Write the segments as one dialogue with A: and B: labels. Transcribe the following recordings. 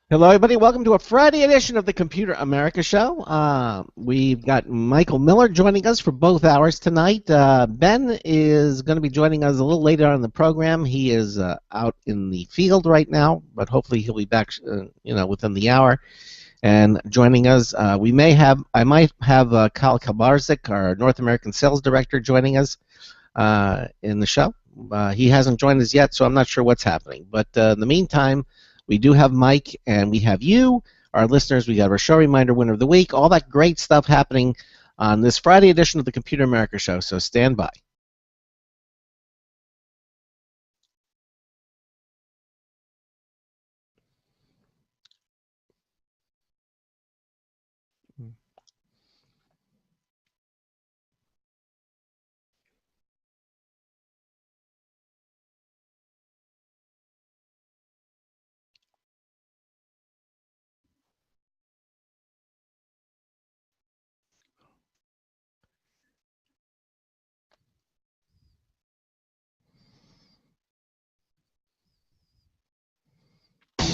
A: Hello, everybody. Welcome to a Friday edition of the Computer America Show. We've got Michael Miller joining us for both hours tonight. Ben is going to be joining us a little later on in the program. He is out in the field right now, but hopefully he'll be back, within the hour and joining us. I might have Kyle Kabarzik, our North American Sales Director, joining us in the show. He hasn't joined us yet, so I'm not sure what's happening. But in the meantime, we do have Mike, and we have you, our listeners. We got our show reminder winner of the week, all that great stuff happening on this Friday edition of the Computer America Show, so stand by.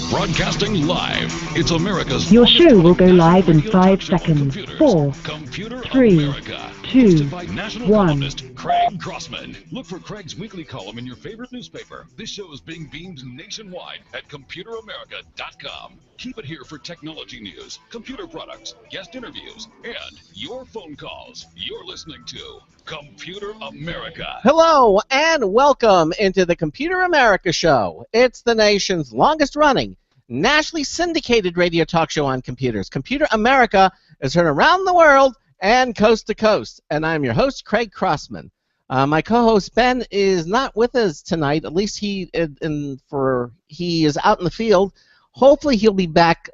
B: Broadcasting live. It's America's.
C: Your show will go live in 5 seconds. 4,
B: Computer
C: 3,
B: America.
C: 2,
B: Hosted by national
C: 1.
B: columnist Craig Crossman. Look for Craig's weekly column in your favorite newspaper. This show is being beamed nationwide at ComputerAmerica.com. Keep it here for technology news, computer products, guest interviews, and your phone calls. You're listening to Computer America.
A: Hello, and welcome into the Computer America Show. It's the nation's longest-running, nationally syndicated radio talk show on computers. Computer America is heard around the world and coast to coast, and I'm your host, Craig Crossman. My co-host Ben is not with us tonight. At least he is out in the field. Hopefully, he'll be back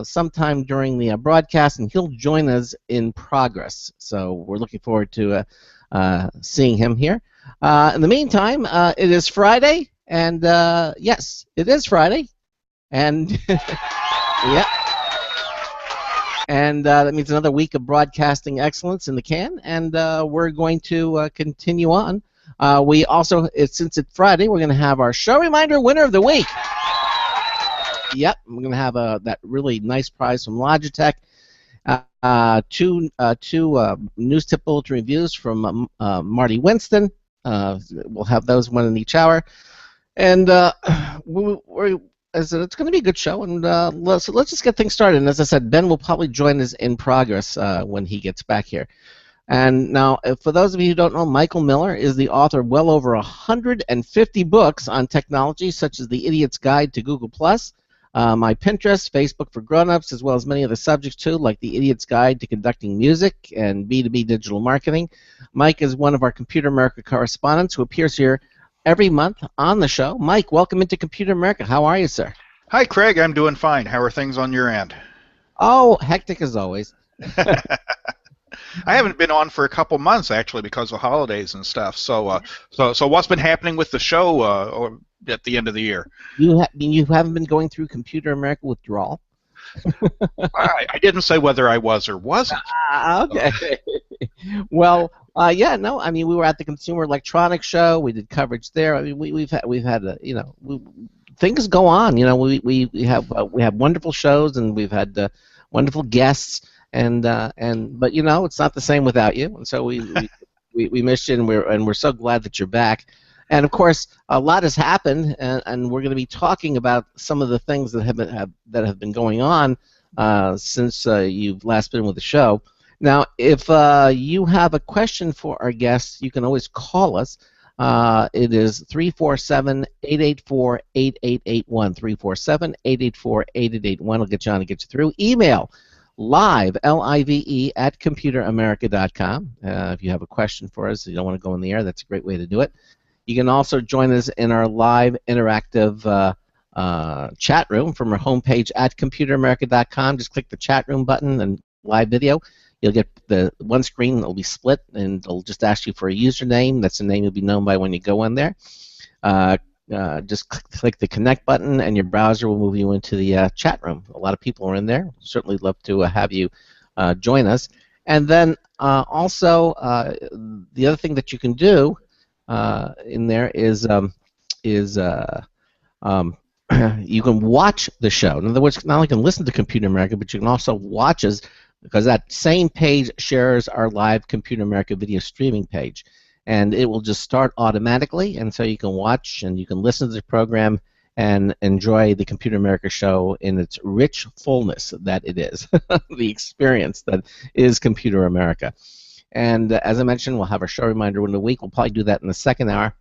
A: sometime during the broadcast, and he'll join us in progress. So we're looking forward to seeing him here. In the meantime, it is Friday, and yes, it is Friday. And yeah, and that means another week of broadcasting excellence in the can, and we're going to continue on. We also, since it's Friday, we're going to have our show reminder winner of the week. Yep, we're going to have that really nice prize from Logitech. Two news tip bulletin reviews from Marty Winston. We'll have those one in each hour, and it's going to be a good show. And let's just get things started. And as I said, Ben will probably join us in progress when he gets back here. And now, for those of you who don't know, Michael Miller is the author of well over 150 books on technology, such as The Idiot's Guide to Google+, My Pinterest, Facebook for Grown-Ups, as well as many other subjects too, like The Idiot's Guide to Conducting Music and B2B Digital Marketing. Mike is one of our Computer America correspondents who appears here every month on the show. Mike, welcome into Computer America. How are you, sir?
D: Hi, Craig. I'm doing fine. How are things on your end?
A: Oh, hectic as always.
D: I haven't been on for a couple months, actually, because of holidays and stuff. So what's been happening with the show at the end of the year?
A: You haven't been going through Computer America withdrawal?
D: I didn't say whether I was or wasn't.
A: Okay. Well, yeah, no. I mean, we were at the Consumer Electronics Show. We did coverage there. I mean, we've had things go on. You know, we have wonderful shows, and we've had wonderful guests. But you know, it's not the same without you. And so we missed you, and we're so glad that you're back. And of course, a lot has happened, and we're going to be talking about some of the things that have been going on since you've last been with the show. Now, if you have a question for our guests, you can always call us. It is 347-884-8881. 347-884-8881. I'll get you on and get you through. Email live, L-I-V-E, at computeramerica.com. If you have a question for us, you don't want to go in the air, that's a great way to do it. You can also join us in our live interactive chat room from our homepage at computeramerica.com. Just click the chat room button and live video. You'll get the one screen that will be split, and it'll just ask you for a username. That's the name you'll be known by when you go in there. Just click the connect button, and your browser will move you into the chat room. A lot of people are in there. Certainly love to have you join us. And then also, the other thing that you can do in there is you can watch the show. In other words, not only can listen to Computer America, but you can also watch us, because that same page shares our live Computer America video streaming page. And it will just start automatically, and so you can watch and you can listen to the program and enjoy the Computer America show in its rich fullness that it is, the experience that is Computer America. And as I mentioned, we'll have our show reminder in the week. We'll probably do that in the second hour.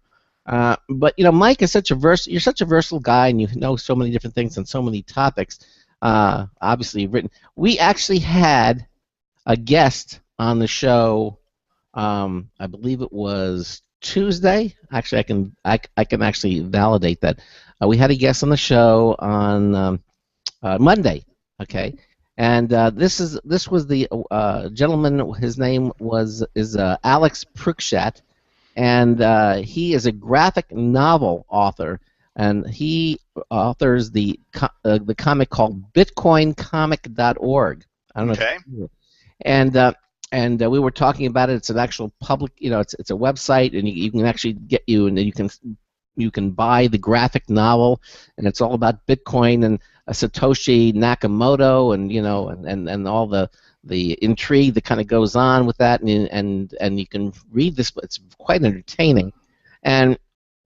A: But you know, Mike is you're such a versatile guy, and you know so many different things on so many topics. Obviously, you've written. We actually had a guest on the show. I believe it was Tuesday. Actually, I can actually validate that. We had a guest on the show on Monday. Okay, and this was the gentleman. His name is Alex Prukshat, and he is a graphic novel author, and he authors the comic called BitcoinComic.org. I don't know.
D: Okay.
A: And we were talking about it. It's an actual public, it's a website, and you can actually you can buy the graphic novel, and it's all about Bitcoin and Satoshi Nakamoto, and all the intrigue that kind of goes on with that, and you can read this. It's quite entertaining. And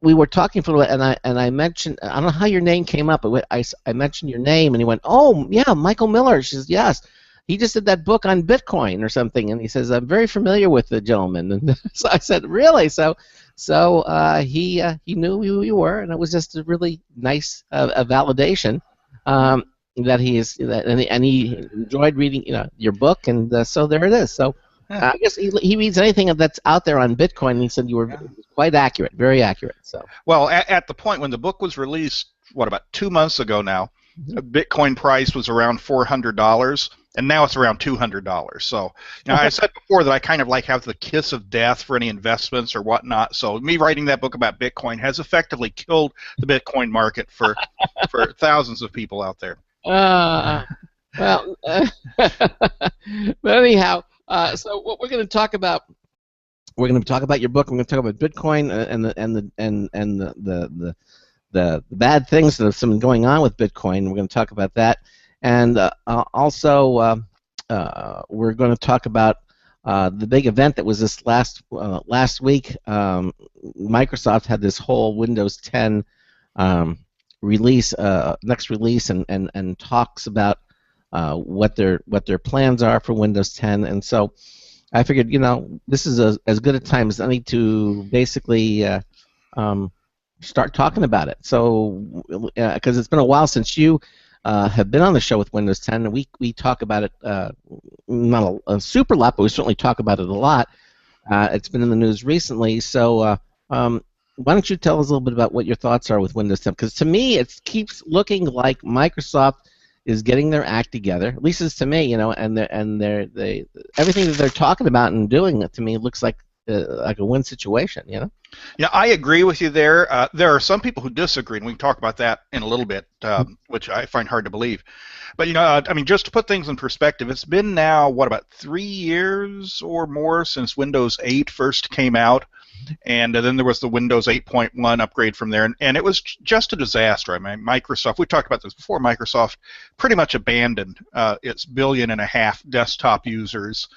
A: we were talking for a little, and I mentioned, I don't know how your name came up, but I mentioned your name, and he went, "Oh yeah, Michael Miller." She says, "Yes. He just did that book on Bitcoin or something," and he says, "I'm very familiar with the gentleman." And so I said, "Really?" So he knew who you were, and it was just a really nice a validation that he is, and he enjoyed reading your book, and so there it is. So I guess he reads anything that's out there on Bitcoin, and he said you were quite accurate, very accurate. So
D: well, at the point when the book was released, about 2 months ago now, Bitcoin price was around $400. And now it's around $200. So, I said before that I kind of have the kiss of death for any investments or whatnot. So, me writing that book about Bitcoin has effectively killed the Bitcoin market for thousands of people out there.
A: But anyhow, so what we're going to talk about. We're going to talk about your book. We're going to talk about Bitcoin and the bad things that have been going on with Bitcoin. We're going to talk about that. And also, we're going to talk about the big event that was this last week. Microsoft had this whole Windows 10 release, next release, and talks about what their plans are for Windows 10. And so, I figured, this is as good a time as any to basically start talking about it. So, because it's been a while since you have been on the show with Windows 10, and we talk about it not a super lot, but we certainly talk about it a lot. It's been in the news recently, so why don't you tell us a little bit about what your thoughts are with Windows 10? Because to me, it keeps looking like Microsoft is getting their act together. At least it's to me, and everything that they're talking about and doing, to me, looks like a win situation,
D: Yeah, I agree with you there. There are some people who disagree, and we can talk about that in a little bit, which I find hard to believe. But, just to put things in perspective, it's been now, about 3 years or more since Windows 8 first came out, and then there was the Windows 8.1 upgrade from there, and it was just a disaster. I mean, Microsoft, we talked about this before, Microsoft pretty much abandoned its 1.5 billion desktop users,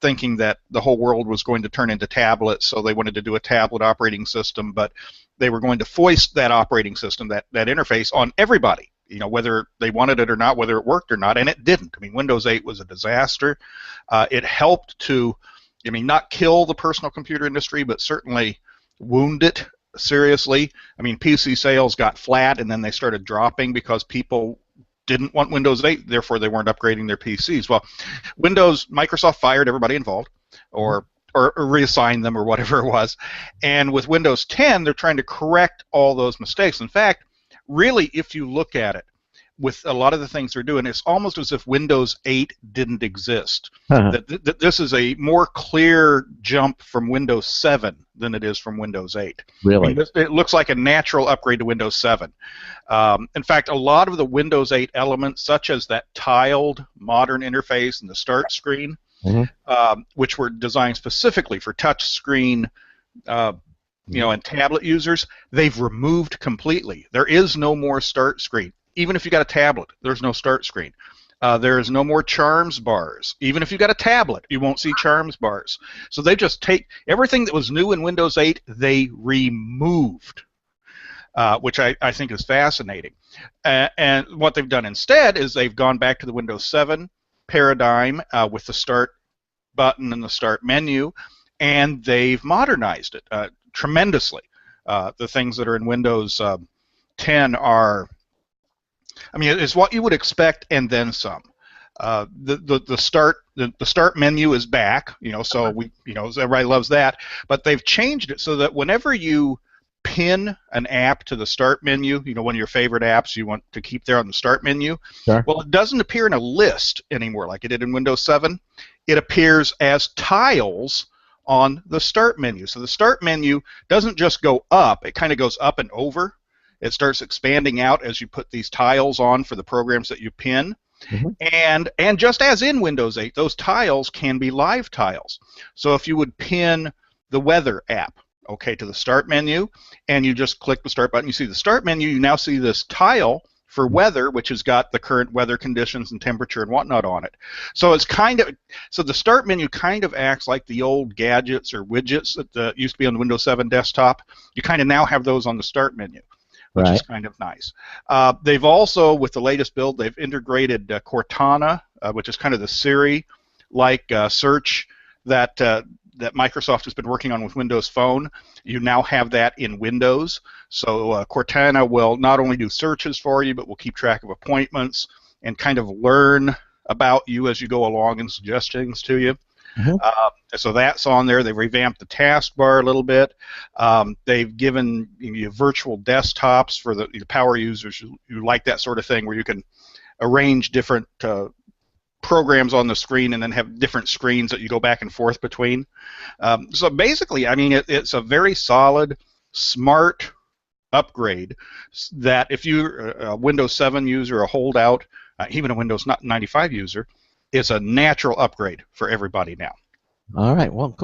D: thinking that the whole world was going to turn into tablets, so they wanted to do a tablet operating system, but they were going to foist that operating system, that interface, on everybody, whether they wanted it or not, whether it worked or not, and it didn't. I mean, Windows 8 was a disaster. It helped to, not kill the personal computer industry, but certainly wound it seriously. I mean, PC sales got flat, and then they started dropping because people didn't want Windows 8, therefore they weren't upgrading their PCs. Well, Microsoft fired everybody involved, or reassigned them, or whatever it was. And with Windows 10, they're trying to correct all those mistakes. In fact, really, if you look at it, with a lot of the things they're doing, it's almost as if Windows 8 didn't exist. That this is a more clear jump from Windows 7 than it is from Windows 8.
A: Really?
D: I mean, it looks like a natural upgrade to Windows 7. In fact, a lot of the Windows 8 elements, such as that tiled modern interface and the start screen, which were designed specifically for touch screen and tablet users, they've removed completely. There is no more start screen. Even if you got a tablet, there's no start screen. There is no more charms bars. Even if you got a tablet, you won't see charms bars. So they just take everything that was new in Windows 8, they removed, which I think is fascinating. And what they've done instead is they've gone back to the Windows 7 paradigm with the Start button and the Start menu, and they've modernized it tremendously. The things that are in Windows 10 are, it's what you would expect and then some. The start menu is back, so everybody loves that. But they've changed it so that whenever you pin an app to the start menu, one of your favorite apps you want to keep there on the start menu,
A: Sure.
D: Well, it doesn't appear in a list anymore like it did in Windows 7. It appears as tiles on the start menu. So the start menu doesn't just go up; it kind of goes up and over. It starts expanding out as you put these tiles on for the programs that you pin. Mm-hmm. And just as in Windows 8, those tiles can be live tiles. So if you would pin the weather app, to the start menu, and you just click the start button, you see the start menu, you now see this tile for weather, which has got the current weather conditions and temperature and whatnot on it. So so the start menu kind of acts like the old gadgets or widgets that used to be on the Windows 7 desktop. You kind of now have those on the start menu, which is kind of nice. They've also, with the latest build, they've integrated Cortana, which is kind of the Siri-like search that Microsoft has been working on with Windows Phone. You now have that in Windows. So Cortana will not only do searches for you, but will keep track of appointments and kind of learn about you as you go along and suggest things to you. Mm-hmm. So that's on there. They've revamped the taskbar a little bit. They've given you virtual desktops for the power users who like that sort of thing, where you can arrange different programs on the screen and then have different screens that you go back and forth between. So basically, it's a very solid, smart upgrade that if you're a Windows 7 user, a holdout, even a Windows 95 user, is a natural upgrade for everybody now.
A: All right. Well,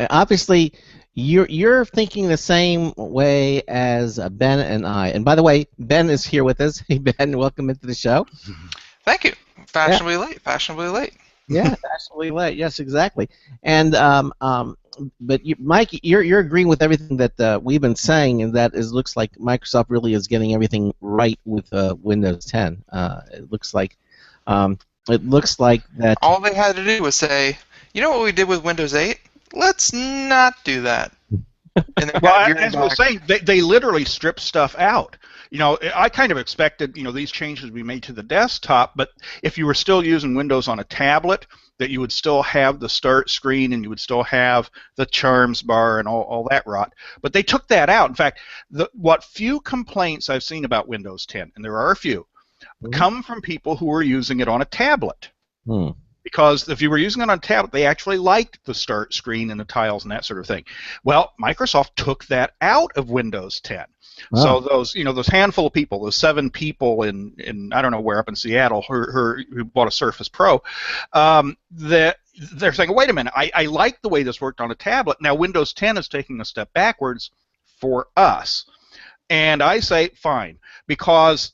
A: obviously, you're thinking the same way as Ben and I. And by the way, Ben is here with us. Hey, Ben, welcome into the show.
E: Thank you. Fashionably late. Fashionably late.
A: Yeah, fashionably late. Yes, exactly. And but Mike, you're agreeing with everything that we've been saying, and that looks like Microsoft really is getting everything right with Windows 10. It looks like that.
E: All they had to do was say, you know what we did with Windows 8? Let's not do that. And
D: well, as I was saying, they literally stripped stuff out. I kind of expected, these changes to be made to the desktop, but if you were still using Windows on a tablet, that you would still have the start screen and you would still have the charms bar and all that rot. But they took that out. In fact, what few complaints I've seen about Windows 10, and there are a few, come from people who are using it on a tablet. Because if you were using it on a tablet, they actually liked the start screen and the tiles and that sort of thing. Well, Microsoft took that out of Windows 10. So those handful of people, those 7 people in I don't know where up in Seattle who bought a Surface Pro, they're saying, wait a minute, I like the way this worked on a tablet. Now Windows 10 is taking a step backwards for us. And I say, fine, because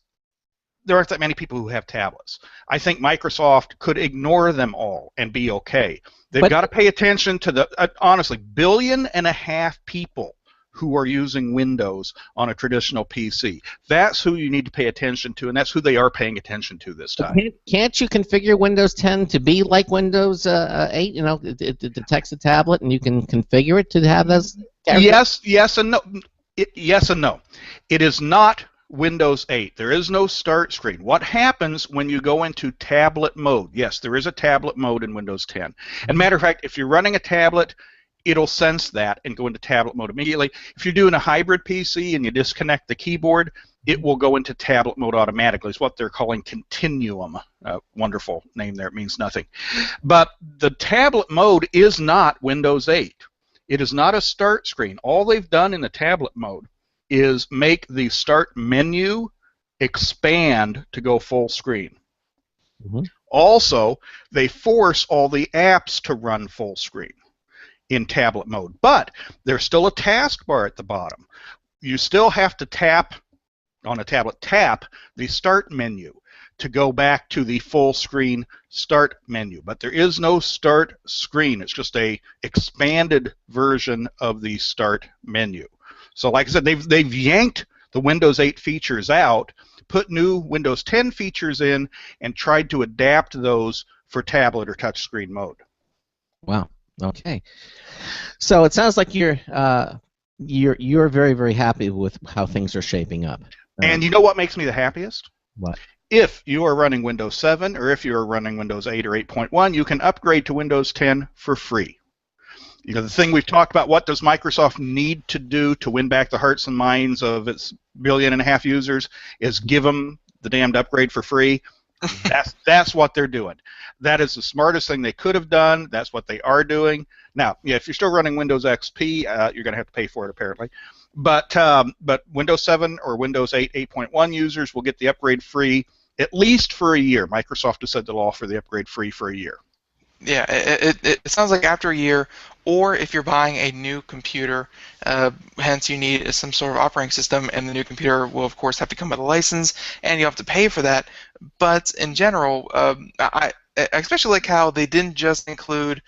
D: there aren't that many people who have tablets. I think Microsoft could ignore them all and be okay. They've got to pay attention to the, honestly, 1.5 billion people who are using Windows on a traditional PC. That's who you need to pay attention to, and that's who they are paying attention to this time.
A: Can't you configure Windows 10 to be like Windows 8? It detects a tablet, and you can configure it to have those characters?
D: Yes, and no. Yes and no. It is not Windows 8. There is no start screen. What happens when you go into tablet mode? Yes, there is a tablet mode in Windows 10. And matter of fact, if you're running a tablet, it'll sense that and go into tablet mode immediately. If you're doing a hybrid PC and you disconnect the keyboard, it will go into tablet mode automatically. It's what they're calling Continuum. Wonderful name there. It means nothing. But the tablet mode is not Windows 8. It is not a start screen. All they've done in the tablet mode is make the start menu expand to go full screen. Also, they force all the apps to run full screen. in tablet mode. But there's still a taskbar at the bottom. You still have to tap on a tablet, tap the Start menu to go back to the full screen Start menu. But there is no Start screen. It's just a expanded version of the Start menu. So like I said, they've yanked the Windows 8 features out, put new Windows 10 features in, and tried to adapt those for tablet or touchscreen mode.
A: Wow. Okay. So it sounds like you're very, very happy with how things are shaping up.
D: And you know what makes me the happiest?
A: What?
D: If you are running Windows 7 or if you are running Windows 8 or 8.1, you can upgrade to Windows 10 for free. You know, the thing we've talked about, what does Microsoft need to do to win back the hearts and minds of its 1.5 billion users, is give them the damned upgrade for free. That's what they're doing. That is the smartest thing they could have done. That's what they are doing. Now, yeah, if you're still running Windows XP, you're going to have to pay for it apparently. But Windows 7 or Windows 8 8.1 users will get the upgrade free at least for a year. Microsoft has said they'll offer the upgrade free for a year.
E: Yeah, it sounds like after a year, or if you're buying a new computer, hence you need some sort of operating system, and the new computer will of course have to come with a license, and you have to pay for that. But in general, I especially like how they didn't just include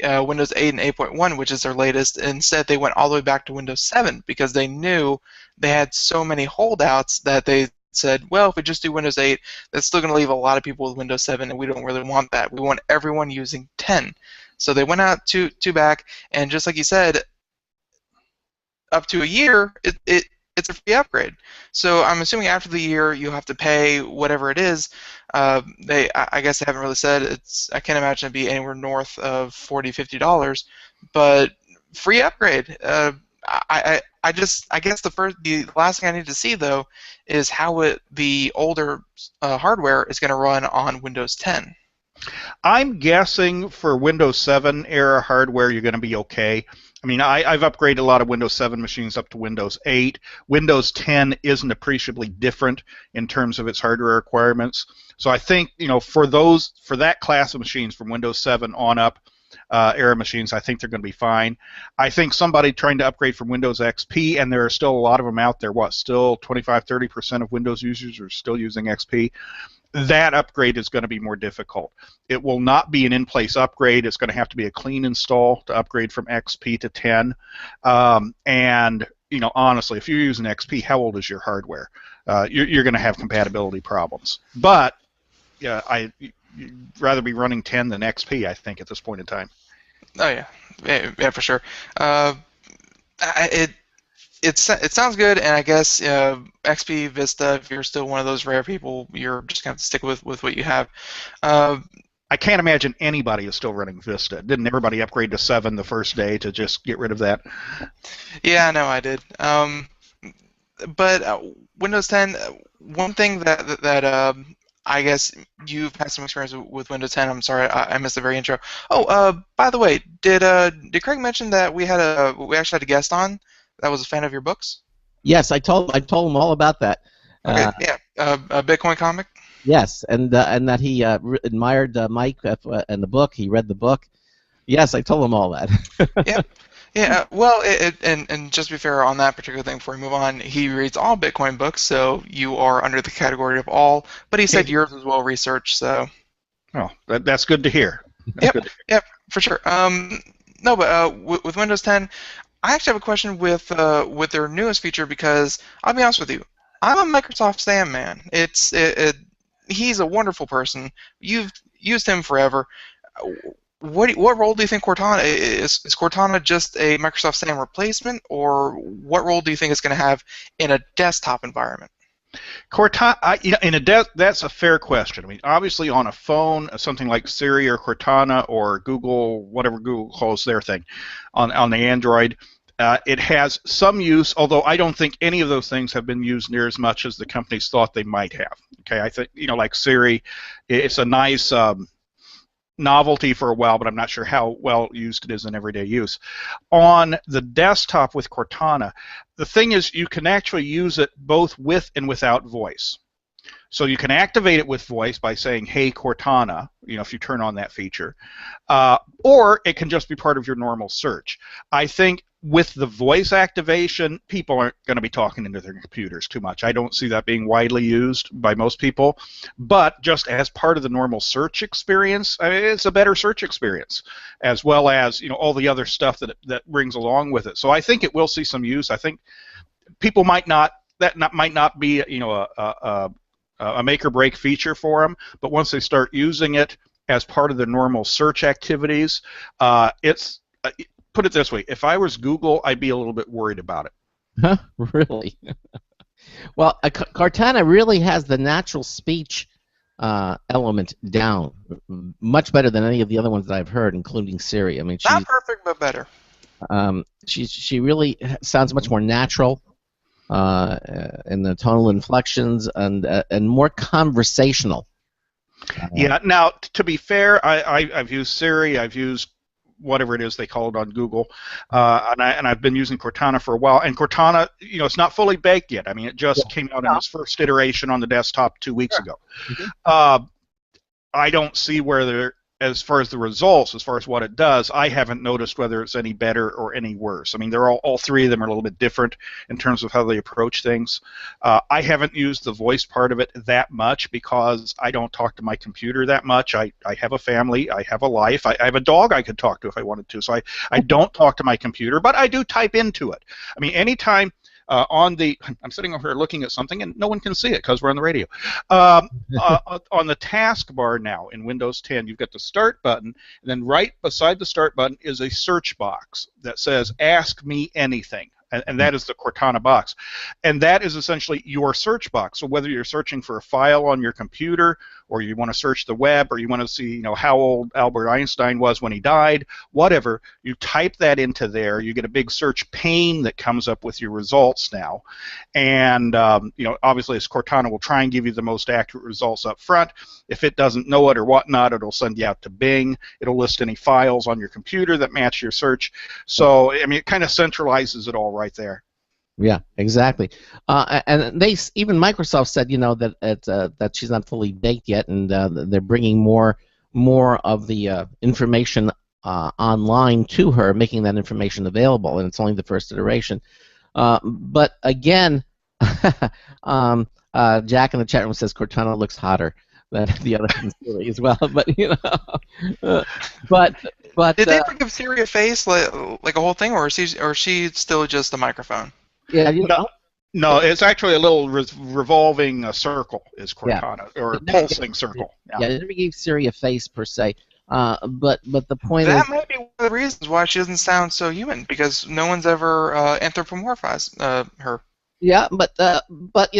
E: Windows 8 and 8.1, which is their latest. Instead, they went all the way back to Windows 7 because they knew they had so many holdouts that they said, well, if we just do Windows 8, that's still going to leave a lot of people with Windows 7, and we don't really want that. We want everyone using 10. So they went out to back, and just like you said, up to a year, it's a free upgrade. So I'm assuming after the year you have to pay whatever it is. I guess they haven't really said. I can't imagine it'd be anywhere north of $40, $50, but free upgrade. I guess the last thing I need to see though is how the older hardware is going to run on Windows 10.
D: I'm guessing for Windows 7 era hardware you're going to be okay. I mean, I've upgraded a lot of Windows 7 machines up to Windows 8. Windows 10 isn't appreciably different in terms of its hardware requirements. So I think, you know, for that class of machines from Windows 7 on up, era machines, I think they're going to be fine. I think somebody trying to upgrade from Windows XP, and there are still a lot of them out there, still 25-30% of Windows users are still using XP, that upgrade is going to be more difficult. It will not be an in-place upgrade. It's going to have to be a clean install to upgrade from XP to 10. And, you know, honestly, if you're using XP, how old is your hardware? You're going to have compatibility problems. But yeah, you'd rather be running 10 than XP, I think, at this point in time.
E: Oh yeah, for sure. It sounds good, and I guess XP Vista, if you're still one of those rare people, you're just gonna have to stick with what you have.
D: I can't imagine anybody is still running Vista. Didn't everybody upgrade to 7 the first day to just get rid of that?
E: Yeah, I know I did. But Windows 10, one thing that I guess you've had some experience with Windows 10. I'm sorry, I missed the very intro. Oh, by the way, did Craig mention that we actually had a guest on that was a fan of your books?
A: Yes, I told him all about that.
E: Okay, yeah, a Bitcoin comic.
A: Yes, and that he admired Mike and the book. He read the book. Yes, I told him all that.
E: Yeah. Yeah, well, and just to be fair on that particular thing before we move on, he reads all Bitcoin books, so you are under the category of all, but he said yours was well researched, so...
D: Oh, that's good to hear.
E: Yep, for sure. No, but with Windows 10, I actually have a question with their newest feature, because I'll be honest with you, I'm a Microsoft Sam man. He's a wonderful person. You've used him forever. What role do you think Cortana is? Is Cortana just a Microsoft Sam replacement, or what role do you think it's going to have in a desktop environment?
D: Cortana, that's a fair question. I mean, obviously on a phone, something like Siri or Cortana or Google, whatever Google calls their thing, on the Android, it has some use. Although I don't think any of those things have been used near as much as the companies thought they might have. Okay, I think like Siri, it's a nice novelty for a while, but I'm not sure how well used it is in everyday use. On the desktop with Cortana, the thing is you can actually use it both with and without voice. So you can activate it with voice by saying, "Hey Cortana," if you turn on that feature, or it can just be part of your normal search. I think with the voice activation, people aren't going to be talking into their computers too much. I don't see that being widely used by most people, but just as part of the normal search experience, it's a better search experience, as well as all the other stuff that brings along with it. So I think it will see some use. I think people might not be a make or break feature for them, but once they start using it as part of the normal search activities, it's put it this way: if I was Google, I'd be a little bit worried about it.
A: Huh? Really? Well, Cortana really has the natural speech element down much better than any of the other ones that I've heard, including Siri. I mean,
E: not perfect, but better.
A: She really sounds much more natural in the tonal inflections and more conversational.
D: Yeah. Now, to be fair, I've used Siri. I've used whatever it is they call it on Google, and I've been using Cortana for a while. And Cortana, it's not fully baked yet. I mean, it just came out in its first iteration on the desktop 2 weeks ago. Mm-hmm. I don't see where as far as the results, as far as what it does, I haven't noticed whether it's any better or any worse. I mean, they're all three of them are a little bit different in terms of how they approach things. I haven't used the voice part of it that much because I don't talk to my computer that much. I have a family. I have a life. I have a dog I could talk to if I wanted to. So I don't talk to my computer, but I do type into it. I mean, anytime I'm sitting over here looking at something and no one can see it because we're on the radio. On the taskbar now in Windows 10, you've got the Start button, and then right beside the Start button is a search box that says "Ask me anything." And that is the Cortana box. And that is essentially your search box. So whether you're searching for a file on your computer, or you want to search the web, or you want to see how old Albert Einstein was when he died, whatever, you type that into there. You get a big search pane that comes up with your results now. And obviously, as Cortana will try and give you the most accurate results up front. If it doesn't know it or whatnot, it'll send you out to Bing. It'll list any files on your computer that match your search. So, I mean, it kind of centralizes it all right there.
A: Yeah, exactly. And even Microsoft said, that she's not fully baked yet, and they're bringing more of the information online to her, making that information available, and it's only the first iteration. But again, Jack in the chat room says Cortana looks hotter than the other Siri as well. But but
E: did they ever give Siri a face like a whole thing, or is she still just a microphone?
A: Yeah,
D: no, it's actually a little revolving circle is Cortana, or a pulsing circle.
A: Yeah, they never gave Siri a face per se. But the point
E: that
A: is,
E: might be one of the reasons why she doesn't sound so human, because no one's ever anthropomorphized her.
A: Yeah, but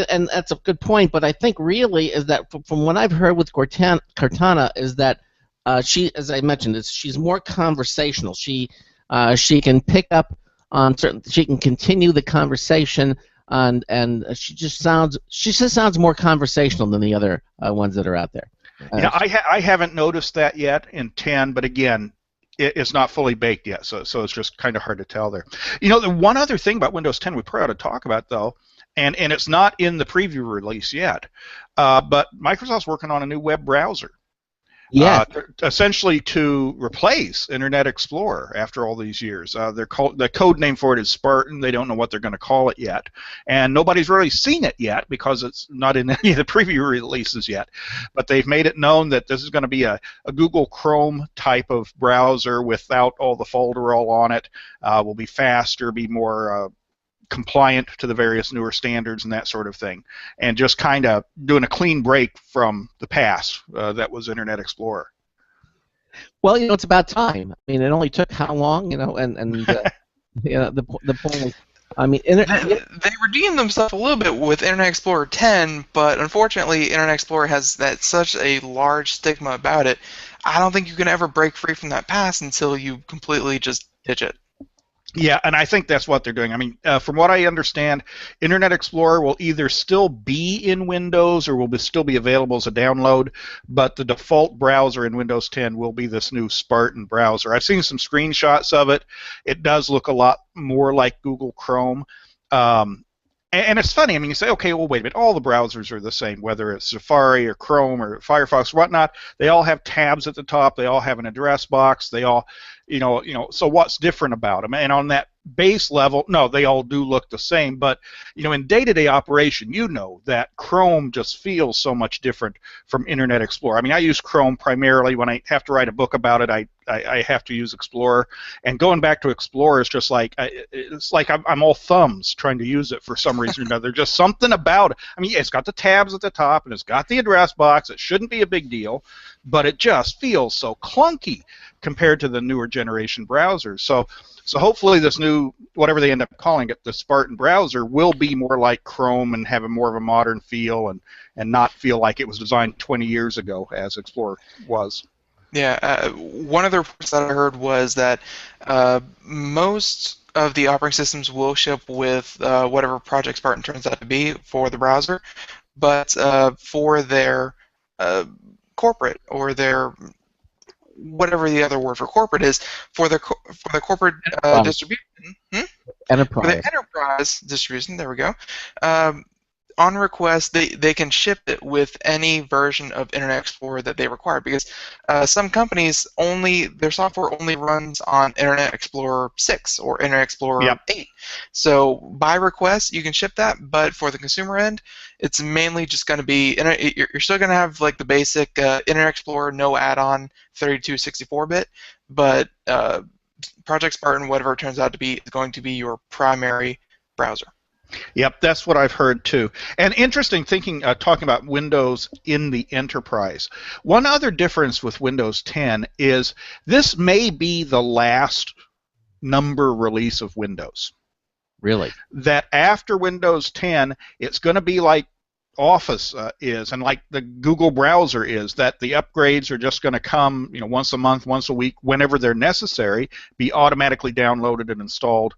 A: and that's a good point. But I think really is that from what I've heard with Cortana is that she, as I mentioned, she's more conversational. She can pick up on certain. She can continue the conversation, and she just sounds more conversational than the other ones that are out there.
D: I haven't noticed that yet in 10, but again, it's not fully baked yet, so it's just kind of hard to tell there. The one other thing about Windows 10 we probably ought to talk about, though, and it's not in the preview release yet, but Microsoft's working on a new web browser.
A: Yeah.
D: Essentially to replace Internet Explorer after all these years. The code name for it is Spartan. They don't know what they're going to call it yet. And nobody's really seen it yet because it's not in any of the preview releases yet. But they've made it known that this is going to be a Google Chrome type of browser without all the folderol on it. Will be faster, be more compliant to the various newer standards and that sort of thing, and just kind of doing a clean break from the past that was Internet Explorer.
A: Well, it's about time. I mean, it only took how long, and the point is, I mean,
E: they redeemed themselves a little bit with Internet Explorer 10, but unfortunately, Internet Explorer has such a large stigma about it. I don't think you can ever break free from that past until you completely just ditch it.
D: Yeah, and I think that's what they're doing. I mean, from what I understand, Internet Explorer will either still be in Windows or will still be available as a download, but the default browser in Windows 10 will be this new Spartan browser. I've seen some screenshots of it. It does look a lot more like Google Chrome. And and it's funny. I mean, you say, okay, well, wait a minute. All the browsers are the same, whether it's Safari or Chrome or Firefox or whatnot. They all have tabs at the top. They all have an address box. They all, So what's different about them? And on that base level, no, they all do look the same. But in day-to-day operation, that Chrome just feels so much different from Internet Explorer. I mean, I use Chrome primarily when I have to write a book about it. I have to use Explorer, and going back to Explorer is just like it's like I'm all thumbs trying to use it for some reason or another. Just something about it. I mean, it's got the tabs at the top and it's got the address box. It shouldn't be a big deal, but it just feels so clunky compared to the newer generation browsers. So hopefully this new, whatever they end up calling it, the Spartan browser, will be more like Chrome and have more of a modern feel and not feel like it was designed 20 years ago as Explorer was.
E: Yeah, one of the reports that I heard was that most of the operating systems will ship with whatever Project Spartan turns out to be for the browser, but for their corporate or their whatever the other word for corporate is, for the corporate distribution,
A: Enterprise.
E: for the enterprise distribution, there we go. On request, they can ship it with any version of Internet Explorer that they require, because some companies their software only runs on Internet Explorer 6 or Internet Explorer 8. So by request, you can ship that, but for the consumer end, it's mainly just going to be you're still going to have like the basic Internet Explorer, no add-on, 32, 64-bit, but Project Spartan, whatever it turns out to be, is going to be your primary browser.
D: Yep, that's what I've heard too. And interesting talking about Windows in the enterprise. One other difference with Windows 10 is this may be the last number release of Windows.
A: Really?
D: That after Windows 10, it's going to be like Office is, and like the Google browser is, that the upgrades are just going to come, once a month, once a week, whenever they're necessary, be automatically downloaded and installed.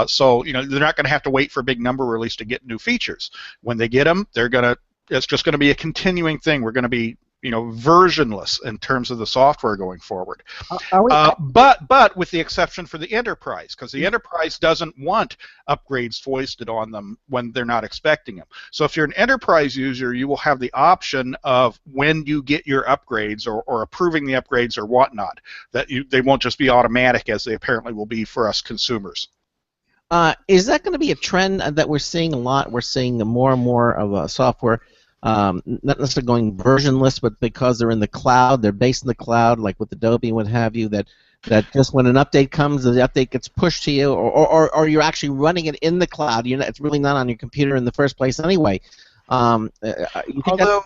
D: So they're not going to have to wait for a big number release to get new features. When they get them, it's just going to be a continuing thing. We're going to be versionless in terms of the software going forward. But with the exception for the enterprise, because the enterprise doesn't want upgrades foisted on them when they're not expecting them. So if you're an enterprise user, you will have the option of when you get your upgrades or approving the upgrades or whatnot, that they won't just be automatic as they apparently will be for us consumers.
A: Is that going to be a trend that we're seeing a lot? We're seeing more and more of software not necessarily going versionless, but because they're in the cloud, they're based in the cloud, like with Adobe and what have you, that just when an update comes, the update gets pushed to you, or you're actually running it in the cloud. It's really not on your computer in the first place anyway. You think
E: Although,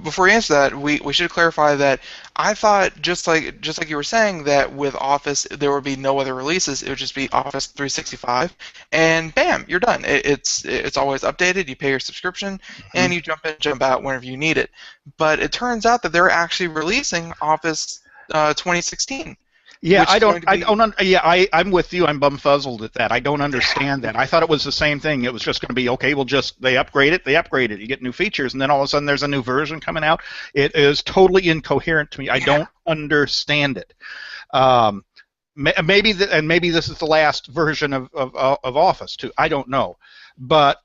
E: before you answer that, we should clarify that I thought, just like you were saying, that with Office there would be no other releases. It would just be Office 365, and bam, you're done. It's always updated. You pay your subscription, and you jump in, jump out whenever you need it. But it turns out that they're actually releasing Office 2016.
D: Yeah, I'm with you. I'm bumfuzzled at that. I don't understand that. I thought it was the same thing. It was just going to be, okay, they upgrade it. You get new features, and then all of a sudden there's a new version coming out. It is totally incoherent to me. I don't understand it. Maybe this is the last version of Office too. I don't know, but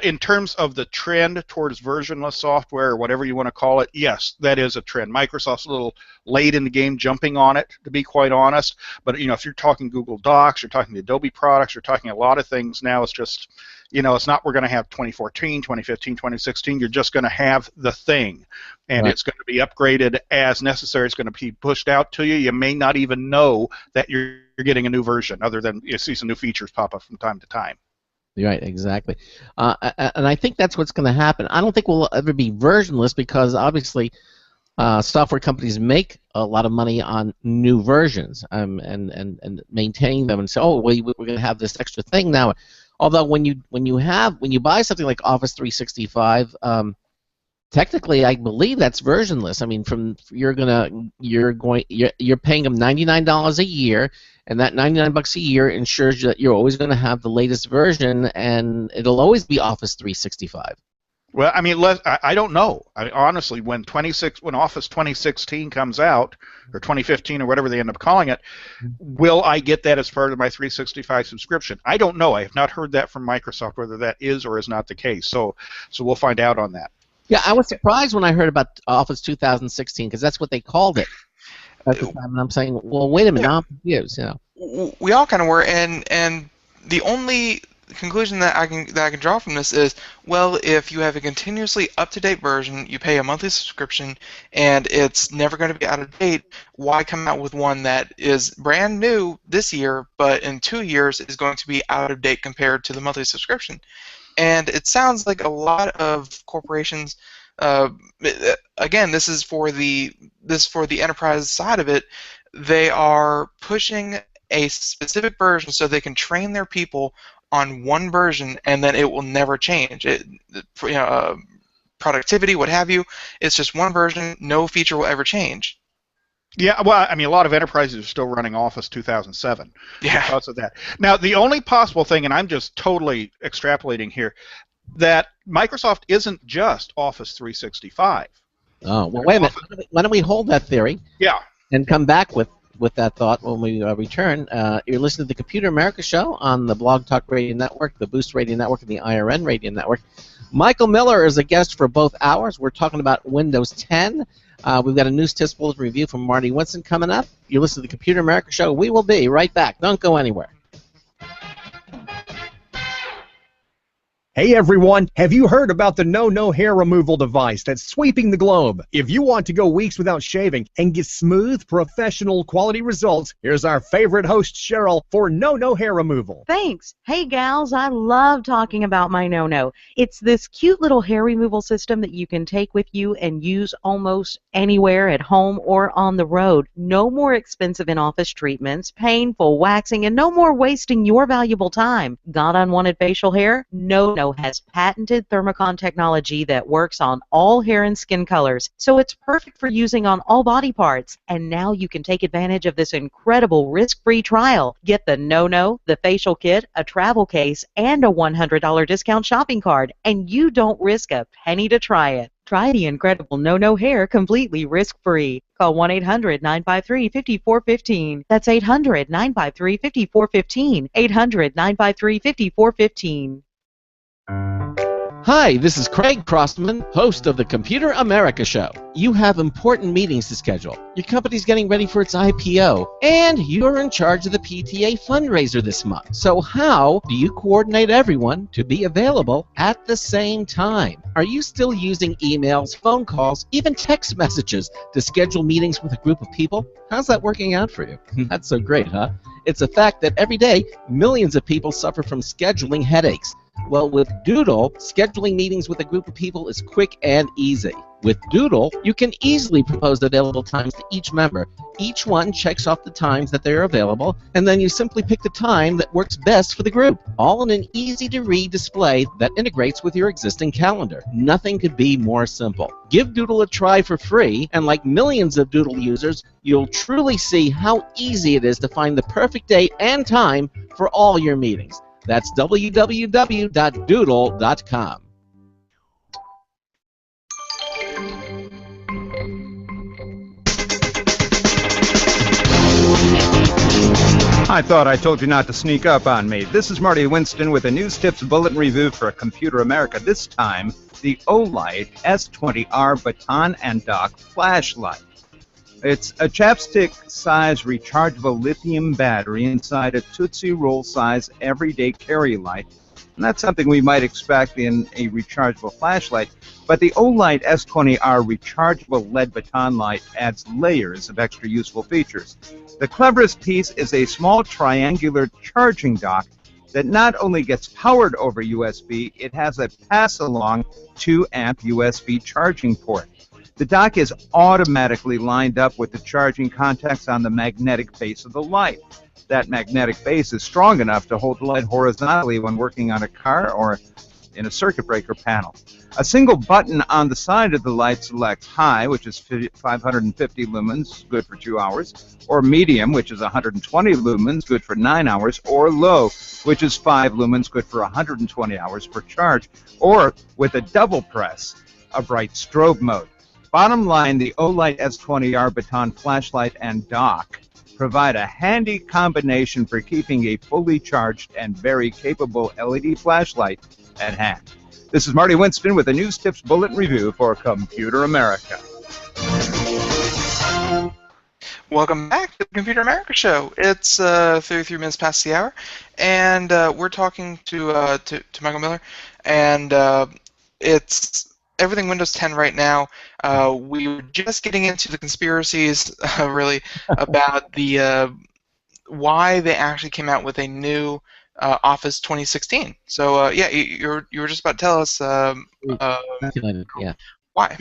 D: in terms of the trend towards versionless software, or whatever you want to call it, yes, that is a trend. Microsoft's a little late in the game jumping on it, to be quite honest. But if you're talking Google Docs, you're talking the Adobe products, you're talking a lot of things now. It's just, it's not we're going to have 2014, 2015, 2016. You're just going to have the thing, and It's going to be upgraded as necessary. It's going to be pushed out to you. You may not even know that you're getting a new version, other than you see some new features pop up from time to time.
A: Right, exactly. And I think that's what's going to happen. I don't think we'll ever be versionless, because obviously software companies make a lot of money on new versions and maintaining them, and say, oh, we're going to have this extra thing now. Although when you buy something like Office 365, technically, I believe that's versionless. I mean, you're paying them $99 a year, and that $99 a year ensures that you're always going to have the latest version, and it'll always be Office 365.
D: Well, I mean, I don't know. Honestly, when Office 2016 comes out, or 2015, or whatever they end up calling it, will I get that as part of my 365 subscription? I don't know. I have not heard that from Microsoft whether that is or is not the case. So we'll find out on that.
A: Yeah, I was surprised when I heard about Office 2016 because that's what they called it at the time, and I'm saying, well, wait a minute, I'm confused.
E: We all kind of were, and the only conclusion that I can draw from this is, well, if you have a continuously up-to-date version, you pay a monthly subscription, and it's never going to be out of date, why come out with one that is brand new this year, but in 2 years is going to be out of date compared to the monthly subscription? And it sounds like a lot of corporations, again, this is for the enterprise side of it, they are pushing a specific version so they can train their people on one version, and then it will never change. Productivity, what have you, it's just one version, no feature will ever change.
D: Yeah, well, I mean, a lot of enterprises are still running Office 2007 because of that. Now, the only possible thing, and I'm just totally extrapolating here, that Microsoft isn't just Office 365.
A: Oh, well, wait a minute. Why don't we hold that theory?
D: Yeah.
A: And come back with that thought when we return. You're listening to the Computer America Show on the Blog Talk Radio Network, the Boost Radio Network, and the IRN Radio Network. Michael Miller is a guest for both hours. We're talking about Windows 10. We've got a news test bulletin review from Marty Winston coming up. You're listening to the Computer America Show. We will be right back. Don't go anywhere.
F: Hey everyone, have you heard about the No hair removal device that's sweeping the globe? If you want to go weeks without shaving and get smooth, professional quality results, here's our favorite host, Cheryl, for No hair removal.
G: Thanks. Hey gals, I love talking about my No. It's this cute little hair removal system that you can take with you and use almost anywhere at home or on the road. No more expensive in-office treatments, painful waxing, and no more wasting your valuable time. Got unwanted facial hair? No has patented Thermocon technology that works on all hair and skin colors, so it's perfect for using on all body parts. And now you can take advantage of this incredible risk-free trial. Get the No, the facial kit, a travel case, and a $100 discount shopping card, and you don't risk a penny to try it. Try the incredible No hair completely risk-free. Call 1-800-953-5415. That's 800-953-5415. 800-953-5415.
A: Hi, this is Craig Crossman, host of the Computer America Show. You have important meetings to schedule. Your company's getting ready for its IPO, and you're in charge of the PTA fundraiser this month. So how do you coordinate everyone to be available at the same time? Are you still using emails, phone calls, even text messages to schedule meetings with a group of people? How's that working out for you? That's so great, huh? It's a fact that every day, millions of people suffer from scheduling headaches. Well, with Doodle, scheduling meetings with a group of people is quick and easy. With Doodle, you can easily propose available times to each member. Each one checks off the times that they are available, and then you simply pick the time that works best for the group, all in an easy-to-read display that integrates with your existing calendar. Nothing could be more simple. Give Doodle a try for free, and like millions of Doodle users, you'll truly see how easy it is to find the perfect date and time for all your meetings. That's www.doodle.com.
H: I thought I told you not to sneak up on me. This is Marty Winston with a News Tips Bulletin Review for Computer America. This time, the Olight S20R Baton and Dock Flashlight. It's a chapstick-size rechargeable lithium battery inside a Tootsie Roll-size everyday carry light. And that's something we might expect in a rechargeable flashlight. But the Olight S20R rechargeable LED baton light adds layers of extra useful features. The cleverest piece is a small triangular charging dock that not only gets powered over USB, it has a pass-along 2-amp USB charging port. The dock is automatically lined up with the charging contacts on the magnetic base of the light. That magnetic base is strong enough to hold the light horizontally when working on a car or in a circuit breaker panel. A single button on the side of the light selects high, which is 550 lumens, good for 2 hours, or medium, which is 120 lumens, good for 9 hours, or low, which is 5 lumens, good for 120 hours per charge, or with a double press, a bright strobe mode. Bottom line, the Olight S20R Baton flashlight and dock provide a handy combination for keeping a fully charged and very capable LED flashlight at hand. This is Marty Winston with a News Tips Bulletin Review for Computer America.
E: Welcome back to the Computer America Show. It's 33 minutes past the hour, and we're talking to Michael Miller, and it's everything Windows 10 right now. We were just getting into the conspiracies, really, about the why they actually came out with a new Office 2016. So yeah, you were just about to tell us
A: Yeah.
E: why.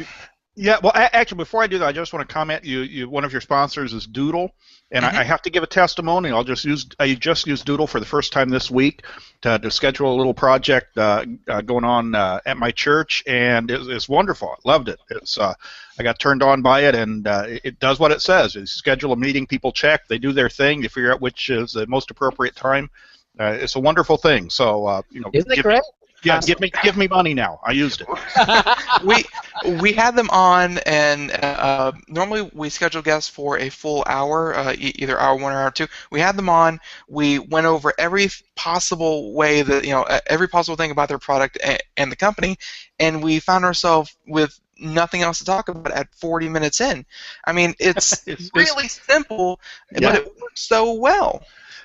D: Yeah, well, actually, before I do that, I just want to comment. One of your sponsors is Doodle, and I have to give a testimony. I just used Doodle for the first time this week to schedule a little project going on at my church, and it's wonderful. I loved it. I got turned on by it, and it does what it says. You schedule a meeting, people check, they do their thing, they figure out which is the most appropriate time. It's a wonderful thing. So
A: Isn't it great?
D: Yeah, give me money now. I used it.
E: we had them on, and normally we schedule guests for a full hour, either hour 1 or hour 2. We had them on. We went over every possible way that every possible thing about their product and the company, and we found ourselves with nothing else to talk about at 40 minutes in. I mean, it's really simple, but it works so well.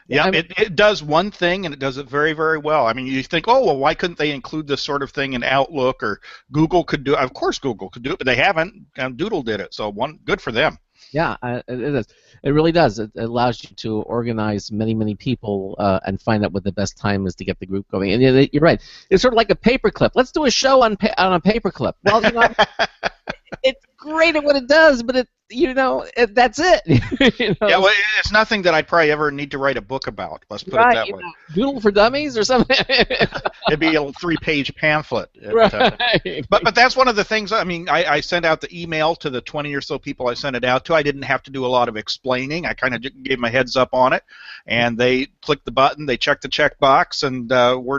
D: Yeah, it does one thing, and it does it very, very well. I mean, you think, oh, well, why couldn't they include this sort of thing in Outlook, or Google could do it? Of course Google could do it, but they haven't, and Doodle did it, so good for them.
A: Yeah, it is. It really does. It allows you to organize many, many people and find out what the best time is to get the group going. And you're right. It's sort of like a paperclip. Let's do a show on a paperclip. Well, it's great at what it does, but that's it.
D: Yeah, well, it's nothing that I'd probably ever need to write a book about. Let's put it that way.
A: Doodle for Dummies or something.
D: It'd be a little 3-page pamphlet.
A: Right.
D: But that's one of the things. I mean, I sent out the email to the 20 or so people I sent it out to. I didn't have to do a lot of explaining. I kind of gave my heads up on it, and they clicked the button, they checked the checkbox, and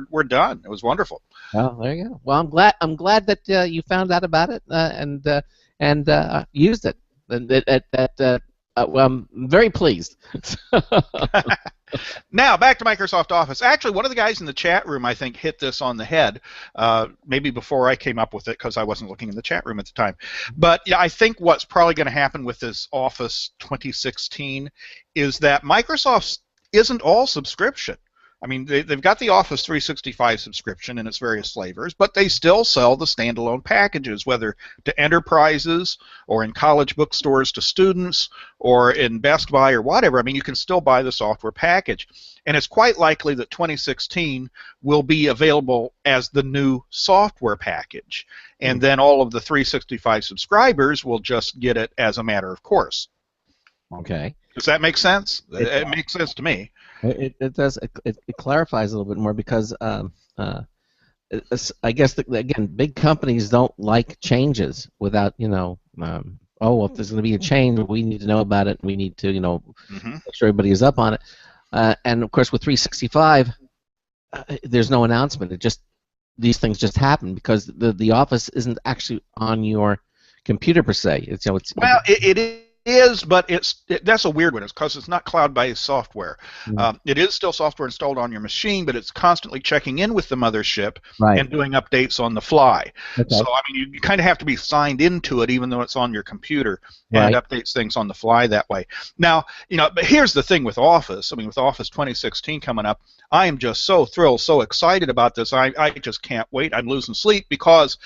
D: we're done. It was wonderful.
A: Well, there you go. Well, I'm glad that you found out about it and used it. I'm very pleased.
D: Now, back to Microsoft Office. Actually, one of the guys in the chat room, I think, hit this on the head, maybe before I came up with it, because I wasn't looking in the chat room at the time. But yeah, I think what's probably going to happen with this Office 2016 is that Microsoft isn't all subscription. I mean, they've got the Office 365 subscription in its various flavors, but they still sell the standalone packages, whether to enterprises or in college bookstores to students or in Best Buy or whatever. I mean, you can still buy the software package. And it's quite likely that 2016 will be available as the new software package. And then all of the 365 subscribers will just get it as a matter of course.
A: Okay.
D: Does that make sense? It makes sense to me.
A: It does. It clarifies a little bit more because I guess again, big companies don't like changes without well, if there's going to be a change, we need to know about it. And we need to make sure everybody is up on it. And of course, with 365, there's no announcement. These things just happen because the Office isn't actually on your computer per se. It
D: is, but that's a weird one. It's because it's not cloud-based software. It is still software installed on your machine, but it's constantly checking in with the mothership and doing updates on the fly. Okay. So I mean, you kind of have to be signed into it, even though it's on your computer, and it updates things on the fly that way. Now, but here's the thing with Office. I mean, with Office 2016 coming up, I am just so thrilled, so excited about this. I just can't wait. I'm losing sleep because.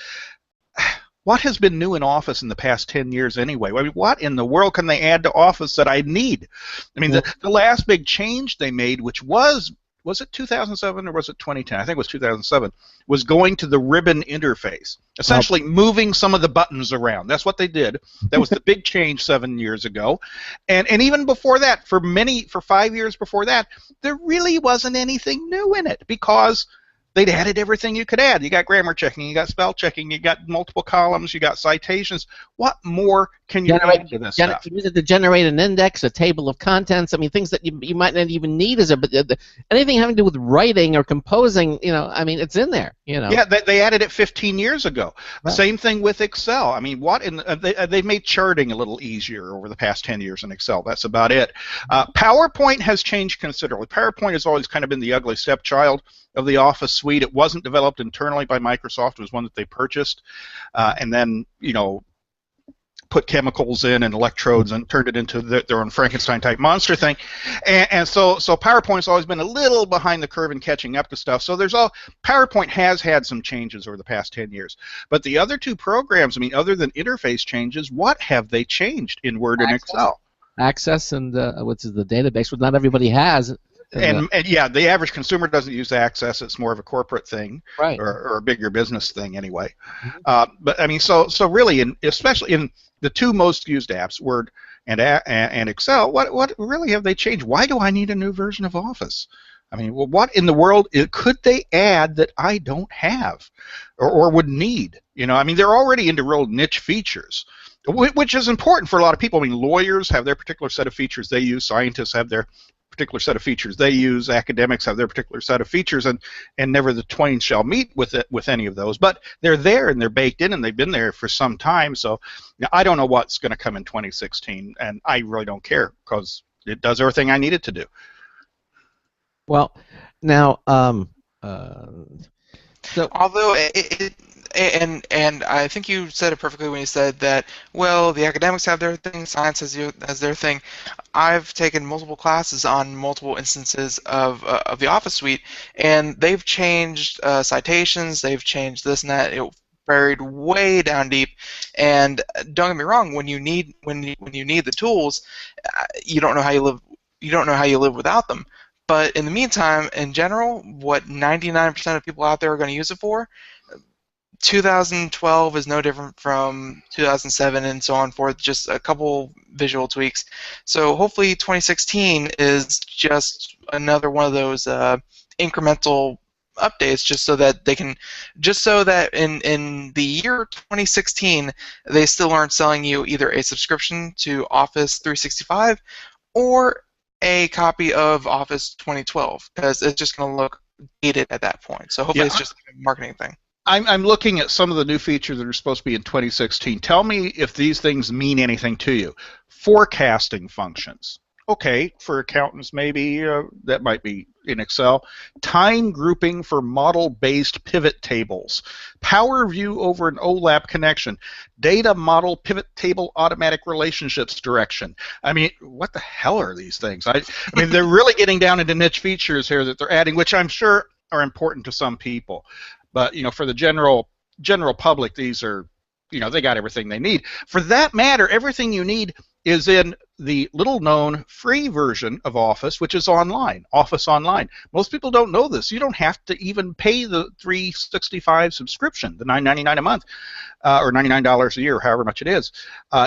D: What has been new in Office in the past 10 years anyway? I mean, what in the world can they add to Office that I need? I mean, the last big change they made, which was it 2007 or was it 2010? I think it was 2007, was going to the ribbon interface, essentially moving some of the buttons around. That's what they did. That was the big change 7 years ago. And even before that, for 5 years before that, there really wasn't anything new in it because they'd added everything you could add. You got grammar checking, you got spell checking, you got multiple columns, you got citations. What more can you add to this stuff?
A: Use it to generate an index, a table of contents. I mean, things that you might not even need but anything having to do with writing or composing, I mean, it's in there,
D: Yeah, they added it 15 years ago.
A: Right.
D: Same thing with Excel. I mean, they've made charting a little easier over the past 10 years in Excel. That's about it. PowerPoint has changed considerably. PowerPoint has always kind of been the ugly stepchild of the Office suite. It wasn't developed internally by Microsoft. It was one that they purchased, and then put chemicals in and electrodes and turned it into their own Frankenstein-type monster thing. And so PowerPoint's always been a little behind the curve in catching up to stuff. So PowerPoint has had some changes over the past 10 years. But the other two programs, I mean, other than interface changes, what have they changed in Word and Excel?
A: Access and what's the database, which not everybody has.
D: And yeah, the average consumer doesn't use Access. It's more of a corporate thing,
A: right,
D: or a bigger business thing anyway. But I mean, so really, especially in the two most used apps, Word and Excel, what really have they changed? Why do I need a new version of Office? I mean, well, what in the world could they add that I don't have or would need? I mean, they're already into real niche features, which is important for a lot of people. I mean, lawyers have their particular set of features they use. Scientists have their particular set of features they use. Academics have their particular set of features, and never the twain shall meet with any of those. But they're there and they're baked in, and they've been there for some time. So I don't know what's going to come in 2016, and I really don't care because it does everything I need it to do.
A: Well, now,
E: so although and I think you said it perfectly when you said that, well, the academics have their thing, science has their thing. I've taken multiple classes on multiple instances of the Office suite, and they've changed citations, they've changed this and that. It buried way down deep, and don't get me wrong, when you need the tools, you don't know how you live. You don't know how you live without them. But in the meantime, in general, what 99% of people out there are going to use it for, 2012 is no different from 2007 and so on forth, just a couple visual tweaks. So hopefully 2016 is just another one of those incremental updates, just so that in the year 2016 they still aren't selling you either a subscription to Office 365 or a copy of Office 2012, because it's just going to look dated at that point. So hopefully it's just a marketing thing.
D: I'm looking at some of the new features that are supposed to be in 2016. Tell me if these things mean anything to you. Forecasting functions. Okay, for accountants maybe that might be in Excel. Time grouping for model-based pivot tables. Power view over an OLAP connection. Data model pivot table automatic relationships direction. I mean, what the hell are these things? I mean, they're really getting down into niche features here that they're adding, which I'm sure are important to some people. But for the general public, these are, they got everything they need. For that matter, everything you need is in the little-known free version of Office, which is online, Office Online. Most people don't know this. You don't have to even pay the $365 subscription, the $9.99 a month, or $99 a year, however much it is.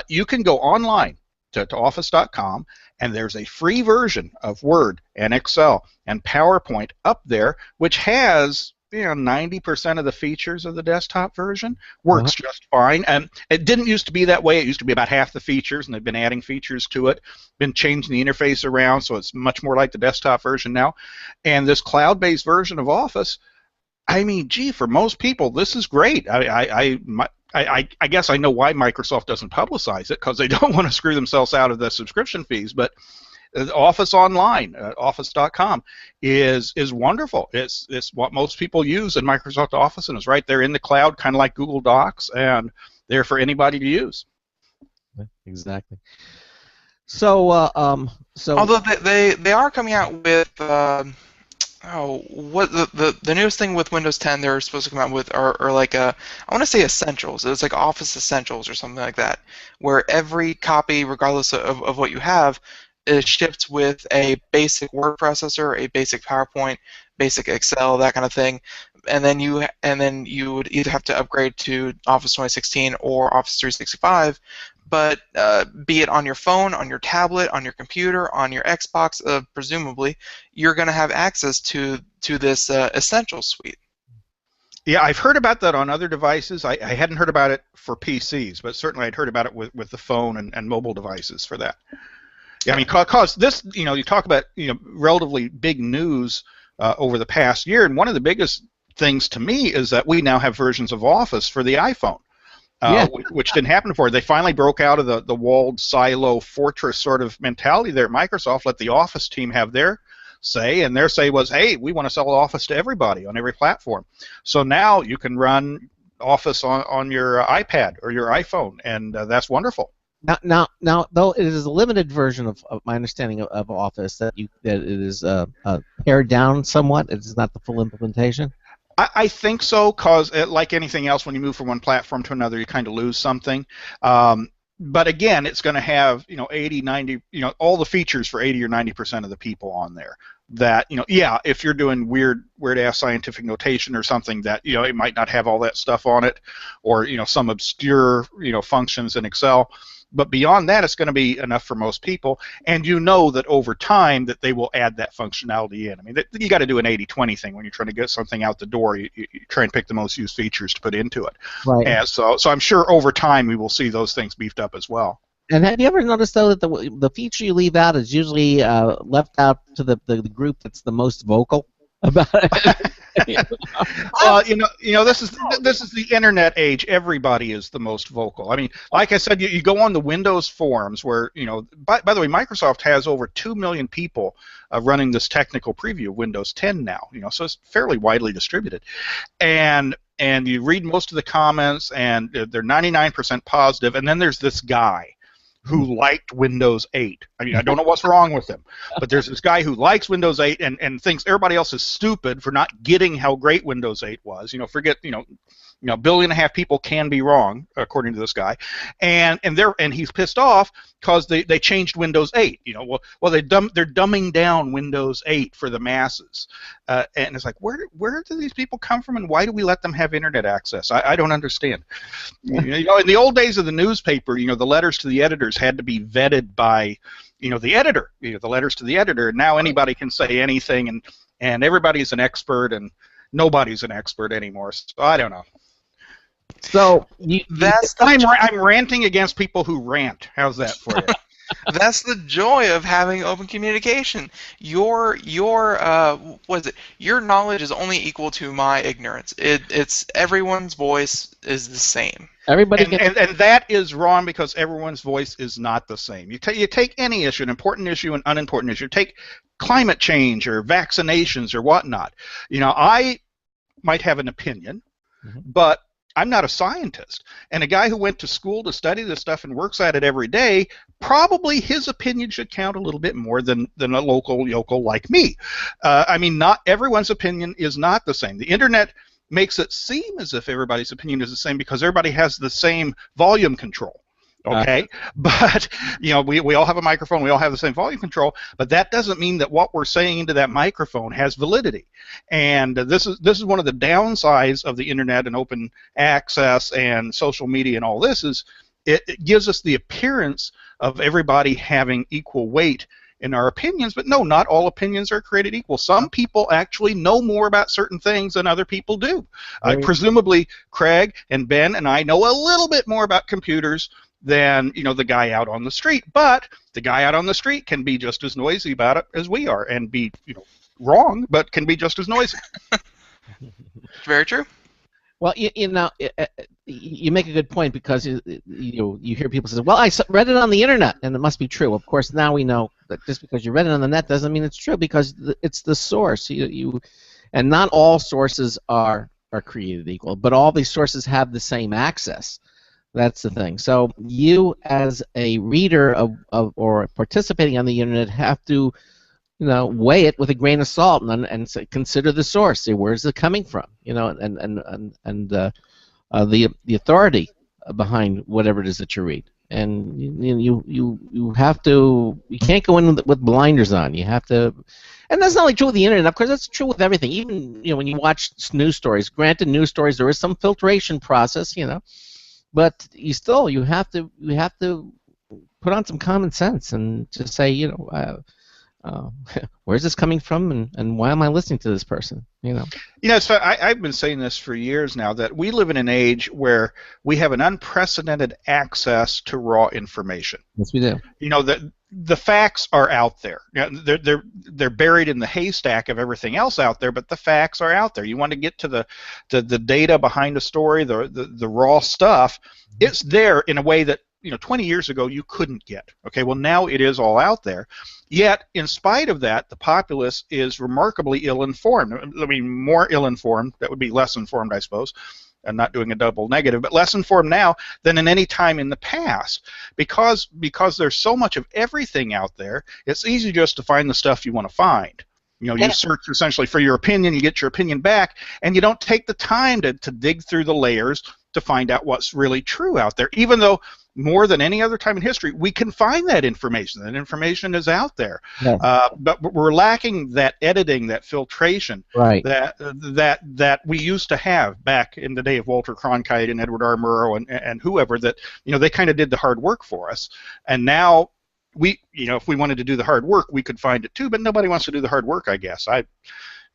D: You can go online to office.com, and there's a free version of Word and Excel and PowerPoint up there, which has 90% of the features of the desktop version. Works just fine. And it didn't used to be that way. It used to be about half the features, and they've been adding features to it, been changing the interface around, so it's much more like the desktop version now. And this cloud-based version of Office, I mean, gee, for most people, this is great. I guess I know why Microsoft doesn't publicize it, because they don't want to screw themselves out of the subscription fees, but Office Online, office.com, is wonderful. It's what most people use in Microsoft Office, and it's right there in the cloud, kind of like Google Docs, and there for anybody to use.
A: Exactly. So,
E: although they are coming out with what the newest thing with Windows 10 they're supposed to come out with are like I want to say Essentials. It's like Office Essentials or something like that, where every copy, regardless of what you have, is shipped with a basic word processor, a basic PowerPoint, basic Excel, that kind of thing, and then you would either have to upgrade to Office 2016 or Office 365. But be it on your phone, on your tablet, on your computer, on your Xbox, presumably, you're going to have access to this Essentials suite.
D: Yeah, I've heard about that on other devices. I hadn't heard about it for PCs, but certainly I'd heard about it with the phone and mobile devices for that. Yeah, I mean, cause this, you talk about, relatively big news over the past year, and one of the biggest things to me is that we now have versions of Office for the iPhone, which didn't happen before. They finally broke out of the walled silo fortress sort of mentality there at Microsoft, let the Office team have their say, and their say was, hey, we want to sell Office to everybody on every platform. So now you can run Office on your iPad or your iPhone, and that's wonderful.
A: Now, though it is a limited version of my understanding of Office, that it is pared down somewhat. It is not the full implementation.
D: I think so, because like anything else, when you move from one platform to another, you kind of lose something. But again, it's going to have 80, 90, all the features for 80 or 90% of the people on there. That if you're doing weird ass scientific notation or something, that it might not have all that stuff on it, or some obscure functions in Excel. But beyond that, it's going to be enough for most people, and that over time that they will add that functionality in. I mean, you got to do an 80-20 thing when you're trying to get something out the door. You try and pick the most used features to put into it.
A: Right.
D: And so I'm sure over time we will see those things beefed up as well.
A: And have you ever noticed, though, that the feature you leave out is usually left out to the group that's the most vocal about it?
D: Well, this is the internet age. Everybody is the most vocal. I mean, like I said, you go on the Windows forums where by the way, Microsoft has over 2 million people running this technical preview of Windows 10 now. So it's fairly widely distributed, and you read most of the comments, and they're 99% positive. And then there's this guy who liked Windows 8. I mean, I don't know what's wrong with him, but there's this guy who likes Windows 8 and thinks everybody else is stupid for not getting how great Windows 8 was. Forget, a billion and a half people can be wrong, according to this guy, and he's pissed off because they changed Windows 8. Well they're dumbing down Windows 8 for the masses, and it's like, where do these people come from, and why do we let them have internet access? I don't understand. In the old days of the newspaper, the letters to the editors had to be vetted by the editor, the letters to the editor, and now anybody can say anything, and everybody's an expert, and nobody's an expert anymore. So I don't know.
A: So
D: I'm ranting against people who rant. How's that for you?
E: That's the joy of having open communication. Your knowledge is only equal to my ignorance. It's everyone's voice is the same.
A: Everybody
D: and that is wrong, because everyone's voice is not the same. You take any issue, an important issue, an unimportant issue. Take climate change or vaccinations or whatnot. I might have an opinion, but I'm not a scientist. And a guy who went to school to study this stuff and works at it every day, probably his opinion should count a little bit more than a local yokel like me. I mean, not everyone's opinion is not the same. The internet makes it seem as if everybody's opinion is the same because everybody has the same volume control. Okay, but we all have a microphone, we all have the same volume control, but that doesn't mean that what we're saying into that microphone has validity. And this is one of the downsides of the internet and open access and social media and all this is it gives us the appearance of everybody having equal weight in our opinions, but no, not all opinions are created equal. Some people actually know more about certain things than other people do. Presumably, Craig and Ben and I know a little bit more about computers than the guy out on the street, but the guy out on the street can be just as noisy about it as we are, and be wrong, but can be just as noisy.
E: Very true.
A: Well, you make a good point, because you hear people say, well, I read it on the internet and it must be true. Of course, now we know that just because you read it on the net doesn't mean it's true, because it's the source. And not all sources are created equal, but all these sources have the same access. That's the thing. So you, as a reader of or participating on the internet, have to, weigh it with a grain of salt and consider the source. See, where's it coming from? And the authority behind whatever it is that you read. And you have to. You can't go in with blinders on. You have to. And that's not only true with the internet. Of course, that's true with everything. Even when you watch news stories. Granted, news stories, there is some filtration process. But you have to put on some common sense and just say, uh, where's this coming from, and why am I listening to this person? You know.
D: You know, I've been saying this for years now, that we live in an age where we have an unprecedented access to raw information.
A: Yes, we do.
D: You know, the facts are out there. You know, they're buried in the haystack of everything else out there, but the facts are out there. You want to get to the data behind a story, the raw stuff. It's there in a way that, you know, 20 years ago you couldn't get. Okay, well, now it is all out there. Yet, in spite of that, the populace is remarkably ill-informed. I mean, more ill-informed. That would be less informed, I suppose. I'm not doing a double negative, but less informed now than in any time in the past. Because there's so much of everything out there, it's easy just to find the stuff you want to find. You know, you search essentially for your opinion, you get your opinion back, and you don't take the time to dig through the layers to find out what's really true out there, even though more than any other time in history, we can find that information. That information is out there. Yes. But we're lacking that editing, that filtration,
A: right,
D: that we used to have back in the day of Walter Cronkite and Edward R. Murrow and whoever, that, you know, they kind of did the hard work for us. And now we, you know, if we wanted to do the hard work, we could find it too, but nobody wants to do the hard work, I guess. You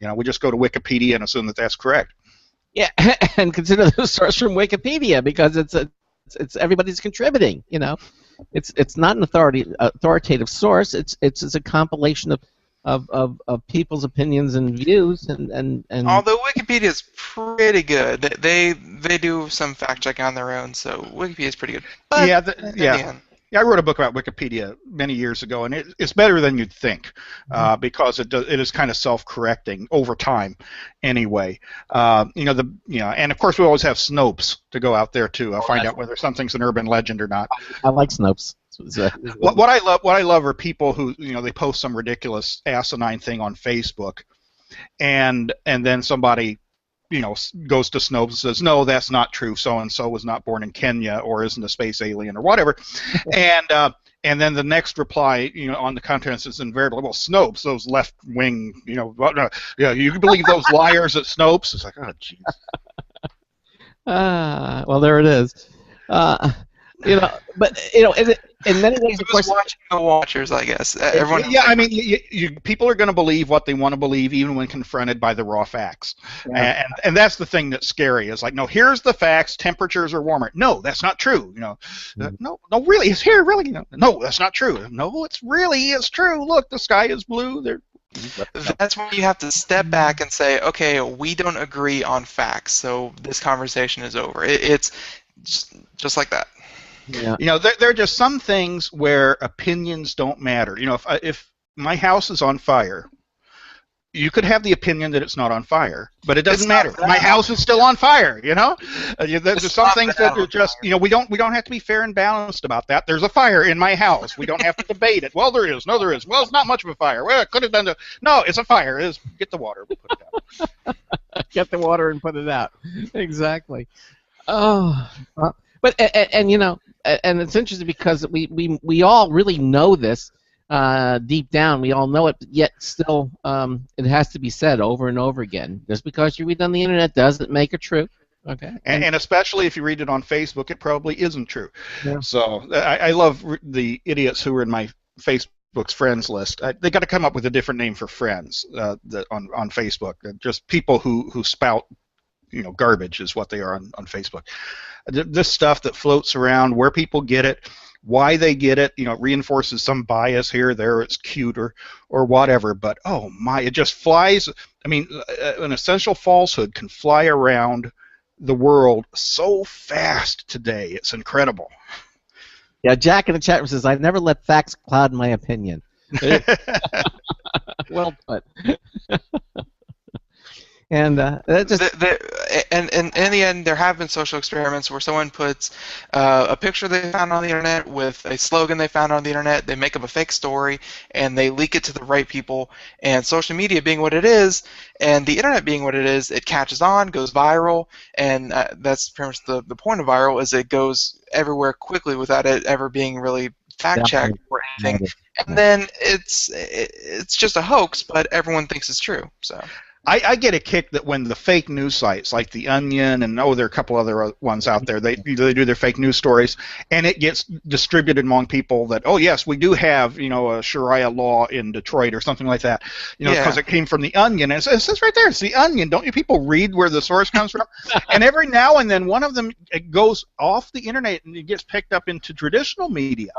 D: know, we just go to Wikipedia and assume that that's correct.
A: Yeah, and consider the source from Wikipedia, because it's everybody's contributing. You know, it's not an authoritative source. It's a compilation of people's opinions and views, and
E: although Wikipedia is pretty good, they do some fact checking on their own, so Wikipedia is pretty good. But
D: yeah. I wrote a book about Wikipedia many years ago, and it's better than you'd think, because it is kind of self-correcting over time, anyway. You know, and of course we always have Snopes to go out there to find out whether something's an urban legend or not.
A: I like Snopes.
D: What I love are people who, you know, they post some ridiculous asinine thing on Facebook, and then somebody, you know, goes to Snopes and says, no, that's not true. So and so was not born in Kenya, or isn't a space alien, or whatever. And then the next reply, you know, on the contents is invariably, well, Snopes, those left wing, you know, you can believe those liars at Snopes. It's like, oh, jeez.
A: Well, there it is. You know, but you know, in many ways, of course,
E: watching the watchers, I guess. Everyone.
D: Yeah, I mean, people are going to believe what they want to believe, even when confronted by the raw facts. Yeah. And that's the thing that's scary. Is like, no, here's the facts. Temperatures are warmer. No, that's not true. You know, no, really, it's here. Really, you know, no, that's not true. No, it's true. Look, the sky is blue.
E: That's when you have to step back and say, okay, we don't agree on facts, so this conversation is over. It's just like that.
A: Yeah.
D: You know, there are just some things where opinions don't matter. You know, if my house is on fire, you could have the opinion that it's not on fire, but it doesn't matter. My house is still on fire. You know, there's some things that are just, you know, we don't have to be fair and balanced about that. There's a fire in my house. We don't have to debate it. Well, there is. No, there is. Well, it's not much of a fire. Well, it could have done no, it's a fire. It is. Get the water. Put it out.
A: Get the water and put it out. Exactly. Oh, but and you know. And it's interesting because we all really know this deep down. We all know it, but yet still it has to be said over and over again. Just because you read on the internet doesn't make it true. Okay.
D: And especially if you read it on Facebook, it probably isn't true.
A: Yeah.
D: So I love the idiots who are in my Facebook's friends list. They got to come up with a different name for friends on Facebook. Just people who spout, you know, garbage is what they are on Facebook. This stuff that floats around, where people get it, why they get it, you know, it reinforces some bias here, there, it's cute or whatever. But oh my, it just flies. I mean, an essential falsehood can fly around the world so fast today. It's incredible.
A: Yeah, Jack in the chat room says, "I never let facts cloud my opinion." Well put. And that just
E: and in the end, there have been social experiments where someone puts a picture they found on the internet with a slogan they found on the internet. They make up a fake story and they leak it to the right people. And social media being what it is, and the internet being what it is, it catches on, goes viral, and that's pretty much the point of viral, is it goes everywhere quickly without it ever being really fact checked or anything. And then it's just a hoax, but everyone thinks it's true. So.
D: I get a kick that when the fake news sites like The Onion and there are a couple other ones out there, they do their fake news stories, and it gets distributed among people that, oh yes, we do have a Sharia law in Detroit or something like that, because it came from The Onion, and it says right there, it's The Onion. Don't you people read where the source comes from? And every now and then one of them goes off the internet and it gets picked up into traditional media.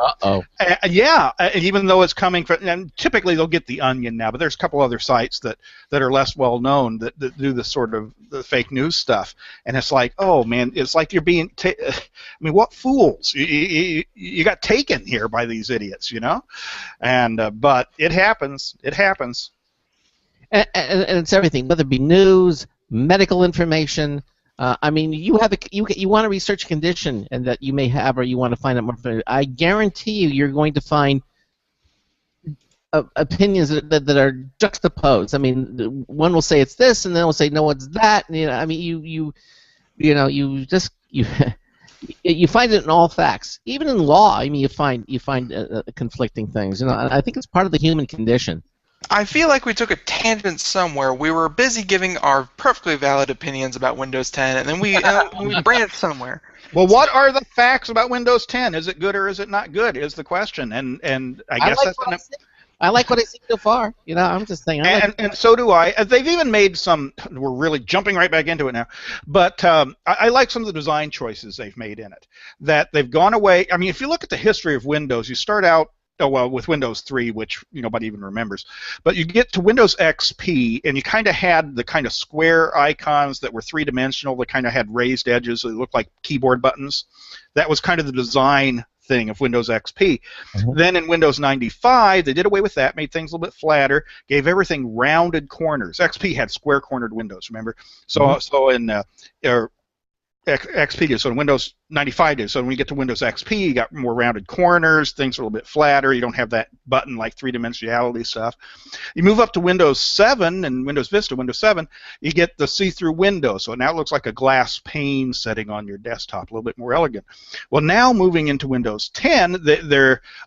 D: Even though it's coming from, and typically they'll get The Onion now, but there's a couple other sites that are less well known that do this sort of the fake news stuff, and it's like, oh man, it's like you're being I mean, what fools, you got taken here by these idiots, and but it happens
A: and it's everything, whether it be news, medical information. I mean, you want to research a condition and that you may have, or you want to find out more. I guarantee you're going to find opinions that are juxtaposed. I mean, one will say it's this, and then will say no, it's that. And, I mean, you find it in all facts, even in law. I mean, you find conflicting things. I think it's part of the human condition.
E: I feel like we took a tangent somewhere. We were busy giving our perfectly valid opinions about Windows 10, and then we branched somewhere.
D: Well, what are the facts about Windows 10? Is it good or is it not good? Is the question, and I guess
A: I like what I see so far. I'm just saying.
D: And so do I. They've even made some. We're really jumping right back into it now. But I like some of the design choices they've made in it. That they've gone away. I mean, if you look at the history of Windows, you start out. Oh, well, with Windows 3, which nobody even remembers. But you get to Windows XP, and you kind of had the kind of square icons that were three-dimensional, that kind of had raised edges, so they looked like keyboard buttons. That was kind of the design thing of Windows XP. Then in Windows 95, they did away with that, made things a little bit flatter, gave everything rounded corners. XP had square-cornered windows, remember? So in XP did, so in Windows 95 did. So when we get to Windows XP, you got more rounded corners, things are a little bit flatter, you don't have that button like three-dimensionality stuff. You move up to Windows 7 and Windows Vista, Windows 7, you get the see-through window, so now it looks like a glass pane setting on your desktop, a little bit more elegant. Well, now moving into Windows 10,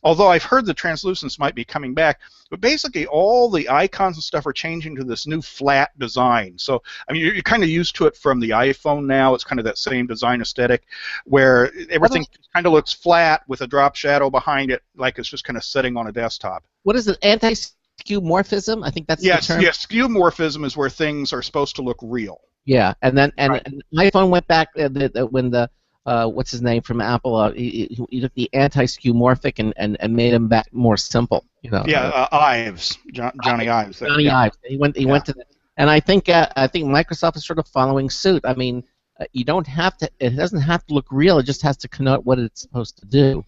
D: although I've heard the translucence might be coming back, but basically all the icons and stuff are changing to this new flat design. So, I mean, you're kind of used to it from the iPhone now. It's kind of that same design aesthetic where everything kind of looks flat with a drop shadow behind it, like it's just kind of sitting on a desktop.
A: What is it? Anti-skeuomorphism? I think that's the term.
D: Yes, skeuomorphism is where things are supposed to look real.
A: Yeah, and then and iPhone went back when the what's his name from Apple? He took the anti-skeuomorphic and made him back more simple.
D: Ives, Johnny Ives.
A: Johnny Ives. He went to that, and I think Microsoft is sort of following suit. I mean, you don't have to. It doesn't have to look real. It just has to connote what it's supposed to do.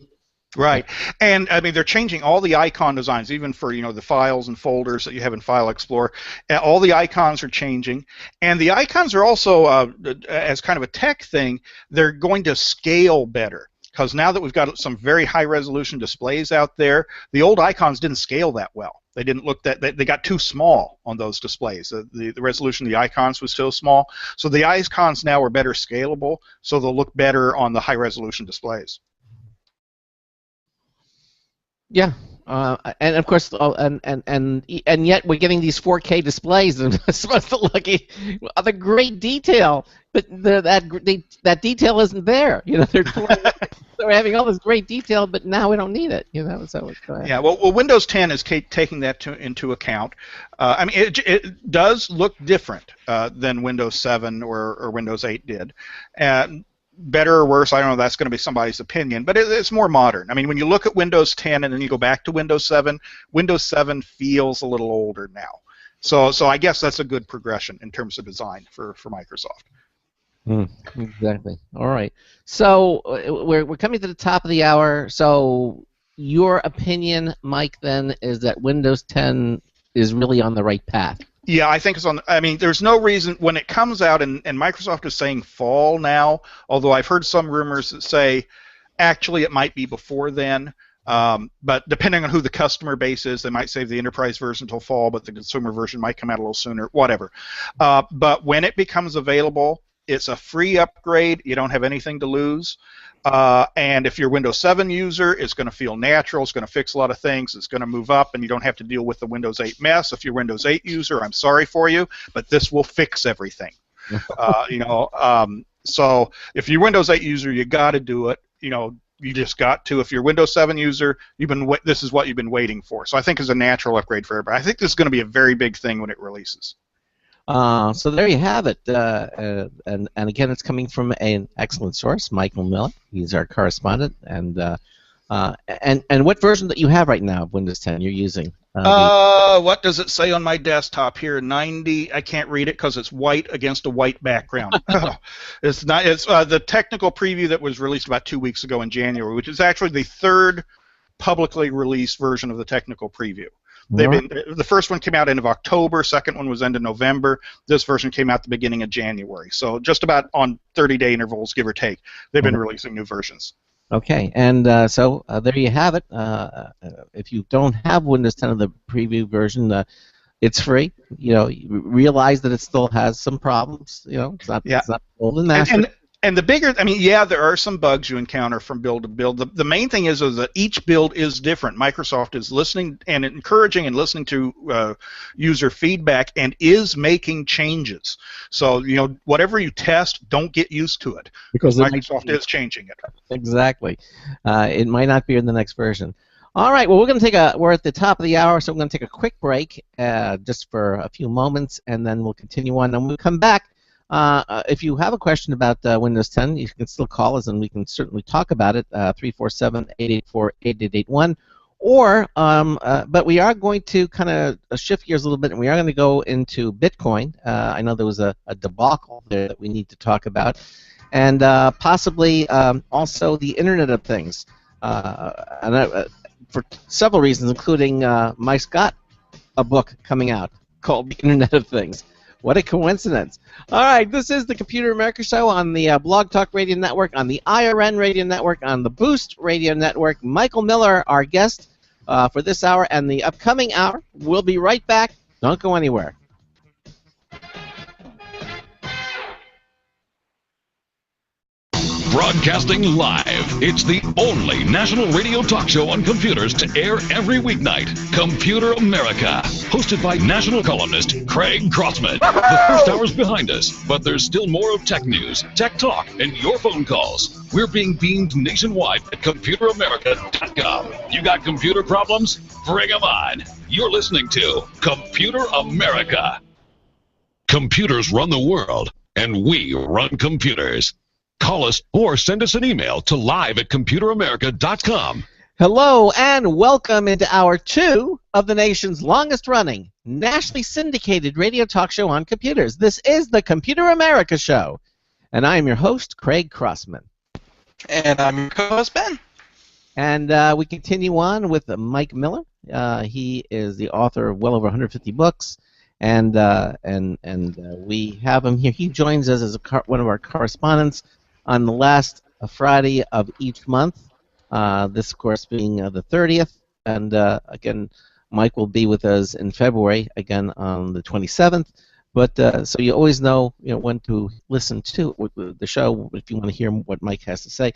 D: Right, and I mean they're changing all the icon designs, even for the files and folders that you have in File Explorer. All the icons are changing, and the icons are also, as kind of a tech thing, they're going to scale better. Because now that we've got some very high-resolution displays out there, the old icons didn't scale that well. They didn't look they got too small on those displays. The resolution of the icons was so small. So the icons now are better scalable, so they'll look better on the high-resolution displays.
A: Yeah, and of course, and yet we're getting these 4K displays and it's supposed to look the great detail, but that detail isn't there. They're having all this great detail, but now we don't need it. So
D: yeah. Well, Windows 10 is taking that into account. I mean, it does look different than Windows 7 or Windows 8 did. Better or worse, I don't know, that's going to be somebody's opinion, but it's more modern. I mean, when you look at Windows 10 and then you go back to Windows 7 feels a little older now. So I guess that's a good progression in terms of design for Microsoft.
A: Exactly. All right. So we're coming to the top of the hour. So your opinion, Mike, then, is that Windows 10 is really on the right path?
D: Yeah, I think it's on. I mean, there's no reason when it comes out, and Microsoft is saying fall now, although I've heard some rumors that say actually it might be before then. But depending on who the customer base is, they might save the enterprise version until fall, but the consumer version might come out a little sooner, whatever. But when it becomes available, It's a free upgrade. You don't have anything to lose. And if you're a Windows 7 user, it's going to feel natural. It's going to fix a lot of things. It's going to move up, and you don't have to deal with the Windows 8 mess. If you're a Windows 8 user, I'm sorry for you, but this will fix everything. So if you're a Windows 8 user, you got to do it. You just got to. If you're a Windows 7 user, this is what you've been waiting for. So I think it's a natural upgrade for everybody. I think this is going to be a very big thing when it releases.
A: So there you have it, and again, it's coming from an excellent source, Michael Miller. He's our correspondent, and what version that you have right now of Windows 10 you're using?
D: What does it say on my desktop here? 90. I can't read it because it's white against a white background. It's not. It's the technical preview that was released about 2 weeks ago in January, which is actually the third publicly released version of the technical preview. The first one came out end of October, second one was end of November. This version came out the beginning of January. So just about on 30-day intervals, give or take, they've been releasing new versions.
A: Okay, and so there you have it. If you don't have Windows 10 of the preview version, it's free. Realize that it still has some problems. It's not old and master.
D: And the bigger, there are some bugs you encounter from build to build. The main thing is that each build is different. Microsoft is listening and encouraging and listening to user feedback and is making changes. So, whatever you test, don't get used to it. Because Microsoft is changing it.
A: Exactly. It might not be in the next version. All right, well, we're at the top of the hour, so we're going to take a quick break just for a few moments, and then we'll continue on. And when we come back, if you have a question about Windows 10, you can still call us, and we can certainly talk about it, 347-884-8881. But we are going to kind of shift gears a little bit, and we are going to go into Bitcoin. I know there was a debacle there that we need to talk about, and possibly also the Internet of Things. For several reasons, including Mike's got a book coming out called The Internet of Things. What a coincidence. All right, this is the Computer America Show on the Blog Talk Radio Network, on the IRN Radio Network, on the Boost Radio Network. Michael Miller, our guest for this hour and the upcoming hour. We'll be right back. Don't go anywhere.
B: Broadcasting live, it's the only national radio talk show on computers to air every weeknight. Computer America, hosted by national columnist Craig Crossman. The first hour's behind us, but there's still more of tech news, tech talk, and your phone calls. We're being beamed nationwide at ComputerAmerica.com. You got computer problems? Bring them on. You're listening to Computer America. Computers run the world, and we run computers. Call us or send us an email to live@ComputerAmerica.com.
A: Hello and welcome into Hour 2 of the nation's longest-running, nationally syndicated radio talk show on computers. This is the Computer America Show, and I am your host, Craig Crossman.
E: And I'm your co-host, Ben.
A: And we continue on with Mike Miller. He is the author of well over 150 books, and we have him here. He joins us as one of our correspondents on the last Friday of each month, this, of course, being the 30th. And, again, Mike will be with us in February, again, on the 27th. But so you always know, when to listen to the show if you want to hear what Mike has to say.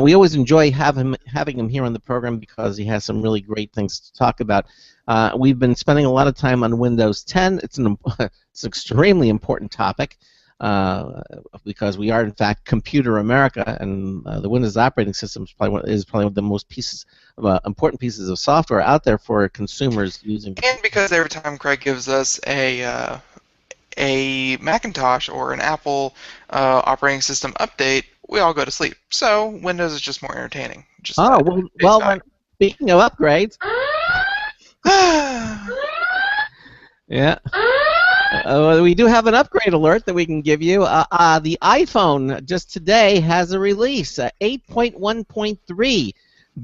A: We always enjoy having him here on the program because he has some really great things to talk about. We've been spending a lot of time on Windows 10. It's an extremely important topic. Because we are, in fact, Computer America, and the Windows operating system is probably one of the most important pieces of software out there for consumers using.
E: And because every time Craig gives us a Macintosh or an Apple operating system update, we all go to sleep. So Windows is just more entertaining.
A: Well, speaking of upgrades. Yeah. We do have an upgrade alert that we can give you. The iPhone just today has a release. 8.1.3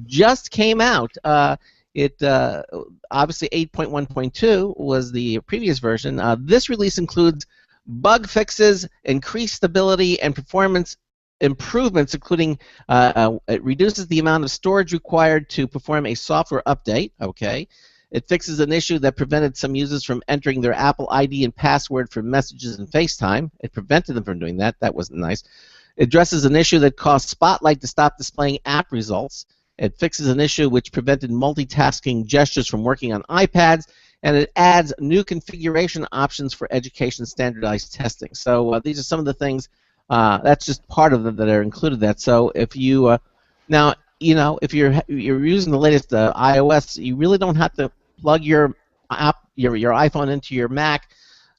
A: just came out. Obviously 8.1.2 was the previous version. This release includes bug fixes, increased stability, and performance improvements, including it reduces the amount of storage required to perform a software update. Okay. It fixes an issue that prevented some users from entering their Apple ID and password for messages and FaceTime. It prevented them from doing that. That wasn't nice. It addresses an issue that caused Spotlight to stop displaying app results. It fixes an issue which prevented multitasking gestures from working on iPads. And it adds new configuration options for education standardized testing. So these are some of the things. That's just part of them that are included. That so if you now if you're using the latest iOS, you really don't have to plug your iPhone into your Mac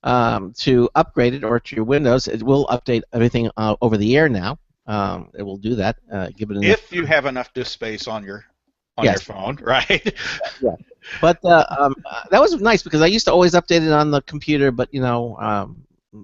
A: to upgrade it, or to your Windows. It will update everything over the air now. It will do that. Give it
D: if you have enough disk space on your phone, right?
A: Yeah. But that was nice because I used to always update it on the computer, but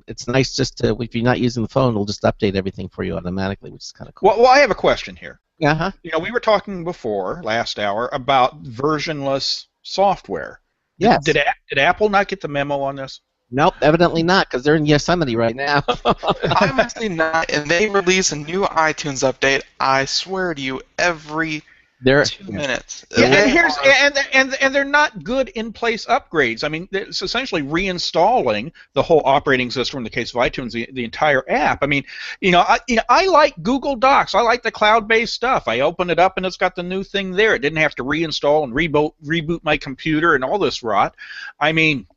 A: it's nice just to, if you're not using the phone, it'll just update everything for you automatically, which is kind of cool.
D: Well, I have a question here.
A: Uh-huh.
D: We were talking before last hour about versionless software.
A: Yes.
D: Did Apple not get the memo on this?
A: Nope, evidently not, because they're in Yosemite right now.
E: I'm actually not, and they release a new iTunes update. I swear to you, every 2 minutes.
D: And they're not good in-place upgrades. I mean, it's essentially reinstalling the whole operating system. In the case of iTunes, the entire app. I mean, I like Google Docs. I like the cloud-based stuff. I open it up and it's got the new thing there. It didn't have to reinstall and reboot my computer and all this rot. I mean,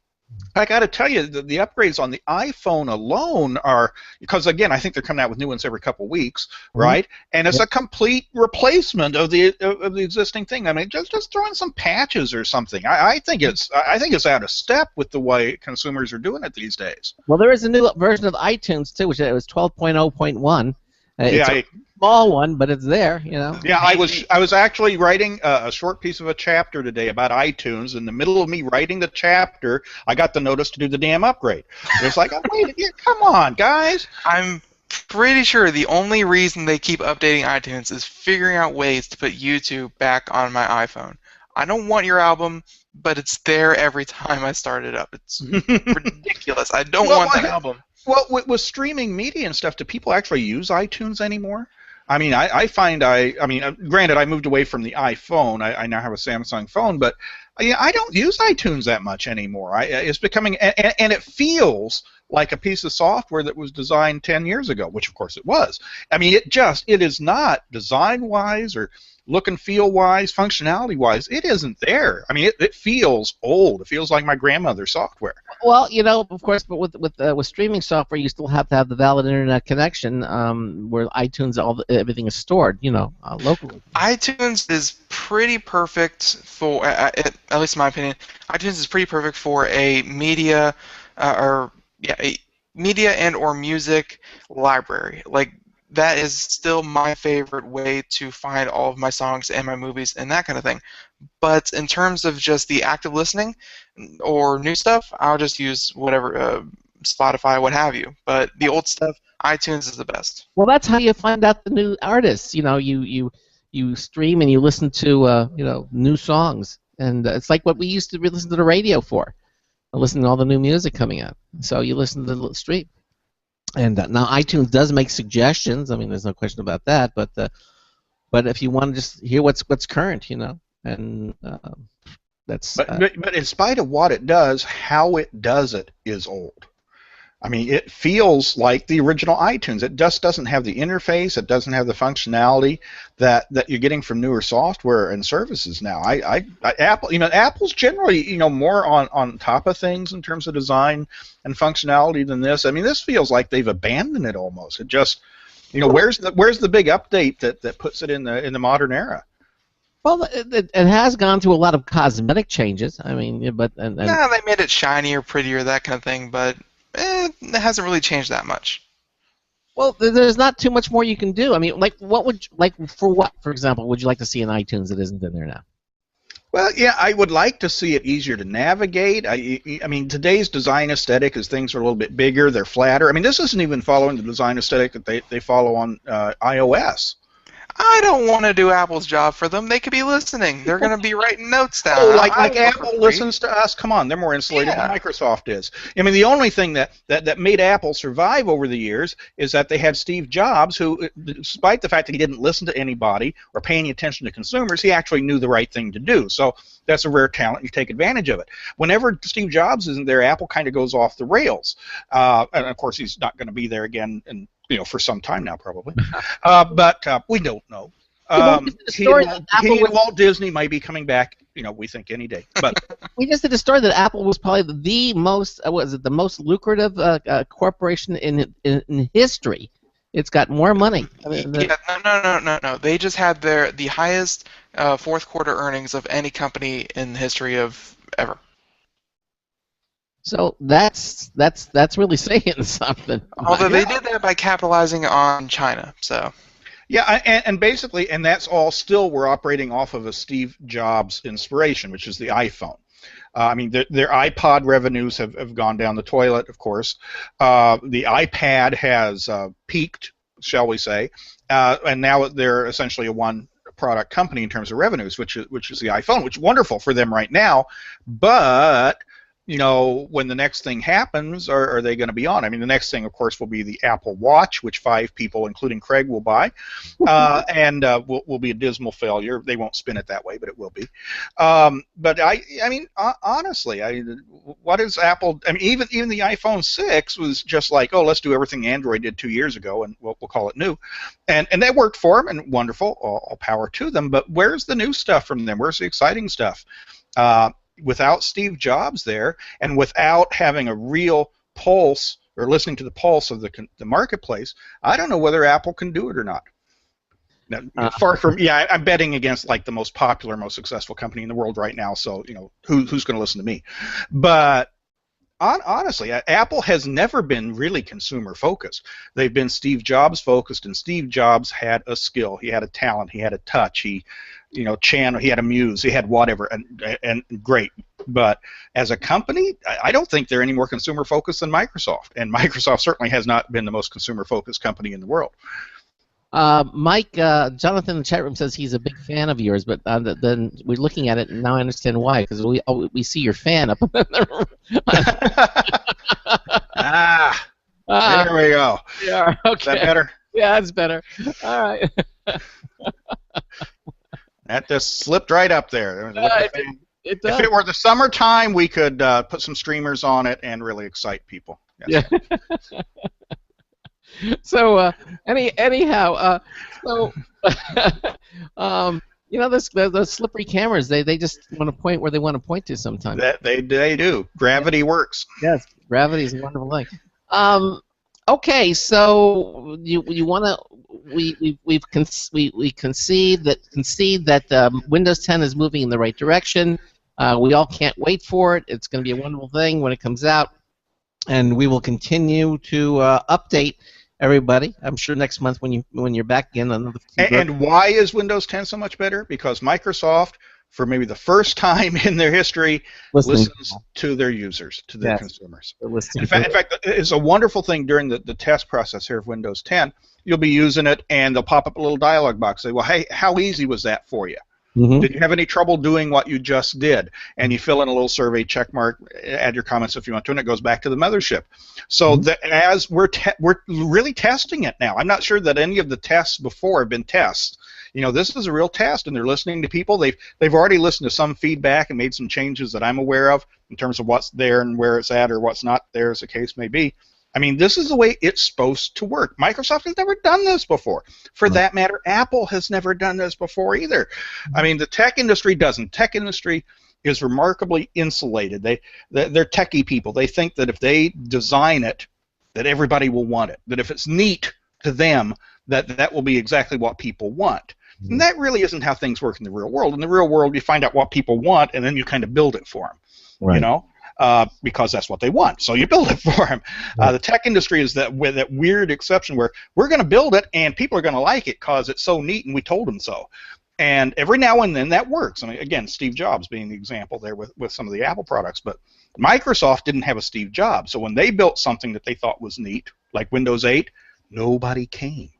D: I got to tell you, the upgrades on the iPhone alone are, because again, I think they're coming out with new ones every couple weeks, right? And it's a complete replacement of the existing thing. I mean, just throw in some patches or something. I think it's out of step with the way consumers are doing it these days.
A: Well, there is a new version of iTunes too, which was 12.0.1. It's a small one, but it's there,
D: Yeah, I was actually writing a short piece of a chapter today about iTunes. In the middle of me writing the chapter, I got the notice to do the damn upgrade. It's like, wait, come on, guys.
E: I'm pretty sure the only reason they keep updating iTunes is figuring out ways to put YouTube back on my iPhone. I don't want your album, but it's there every time I start it up. It's ridiculous. I don't want that album.
D: Well, with streaming media and stuff, do people actually use iTunes anymore? I mean, I find granted, I moved away from the iPhone. I now have a Samsung phone, but I don't use iTunes that much anymore. It's becoming, and it feels like a piece of software that was designed 10 years ago, which of course it was. I mean, it is not design-wise or look and feel-wise, functionality-wise. It isn't there. I mean, it feels old. It feels like my grandmother's software.
A: Well, of course, but with streaming software, you still have to have the valid internet connection, where iTunes, everything is stored, locally.
E: iTunes is pretty perfect for, at least in my opinion, iTunes is pretty perfect for a media, a media and or music library. Like, that is still my favorite way to find all of my songs and my movies and that kind of thing. But in terms of just the active listening or new stuff, I'll just use whatever, Spotify, what have you. But the old stuff, iTunes is the best.
A: Well, that's how you find out the new artists. You stream and you listen to new songs, and it's like what we used to listen to the radio for, listen to all the new music coming out. So you listen to the stream. And now iTunes does make suggestions. I mean, there's no question about that. But if you want to just hear what's current, and that's.
D: But in spite of what it does, how it does it is old. I mean, it feels like the original iTunes. It just doesn't have the interface. It doesn't have the functionality that you're getting from newer software and services now. Apple's generally, more on top of things in terms of design and functionality than this. I mean, this feels like they've abandoned it almost. It just, where's the big update that puts it in the modern era?
A: Well, it has gone through a lot of cosmetic changes. I mean, but they
E: made it shinier, prettier, that kind of thing, but. It hasn't really changed that much.
A: Well, there's not too much more you can do. I mean, for example, would you like to see in iTunes that isn't in there now?
D: Well, yeah, I would like to see it easier to navigate. I mean, today's design aesthetic is things are a little bit bigger, they're flatter. I mean, this isn't even following the design aesthetic that they follow on iOS.
E: I don't want to do Apple's job for them. They could be listening. They're going to be writing notes down.
D: Oh, like
E: I work
D: Apple
E: for free.
D: listens to us? Come on, they're more insulated
E: Yeah.
D: than Microsoft is. I mean, the only thing that made Apple survive over the years is that they had Steve Jobs, who, despite the fact that he didn't listen to anybody or pay any attention to consumers, he actually knew the right thing to do. So that's a rare talent. You take advantage of it. Whenever Steve Jobs isn't there, Apple kind of goes off the rails. And of course, he's not going to be there again, and for some time now, probably. But we don't know. He and Walt Disney might be coming back. We think any day. But
A: we just did a story that Apple was probably the most, the most lucrative corporation in history. It's got more money. I mean,
E: No. They just had the highest fourth quarter earnings of any company in the history of ever.
A: So that's really saying something.
E: Although they did that by capitalizing on China. So.
D: Yeah, and basically, and that's all still we're operating off of a Steve Jobs inspiration, which is the iPhone. I mean, their iPod revenues have gone down the toilet, of course. The iPad has peaked, shall we say, and now they're essentially a one-product company in terms of revenues, which is the iPhone, which is wonderful for them right now. But when the next thing happens, are they going to be on? I mean, the next thing, of course, will be the Apple Watch, which 5 people, including Craig, will buy, and will be a dismal failure. They won't spin it that way, but it will be. But I mean, honestly, what is Apple? I mean, even the iPhone 6 was just like, oh, let's do everything Android did 2 years ago, and we'll call it new, and that worked for them, and wonderful, all power to them. But where's the new stuff from them? Where's the exciting stuff? Without Steve Jobs there, and without having a real pulse or listening to the pulse of the marketplace, I don't know whether Apple can do it or not. Now, far from, I'm betting against like the most popular, most successful company in the world right now. So who's going to listen to me? But honestly, Apple has never been really consumer focused. They've been Steve Jobs focused, and Steve Jobs had a skill, he had a talent, he had a touch, he had a muse, he had whatever, and great. But as a company, I don't think they're any more consumer focused than Microsoft, and Microsoft certainly has not been the most consumer focused company in the world.
A: Mike, Jonathan in the chat room says he's a big fan of yours, but then we're looking at it, and now I understand why, because we see your fan up in the
D: There we go.
A: Yeah, okay.
D: Is that better?
A: Yeah, that's better. All right.
D: That just slipped right up there.
A: It does.
D: If it were the summertime, we could put some streamers on it and really excite people. Yes.
A: Yeah. So anyhow, the slippery cameras, they just want to point where they want to point to sometimes.
D: That they do. Gravity works.
A: Yes, gravity is a wonderful thing. Okay, so you want to we concede that Windows 10 is moving in the right direction. We all can't wait for it. It's going to be a wonderful thing when it comes out, and we will continue to update everybody. I'm sure next month when you're back again.
D: And why is Windows 10 so much better? Because Microsoft, for maybe the first time in their history, listens to their users, to their consumers. In fact, it's a wonderful thing during the test process here of Windows 10. You'll be using it, and they'll pop up a little dialog box. Say, well, hey, how easy was that for you?
A: Mm-hmm.
D: Did you have any trouble doing what you just did? And you fill in a little survey, check mark, add your comments if you want to, and it goes back to the mothership. So as we're really testing it now. I'm not sure that any of the tests before have been tests. This is a real test, and they're listening to people. They've already listened to some feedback and made some changes that I'm aware of in terms of what's there and where it's at or what's not there, as the case may be. I mean, this is the way it's supposed to work. Microsoft has never done this before. For that matter, Apple has never done this before either. I mean, the tech industry doesn't. Tech industry is remarkably insulated. They're techie people. They think that if they design it, that everybody will want it. That if it's neat to them, that will be exactly what people want. And that really isn't how things work in the real world. In the real world, you find out what people want, and then you kind of build it for them. Right. Because that's what they want. So you build it for them. The tech industry is that weird exception where we're going to build it and people are going to like it because it's so neat and we told them so. And every now and then that works. I mean, again, Steve Jobs being the example there with some of the Apple products. But Microsoft didn't have a Steve Jobs. So when they built something that they thought was neat, like Windows 8, nobody came.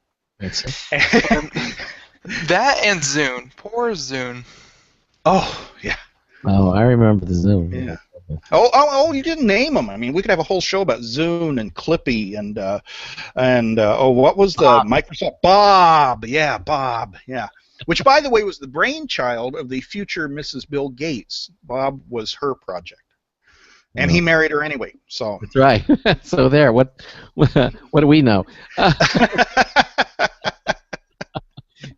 E: That and Zune. Poor Zune.
D: Oh, yeah.
A: Oh, I remember the Zoom.
D: Yeah. Oh, you didn't name them. I mean, we could have a whole show about Zune and Clippy and what was the
A: Bob.
D: Microsoft Bob? Yeah, Bob. Yeah. Which, by the way, was the brainchild of the future Mrs. Bill Gates. Bob was her project, and he married her anyway. So
A: That's right. So there. What do we know? Do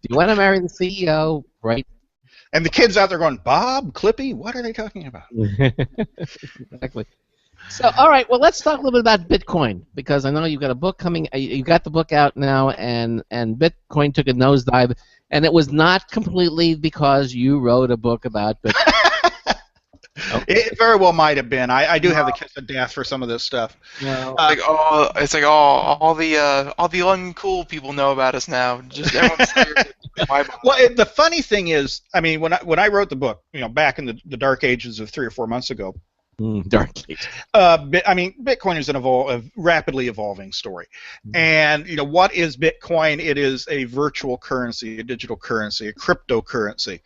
A: you want to marry the CEO? Right.
D: And the kids out there going, Bob, Clippy, what are they talking about?
A: Exactly. So, all right. Well, let's talk a little bit about Bitcoin, because I know you've got a book coming. You got the book out now, and Bitcoin took a nosedive, and it was not completely because you wrote a book about Bitcoin.
D: It very well might have been. I do have the kiss of death for some of this stuff.
A: No.
E: It's like all the uncool people know about us now. Just everyone's scared.
D: Well, the funny thing is, I mean, when I wrote the book, back in the dark ages of 3 or 4 months ago,
A: Dark age.
D: Bitcoin is a rapidly evolving story. And, what is Bitcoin? It is a virtual currency, a digital currency, a cryptocurrency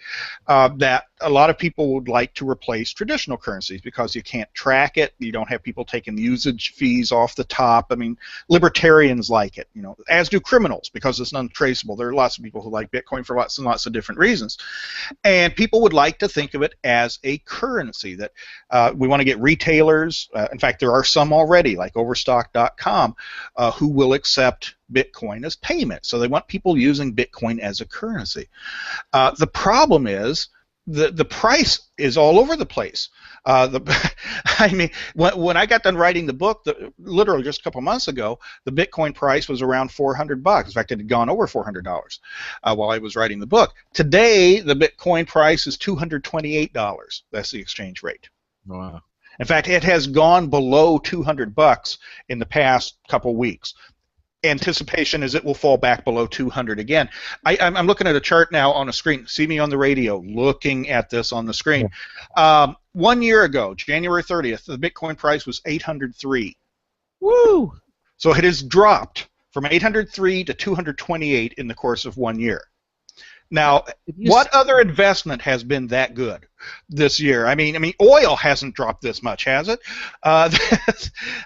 D: that a lot of people would like to replace traditional currencies because you can't track it. You don't have people taking usage fees off the top. I mean, libertarians like it, as do criminals because it's untraceable. There are lots of people who like Bitcoin for lots and lots of different reasons. And people would like to think of it as a currency that we want to get retailers. In fact, there are some already, like Overstock.com, who will accept Bitcoin as payment. So they want people using Bitcoin as a currency. The problem is the price is all over the place. I mean, when I got done writing the book, literally just a couple months ago, the Bitcoin price was around $400. In fact, it had gone over $400 while I was writing the book. Today, the Bitcoin price is $228. That's the exchange rate.
A: Wow.
D: In fact, it has gone below $200 in the past couple weeks. Anticipation is it will fall back below 200 again. I'm looking at a chart now on a screen. See me on the radio looking at this on the screen. 1 year ago, January 30th, the Bitcoin price was 803.
A: Woo!
D: So it has dropped from 803 to 228 in the course of 1 year. Now, what other investment has been that good this year? I mean, oil hasn't dropped this much, has it? I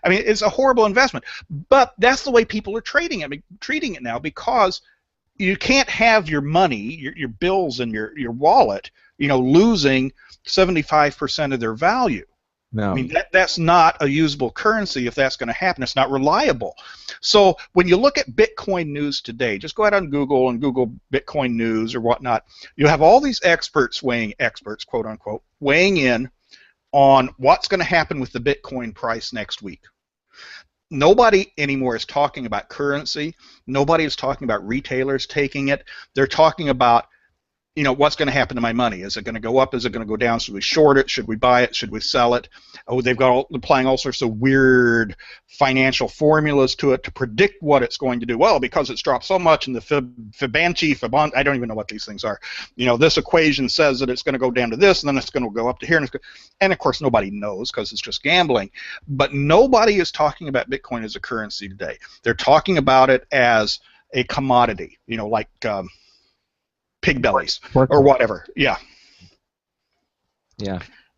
D: mean, it's a horrible investment. But that's the way people are treating it now, because you can't have your money, your bills in your wallet, losing 75% of their value.
A: No.
D: I mean, that's not a usable currency if that's going to happen. It's not reliable. So when you look at Bitcoin news today, just go out on Google and Google Bitcoin news or whatnot. You have all these experts, quote unquote, weighing in on what's going to happen with the Bitcoin price next week. Nobody anymore is talking about currency. Nobody is talking about retailers taking it. They're talking about, what's going to happen to my money? Is it going to go up? Is it going to go down? Should we short it? Should we buy it? Should we sell it? Oh, they've got applying all sorts of weird financial formulas to it to predict what it's going to do. Well, because it's dropped so much in the Fibonacci, I don't even know what these things are. This equation says that it's going to go down to this, and then it's going to go up to here. And of course, nobody knows because it's just gambling. But nobody is talking about Bitcoin as a currency today. They're talking about it as a commodity, like pig bellies or whatever. Yeah.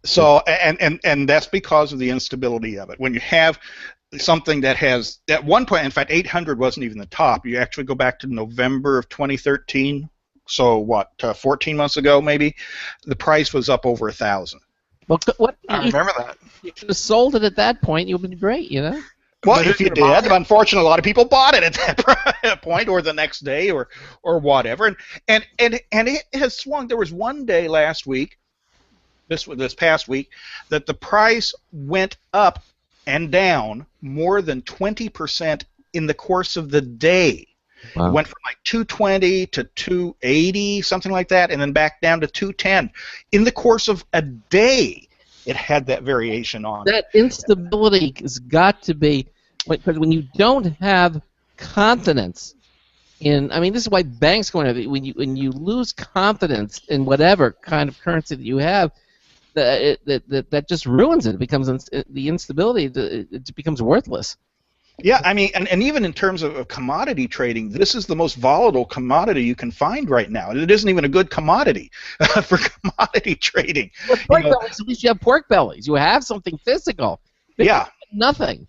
D: So and that's because of the instability of it. When you have something that has, at one point, in fact, 800 wasn't even the top. You actually go back to November of 2013. So 14 months ago maybe, the price was up over 1,000.
A: Well,
E: I remember that.
A: You should have sold it at that point. You'd been great,
D: Well, if you did, unfortunately, a lot of people bought it at that point, or the next day, or whatever, and it has swung. There was one day last week, this past week, that the price went up and down more than 20% in the course of the day. Wow. It went from like 220 to 280, something like that, and then back down to 210 in the course of a day. It had that variation on.
A: That instability has got to be, because when you don't have confidence in, this is why banks go in. When you lose confidence in whatever kind of currency that you have, that just ruins it. It becomes the instability. It becomes worthless.
D: Yeah, I mean, and even in terms of commodity trading, this is the most volatile commodity you can find right now. It isn't even a good commodity for commodity trading.
A: With pork bellies, at least you have pork bellies. You have something physical.
D: Yeah.
A: Nothing.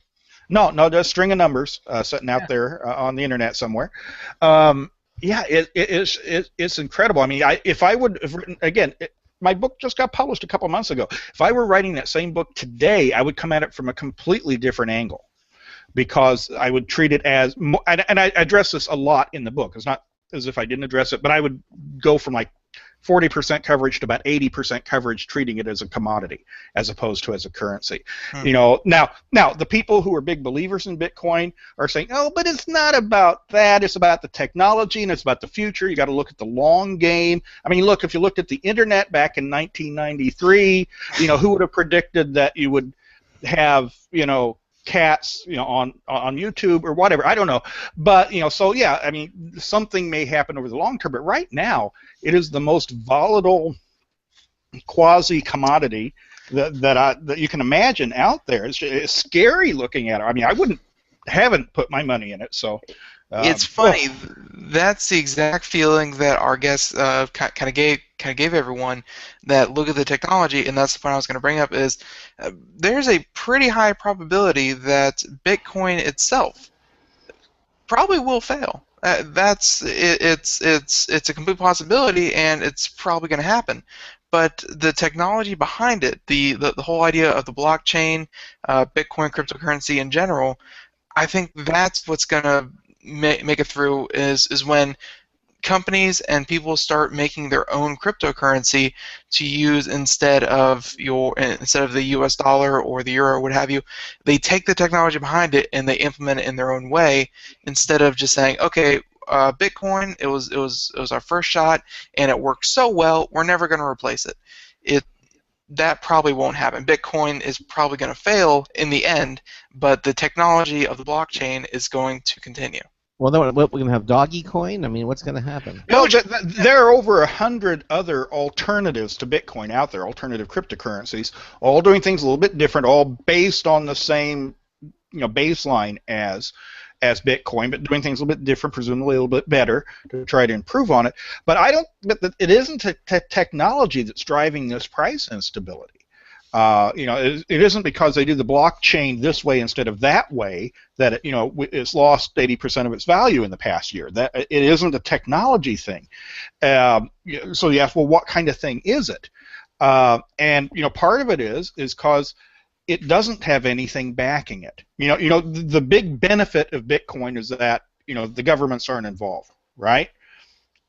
D: No, just a string of numbers sitting out there on the internet somewhere. Yeah, it's incredible. I mean, my book just got published a couple months ago. If I were writing that same book today, I would come at it from a completely different angle, because I would treat it as, and I address this a lot in the book. It's not as if I didn't address it, but I would go from like 40% coverage to about 80% coverage, treating it as a commodity as opposed to as a currency. You know, now the people who are big believers in Bitcoin are saying, oh, but it's not about that. It's about the technology and it's about the future. You got to look at the long game. I mean, look, if you looked at the internet back in 1993, you know, who would have predicted that you would have, you know, cats, you know, on YouTube or whatever. I don't know, but you know, so yeah, I mean, something may happen over the long term, but right now it is the most volatile quasi commodity that you can imagine out there. It's scary looking at it. I mean, haven't put my money in it, so.
E: It's funny. That's the exact feeling that our guest kind of gave everyone that look at the technology, and that's the point I was going to bring up. Is there's a pretty high probability that Bitcoin itself probably will fail. It's a complete possibility, and it's probably going to happen. But the technology behind it, the whole idea of the blockchain, Bitcoin, cryptocurrency in general, I think that's what's going to make it through is when companies and people start making their own cryptocurrency to use instead of the US dollar or the euro or what have you. They take the technology behind it and they implement it in their own way, instead of just saying, okay, Bitcoin, it was our first shot and it worked so well, we're never going to replace it. That probably won't happen. Bitcoin is probably going to fail in the end, but the technology of the blockchain is going to continue.
A: Well, then we're going to have Doggy Coin? I mean, what's going to happen?
D: Well, there are over 100 other alternatives to Bitcoin out there, alternative cryptocurrencies, all doing things a little bit different, all based on the same, you know, baseline as Bitcoin, but doing things a little bit different, presumably a little bit better to try to improve on it. But it isn't technology that's driving this price instability. You know, it isn't because they do the blockchain this way instead of that way that it, you know, it's lost 80% of its value in the past year. That it isn't a technology thing. So you ask, well, what kind of thing is it? And you know, part of it is because it doesn't have anything backing it. You know, the big benefit of Bitcoin is that, you know, the governments aren't involved, right?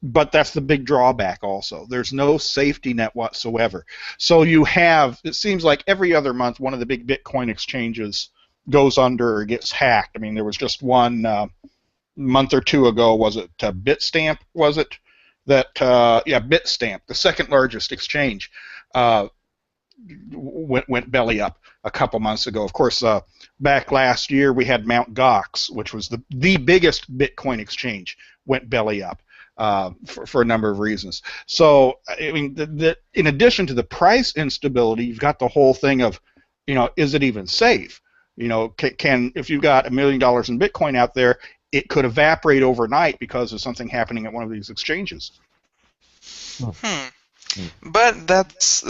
D: But that's the big drawback also. There's no safety net whatsoever. So it seems like every other month one of the big Bitcoin exchanges goes under or gets hacked. I mean, there was just one month or two ago, was it Bitstamp, was it? Bitstamp, the second largest exchange, went belly up a couple months ago. Of course, back last year we had Mt. Gox, which was the biggest Bitcoin exchange, went belly up. For a number of reasons. So, I mean, in addition to the price instability, you've got the whole thing of, you know, is it even safe? You know, if you've got $1 million in Bitcoin out there, it could evaporate overnight because of something happening at one of these exchanges.
E: But that's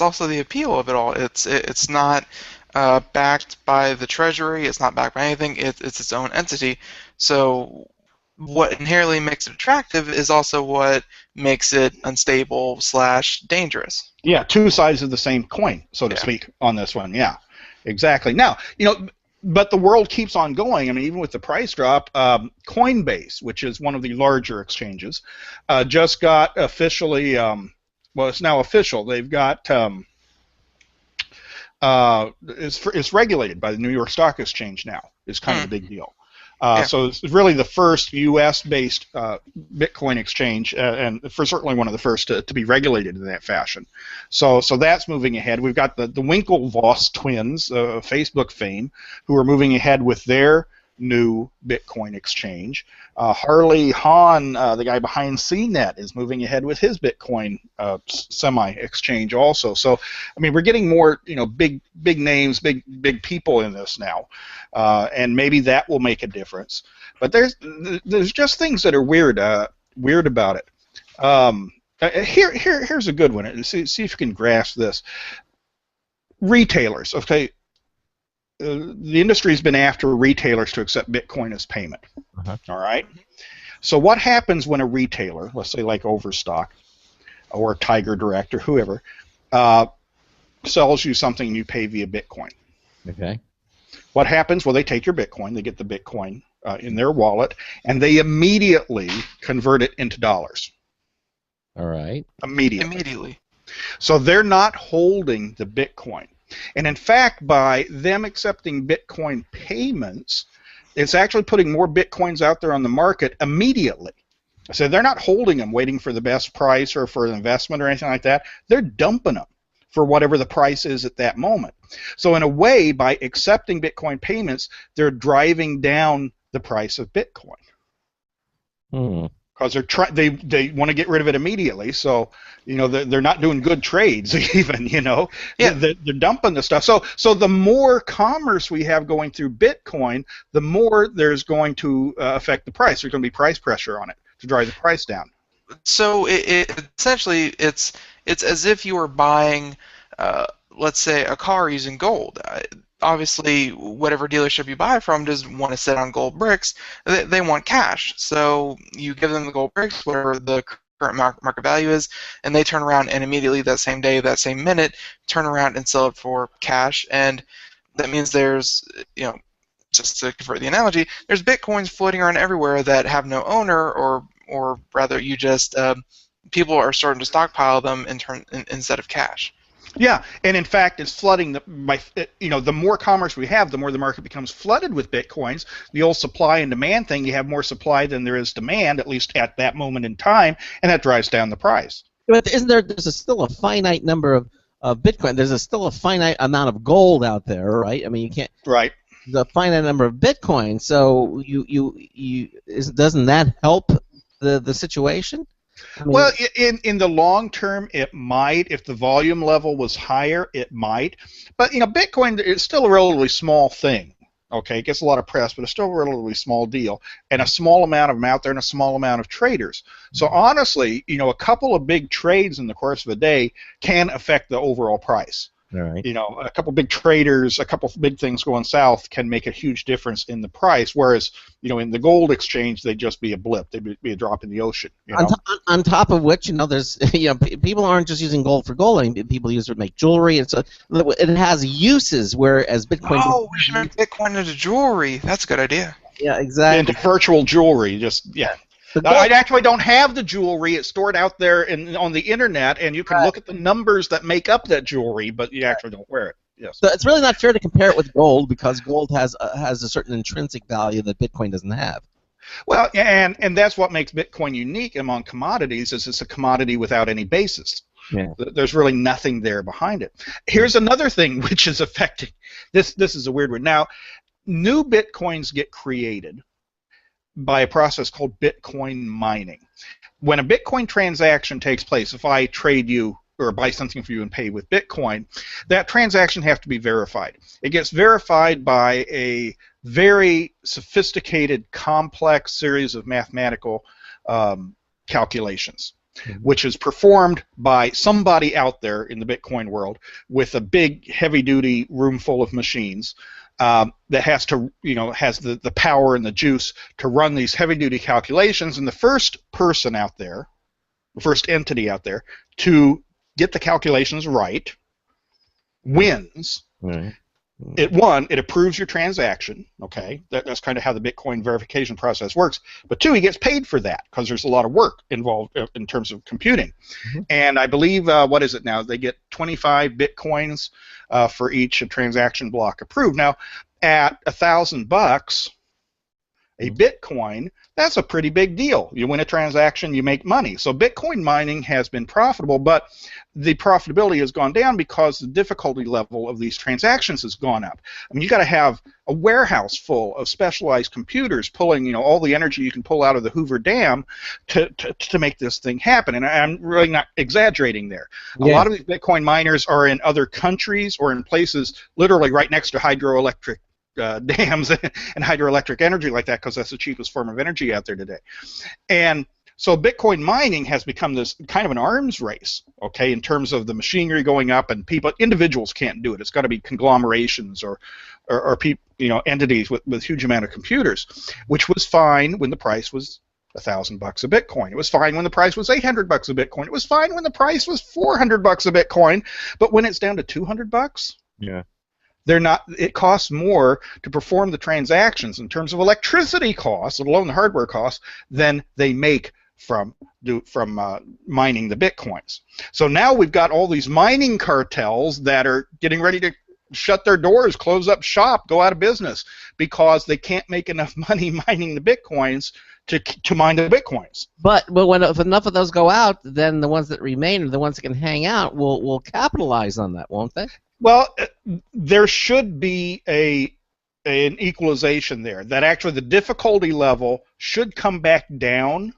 E: also the appeal of it all. It's not backed by the Treasury. It's not backed by anything. It's its own entity. So what inherently makes it attractive is also what makes it unstable / dangerous.
D: Yeah, two sides of the same coin, so to speak, on this one. Yeah, exactly. Now, you know, but the world keeps on going. I mean, even with the price drop, Coinbase, which is one of the larger exchanges, just got officially, well, it's now official. They've got, it's regulated by the New York Stock Exchange now. It's kind of a big deal. So it's really the first U.S.-based Bitcoin exchange, and certainly one of the first to be regulated in that fashion. So that's moving ahead. We've got the Winklevoss twins, Facebook fame, who are moving ahead with their new Bitcoin exchange. Harley Hahn, the guy behind CNET, is moving ahead with his Bitcoin semi-exchange also. So, I mean, we're getting more, big names, big people in this now, and maybe that will make a difference. But there's just things that are weird about it. Here's a good one. See if you can grasp this. Retailers, okay. The industry's been after retailers to accept Bitcoin as payment. All right. So what happens when a retailer, let's say like Overstock or Tiger Direct or whoever, sells you something and you pay via Bitcoin?
A: Okay.
D: What happens? Well, they take your Bitcoin, they get the Bitcoin in their wallet, and they immediately convert it into dollars.
A: All right.
D: Immediately. So they're not holding the Bitcoin. And in fact, by them accepting Bitcoin payments, it's actually putting more Bitcoins out there on the market immediately. So they're not holding them, waiting for the best price or for an investment or anything like that. They're dumping them for whatever the price is at that moment. So in a way, by accepting Bitcoin payments, they're driving down the price of Bitcoin. Because they want to get rid of it immediately, so they're not doing good trades even. They're dumping the stuff. So the more commerce we have going through Bitcoin, the more there's going to affect the price. There's going to be price pressure on it to drive the price down.
E: So essentially it's as if you were buying, let's say, a car using gold. Obviously, whatever dealership you buy from doesn't want to sit on gold bricks. They want cash. So you give them the gold bricks, whatever the current market value is, and they turn around and immediately that same day, that same minute, turn around and sell it for cash. And that means there's, just to convert the analogy, there's Bitcoins floating around everywhere that have no owner, or rather, you just people are starting to stockpile them instead of cash.
D: Yeah, and in fact, it's flooding the more commerce we have, the more the market becomes flooded with Bitcoins. The old supply and demand thing, you have more supply than there is demand, at least at that moment in time, and that drives down the price.
A: But there's still a finite number of Bitcoin. There's still a finite amount of gold out there, right? I mean, you can't.
D: Right.
A: The finite number of Bitcoin. So doesn't that help the situation? I mean,
D: well, in the long term, it might. If the volume level was higher, it might. But Bitcoin is still a relatively small thing. Okay, it gets a lot of press, but it's still a relatively small deal, and a small amount of them out there, and a small amount of traders. So honestly, a couple of big trades in the course of a day can affect the overall price.
A: All right.
D: A couple big traders, a couple big things going south can make a huge difference in the price. Whereas, in the gold exchange, they'd just be a blip. They'd be a drop in the ocean.
A: On top of which, there's people aren't just using gold for gold. I mean, people use it to make jewelry. It has uses, whereas Bitcoin.
E: Oh, we should make Bitcoin into jewelry. That's a good idea.
A: Yeah, exactly.
D: Into virtual jewelry, I actually don't have the jewelry. It's stored out there on the internet, and you can look at the numbers that make up that jewelry, but you actually don't wear it. Yes.
A: So it's really not fair to compare it with gold, because gold has a certain intrinsic value that Bitcoin doesn't have.
D: Well, and that's what makes Bitcoin unique among commodities, is it's a commodity without any basis.
A: Yeah.
D: There's really nothing there behind it. Here's another thing which is affecting this. This is a weird one. Now, new Bitcoins get created by a process called Bitcoin mining. When a Bitcoin transaction takes place, if I trade you or buy something for you and pay with Bitcoin, that transaction has to be verified. It gets verified by a very sophisticated, complex series of mathematical calculations, which is performed by somebody out there in the Bitcoin world with a big, heavy-duty room full of machines that has to, has the power and the juice to run these heavy-duty calculations. And the first person out there, the first entity out there, to get the calculations right wins.
A: Right.
D: It approves your transaction. Okay, that's kind of how the Bitcoin verification process works. But two, he gets paid for that, because there's a lot of work involved in terms of computing. And I believe, what is it now? They get 25 Bitcoins for each transaction block approved. Now, at $1,000 a Bitcoin, That's a pretty big deal. You win a transaction, you make money. So Bitcoin mining has been profitable, but the profitability has gone down because the difficulty level of these transactions has gone up. I mean, you got to have a warehouse full of specialized computers pulling, all the energy you can pull out of the Hoover Dam to make this thing happen. And I'm really not exaggerating there. Yeah. A lot of these Bitcoin miners are in other countries or in places literally right next to hydroelectric dams and hydroelectric energy like that, because that's the cheapest form of energy out there today. And so Bitcoin mining has become this kind of an arms race, okay, in terms of the machinery going up, and individuals can't do it. It's got to be conglomerations or entities with huge amount of computers, which was fine when the price was $1,000 a Bitcoin. It was fine when the price was $800 a Bitcoin. It was fine when the price was $400 a Bitcoin. But when it's down to $200,
F: yeah.
D: It costs more to perform the transactions in terms of electricity costs, let alone the hardware costs, than they make from mining the Bitcoins. So now we've got all these mining cartels that are getting ready to shut their doors, close up shop, go out of business, because they can't make enough money mining the Bitcoins to mine the Bitcoins.
A: But if enough of those go out, then the ones that remain, or the ones that can hang out, will capitalize on that, won't they?
D: Well, there should be an equalization there, that actually the difficulty level should come back down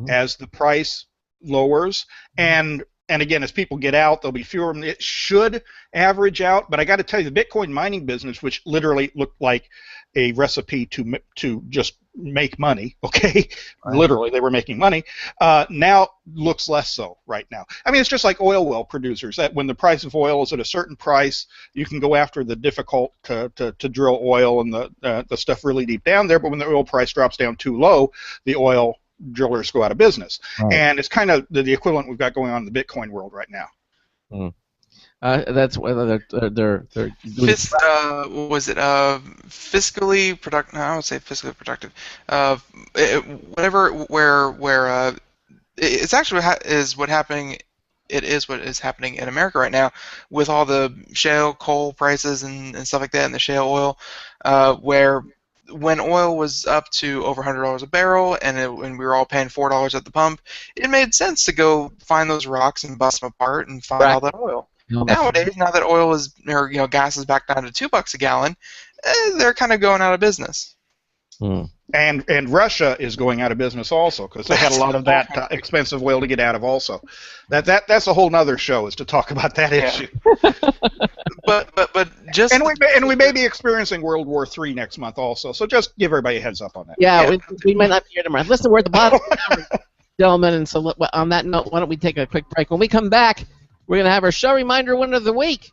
D: as the price lowers, and again, as people get out, there'll be fewer. It should average out, but I got to tell you, the Bitcoin mining business, which literally looked like a recipe to just make money, okay? Right. Literally, they were making money. Now looks less so right now. I mean, it's just like oil well producers. That when the price of oil is at a certain price, you can go after the difficult to drill oil and the stuff really deep down there. But when the oil price drops down too low, the oil drillers go out of business. Right. And it's kind of the equivalent we've got going on in the Bitcoin world right now.
A: That's whether they're
E: was it fiscally productive? No, I would say fiscally productive. Whatever, where it's actually is what happening. It is what is happening in America right now with all the shale coal prices and stuff like that, and the shale oil, where when oil was up to over $100 a barrel and we were all paying $4 at the pump, it made sense to go find those rocks and bust them apart and find all that oil. Nowadays, now that oil is, or gas is back down to $2 a gallon, they're kind of going out of business.
D: And Russia is going out of business also, because they had a lot of that expensive oil to get out of also. That's a whole nother show, is to talk about that issue.
E: But just
D: and we may be experiencing World War III next month also. So just give everybody a heads up on that.
A: Yeah. We might not be here tomorrow. Listen, we're at the bottom, gentlemen, and so on that note, why don't we take a quick break? When we come back, we're going to have our show reminder winner of the week,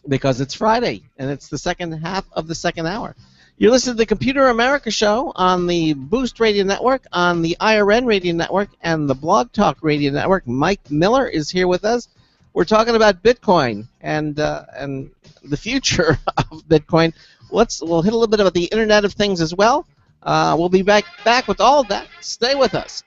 A: because it's Friday and it's the second half of the second hour. You're listening to the Computer America Show on the Boost Radio Network, on the IRN Radio Network, and the Blog Talk Radio Network. Mike Miller is here with us. We're talking about Bitcoin and the future of Bitcoin. We'll hit a little bit about the Internet of Things as well. We'll be back with all of that. Stay with us.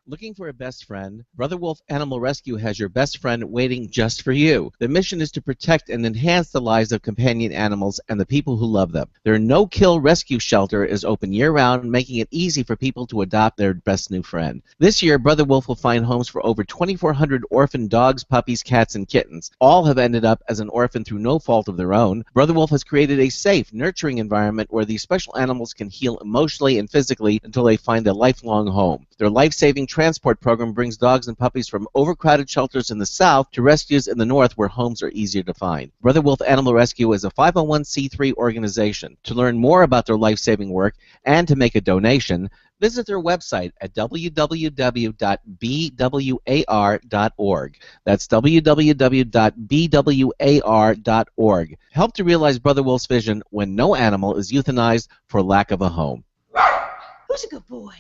A: Looking for a best friend? Brother Wolf Animal Rescue has your best friend waiting just for you. The mission is to protect and enhance the lives of companion animals and the people who love them. Their no-kill rescue shelter is open year-round, making it easy for people to adopt their best new friend. This year, Brother Wolf will find homes for over 2,400 orphan dogs, puppies, cats, and kittens. All have ended up as an orphan through no fault of their own. Brother Wolf has created a safe, nurturing environment where these special animals can heal emotionally and physically until they find a lifelong home. Their life-saving transport program brings dogs and puppies from overcrowded shelters in the south to rescues in the north where homes are easier to find. Brother Wolf Animal Rescue is a 501c3 organization. To learn more about their life-saving work and to make a donation, visit their website at www.bwar.org. That's www.bwar.org. Help to realize Brother Wolf's vision when no animal is euthanized for lack of a home.
I: Who's a good boy?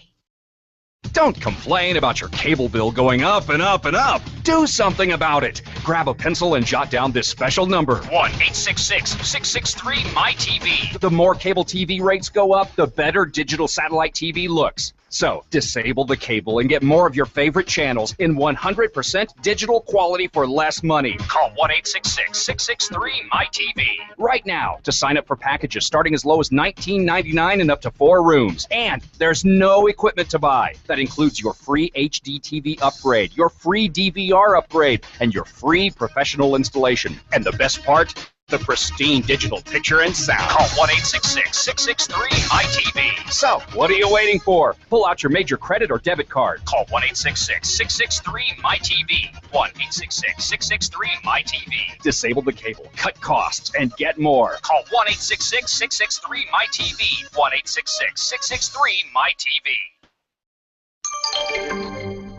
J: Don't complain about your cable bill going up and up and up. Do something about it. Grab a pencil and jot down this special number. 1-866-663-MyTV. The more cable TV rates go up, the better digital satellite TV looks. So, disable the cable and get more of your favorite channels in 100% digital quality for less money. Call 1-866-663-MyTV right now to sign up for packages starting as low as $19.99 and up to 4 rooms. And there's no equipment to buy. That includes your free HD TV upgrade, your free DVR upgrade, and your free professional installation. And the best part? The pristine digital picture and sound. Call 1-866-663-MyTV. So, what are you waiting for? Pull out your major credit or debit card. Call 1-866-663-MyTV. 1-866-663-MyTV. Disable the cable, cut costs, and get more. Call 1-866-663-MyTV. 1-866-663-MyTV.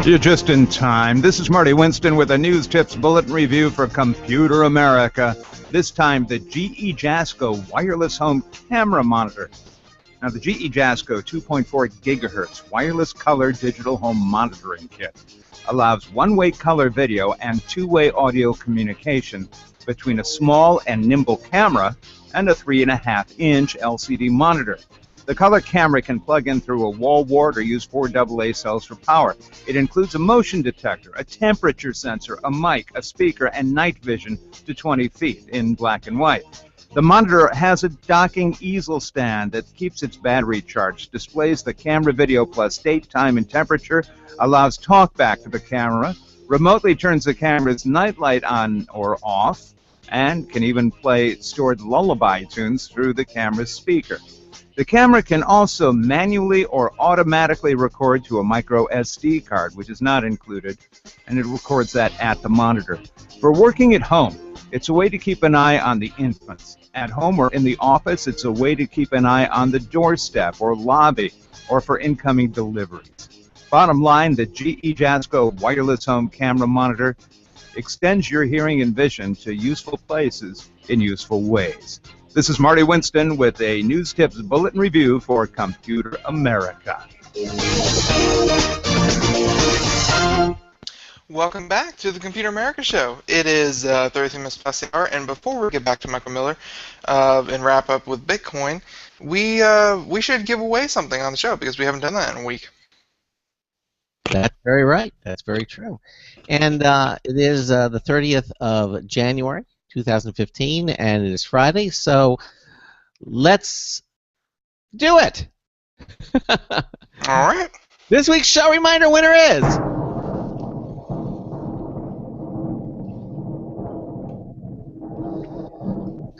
H: You're just in time. This is Marty Winston with a News Tips Bulletin Review for Computer America. This time, the GE Jasco Wireless Home Camera Monitor. Now, the GE Jasco 2.4 gigahertz wireless color digital home monitoring kit allows one-way color video and two-way audio communication between a small and nimble camera and a 3.5-inch LCD monitor. The color camera can plug in through a wall wart or use 4 AA cells for power. It includes a motion detector, a temperature sensor, a mic, a speaker, and night vision to 20 feet in black and white. The monitor has a docking easel stand that keeps its battery charged, displays the camera video plus date, time, and temperature, allows talkback to the camera, remotely turns the camera's night light on or off, and can even play stored lullaby tunes through the camera's speaker. The camera can also manually or automatically record to a micro SD card, which is not included, and it records that at the monitor. For working at home, it's a way to keep an eye on the infants. At home or in the office, it's a way to keep an eye on the doorstep or lobby or for incoming deliveries. Bottom line, the GE Jasco Wireless Home Camera Monitor extends your hearing and vision to useful places in useful ways. This is Marty Winston with a News Tips Bulletin Review for Computer America.
E: Welcome back to the Computer America Show. It is 33 minutes past the hour, and before we get back to Michael Miller and wrap up with Bitcoin, we should give away something on the show because we haven't done that in a week.
A: That's very right. That's very true. And it is the 30th of January. 2015, and it is Friday, so let's do it!
E: Alright.
A: This week's show reminder winner is...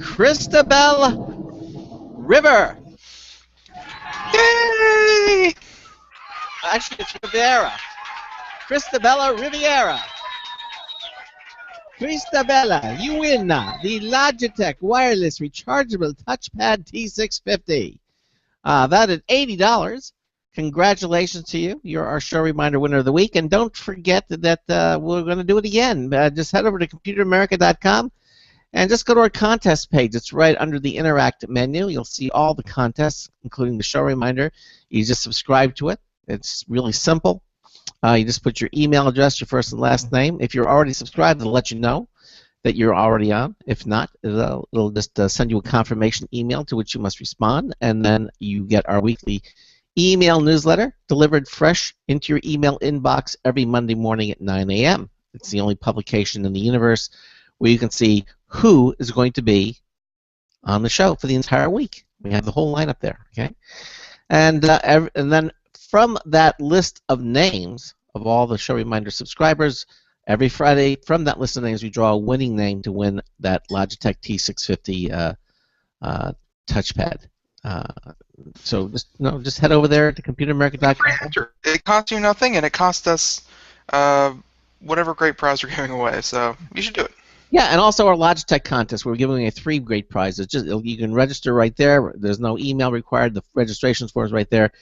A: Christabel River!
E: Yay!
A: Actually, it's Riviera. Christabella Riviera. Christabella, you win the Logitech Wireless Rechargeable Touchpad T650. That at $80. Congratulations to you. You're our show reminder winner of the week. And don't forget that we're going to do it again. Just head over to ComputerAmerica.com and just go to our contest page. It's right under the Interact menu. You'll see all the contests, including the show reminder. You just subscribe to it. It's really simple. You just put your email address, your first and last name. If you're already subscribed, it'll let you know that you're already on. If not, it'll just send you a confirmation email to which you must respond, and then you get our weekly email newsletter delivered fresh into your email inbox every Monday morning at 9 a.m. It's the only publication in the universe where you can see who is going to be on the show for the entire week. We have the whole lineup there, okay? And then from that list of names of all the show reminder subscribers, every Friday from that list of names we draw a winning name to win that Logitech T650 touchpad. So just head over there to ComputerAmerica.com.
E: It costs you nothing, and it costs us whatever great prize we're giving away. So you should do it.
A: Yeah, and also our Logitech contest. We're giving away 3 great prizes. You can register right there. There's no email required. The registration form is right there.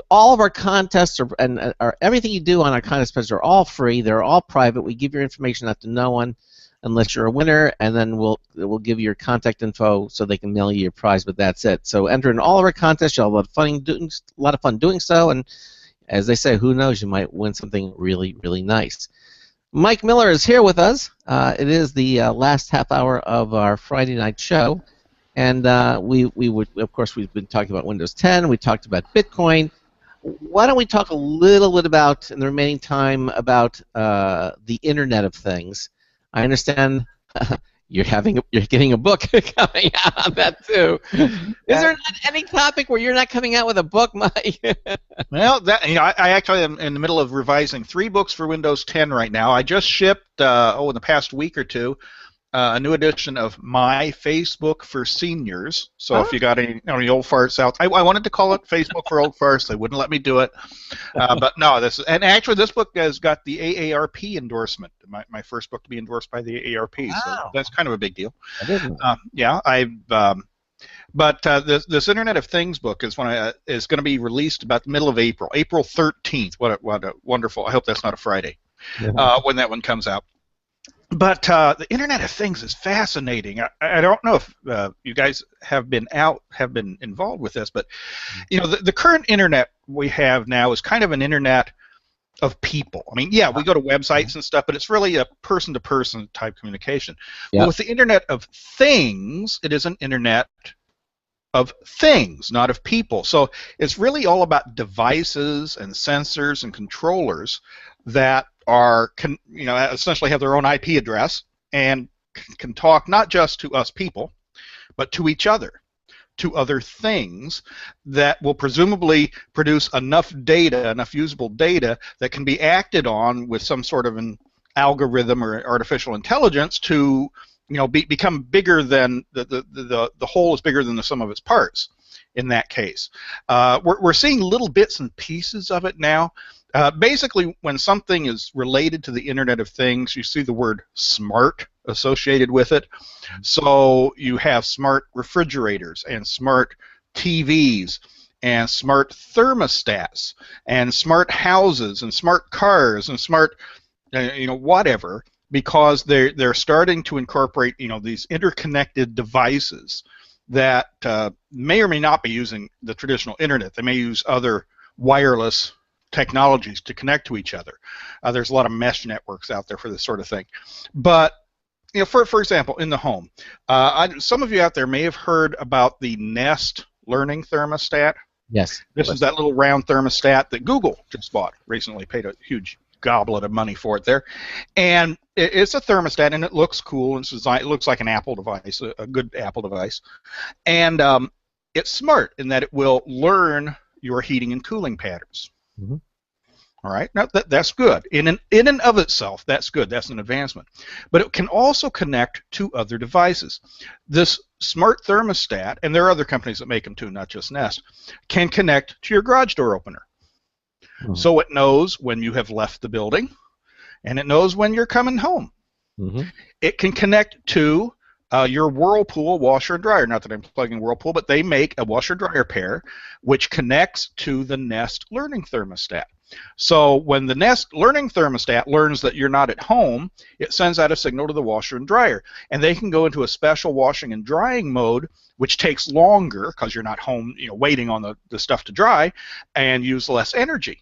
A: All of our contests and everything you do on our contest page are all free. They're all private. We give your information out to no one unless you're a winner, and then we'll give you your contact info so they can mail you your prize. But that's it. So enter in all of our contests. You'll have a lot of fun doing so. And as they say, who knows? You might win something really, really nice. Mike Miller is here with us. It is the last half hour of our Friday night show, And we would, of course, we've been talking about Windows 10. We talked about Bitcoin. Why don't we talk a little bit about, in the remaining time, about the Internet of Things? I understand you're getting a book coming out on that too. Is there any topic where you're not coming out with a book, Mike?
D: Well, I actually am in the middle of revising 3 books for Windows 10 right now. I just shipped, in the past week or two, a new edition of My Facebook for Seniors. So if you got any old farts out, I wanted to call it Facebook for Old Farts. They wouldn't let me do it. But no, actually this book has got the AARP endorsement. My first book to be endorsed by the AARP. Wow. So that's kind of a big deal. But this Internet of Things book is going to be released about the middle of April, April 13th. What a wonderful! I hope that's not a Friday when that one comes out. But the Internet of Things is fascinating. I don't know if you guys have been involved with this, but the current Internet we have now is kind of an Internet of people. I mean, yeah, we go to websites and stuff, but it's really a person-to-person type communication. Yep. Well, with the Internet of Things, it is an Internet of things, not of people. So it's really all about devices and sensors and controllers that are, essentially have their own IP address and can talk not just to us people, but to each other, to other things that will presumably produce enough data, enough usable data that can be acted on with some sort of an algorithm or artificial intelligence to, become bigger than the whole is bigger than the sum of its parts. In that case, we're seeing little bits and pieces of it now. Basically, when something is related to the Internet of Things, you see the word smart associated with it. So you have smart refrigerators and smart TVs and smart thermostats and smart houses and smart cars and smart, whatever, because they're starting to incorporate, these interconnected devices that may or may not be using the traditional Internet. They may use other wireless technologies to connect to each other. There's a lot of mesh networks out there for this sort of thing. But for example, in the home, some of you out there may have heard about the Nest Learning Thermostat.
A: Yes.
D: This is that little round thermostat that Google just bought recently, paid a huge goblet of money for it there. And it's a thermostat, and it looks cool, and it looks like an Apple device, a good Apple device. And it's smart in that it will learn your heating and cooling patterns. Mm-hmm. All right, now that's good. In and of itself, that's good. That's an advancement. But it can also connect to other devices. This smart thermostat, and there are other companies that make them too, not just Nest, can connect to your garage door opener. Mm-hmm. So it knows when you have left the building, and it knows when you're coming home. Mm-hmm. It can connect to your Whirlpool washer and dryer. Not that I'm plugging Whirlpool, but they make a washer-dryer pair which connects to the Nest Learning Thermostat. So when the Nest Learning Thermostat learns that you're not at home, it sends out a signal to the washer and dryer. And they can go into a special washing and drying mode, which takes longer because you're not home, waiting on the stuff to dry, and use less energy.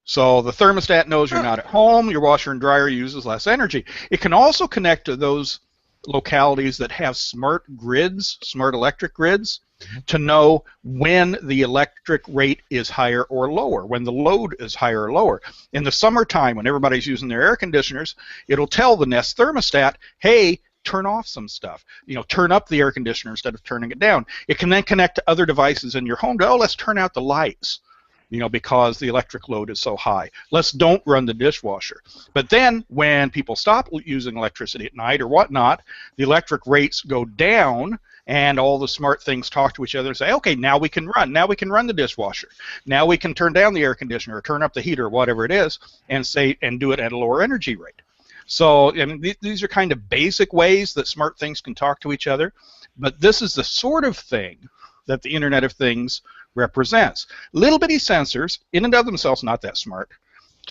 D: So the thermostat knows you're not at home, your washer and dryer uses less energy. It can also connect to those localities that have smart grids, smart electric grids, to know when the electric rate is higher or lower, when the load is higher or lower. In the summertime, when everybody's using their air conditioners, it'll tell the Nest thermostat, hey, turn off some stuff. Turn up the air conditioner instead of turning it down. It can then connect to other devices in your home to, let's turn out the lights. Because the electric load is so high. Don't run the dishwasher. But then when people stop using electricity at night or whatnot, the electric rates go down, and all the smart things talk to each other and say, okay, now we can run. Now we can run the dishwasher. Now we can turn down the air conditioner or turn up the heater or whatever it is and do it at a lower energy rate. So these are kind of basic ways that smart things can talk to each other. But this is the sort of thing that the Internet of Things represents. Little bitty sensors, in and of themselves not that smart,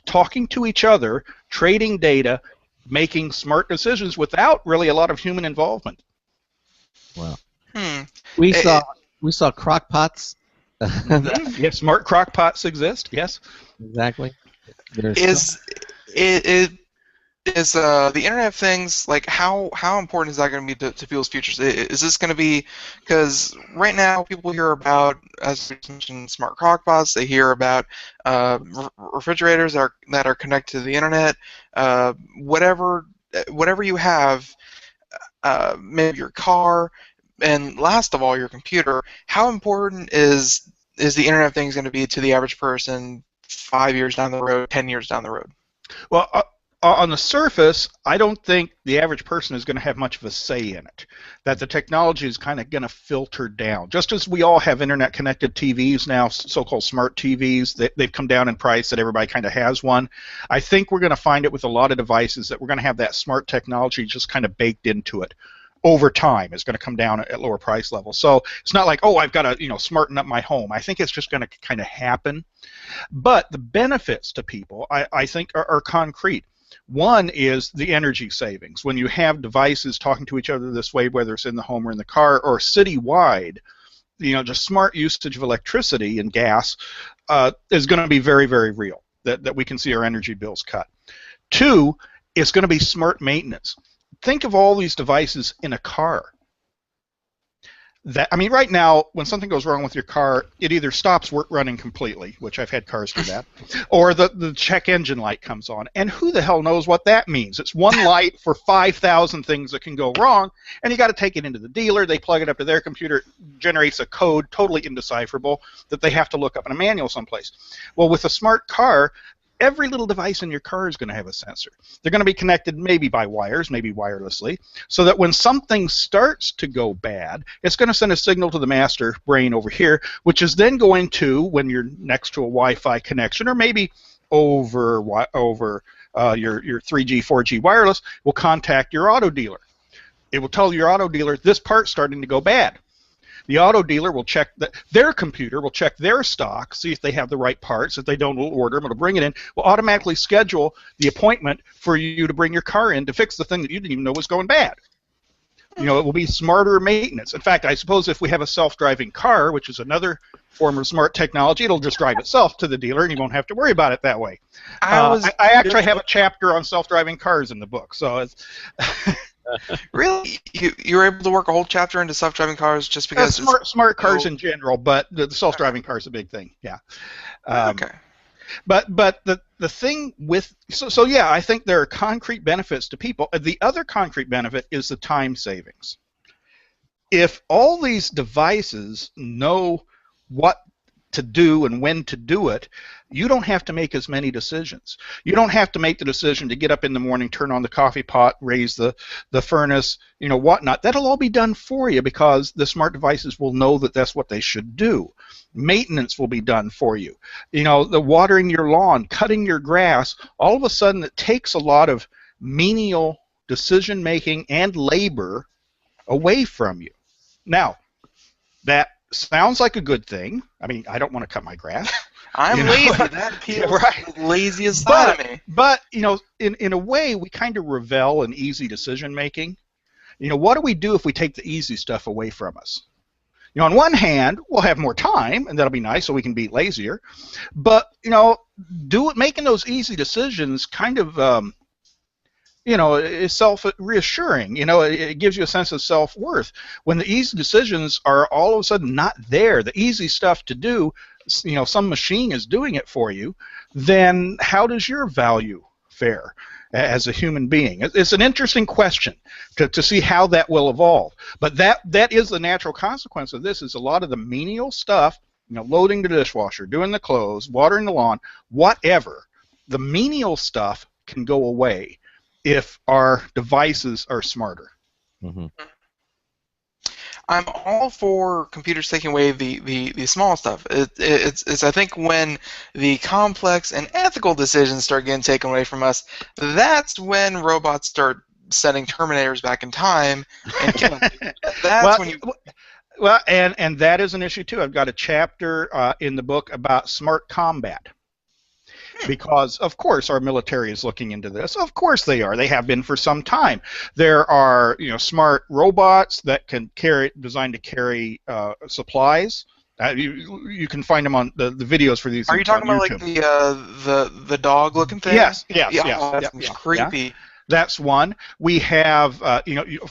D: talking to each other, trading data, making smart decisions without really a lot of human involvement.
A: Wow. We saw crock pots.
D: Yes, smart crock pots exist. Yes.
A: Exactly.
E: Is the Internet of Things, like, how important is that going to be to people's futures? Is this going to be, because right now people hear about, as we mentioned, smart crockpots. They hear about refrigerators that are connected to the internet. Whatever you have, maybe your car, and last of all, your computer. How important is the Internet of Things going to be to the average person 5 years down the road, 10 years down the road?
D: Well, on the surface, I don't think the average person is going to have much of a say in it. That the technology is kind of going to filter down. Just as we all have internet-connected TVs now, so-called smart TVs, they've come down in price, that everybody kind of has one. I think we're going to find it with a lot of devices that we're going to have that smart technology just kind of baked into it. Over time, it's going to come down at lower price levels. So it's not like, oh, I've got to smarten up my home. I think it's just going to kind of happen. But the benefits to people, I think, are concrete. One is the energy savings. When you have devices talking to each other this way, whether it's in the home or in the car or citywide, just smart usage of electricity and gas is going to be very, very real, that we can see our energy bills cut. Two, it's going to be smart maintenance. Think of all these devices in a car. Right now, when something goes wrong with your car, it either stops running completely, which I've had cars do that, or the check engine light comes on. And who the hell knows what that means? It's one light for 5,000 things that can go wrong, and you got to take it into the dealer. They plug it up to their computer, it generates a code totally indecipherable that they have to look up in a manual someplace. Well, with a smart car, every little device in your car is going to have a sensor. They're going to be connected maybe by wires, maybe wirelessly, so that when something starts to go bad, it's going to send a signal to the master brain over here, which is then going to, when you're next to a Wi-Fi connection, or maybe over your 3G, 4G wireless, will contact your auto dealer. It will tell your auto dealer, this part's starting to go bad. The auto dealer will check their computer, will check their stock, see if they have the right parts. If they don't, we'll order them, it'll bring it in. We'll automatically schedule the appointment for you to bring your car in to fix the thing that you didn't even know was going bad. It will be smarter maintenance. In fact, I suppose if we have a self-driving car, which is another form of smart technology, it'll just drive itself to the dealer, and you won't have to worry about it that way. I actually have a chapter on self-driving cars in the book, so it's...
E: Really? You were able to work a whole chapter into self-driving cars just because
D: smart cars in general, but the self-driving car is a big thing. Yeah.
E: Okay.
D: But the thing with yeah, I think there are concrete benefits to people. The other concrete benefit is the time savings. If all these devices know what to do and when to do it, you don't have to make as many decisions. You don't have to make the decision to get up in the morning, turn on the coffee pot, raise the furnace, whatnot. That'll all be done for you because the smart devices will know that that's what they should do. Maintenance will be done for you. The watering your lawn, cutting your grass, all of a sudden it takes a lot of menial decision making and labor away from you. Now, that sounds like a good thing. I don't want to cut my grass.
E: I'm lazy. That appeals to the laziest side of me.
D: But, in a way, we kind of revel in easy decision making. What do we do if we take the easy stuff away from us? On one hand, we'll have more time, and that'll be nice, so we can be lazier. But, making those easy decisions kind of is self-reassuring. It gives you a sense of self-worth. When the easy decisions are all of a sudden not there, the easy stuff to do, some machine is doing it for you, then how does your value fare as a human being? It's an interesting question to see how that will evolve. But that is the natural consequence of this, is a lot of the menial stuff, loading the dishwasher, doing the clothes, watering the lawn, whatever, the menial stuff can go away if our devices are smarter.
A: Mm-hmm.
E: I'm all for computers taking away the small stuff. It's I think when the complex and ethical decisions start getting taken away from us, that's when robots start sending Terminators back in time and killing people. That's when you...
D: Well, and that is an issue too. I've got a chapter in the book about smart combat. Because, of course, our military is looking into this. Of course they are. They have been for some time. There are, smart robots that can designed to carry supplies. You can find them on the videos for these.
E: Are you talking about YouTube. Like the dog-looking thing?
D: Yes.
E: That seems creepy.
D: That's one. We have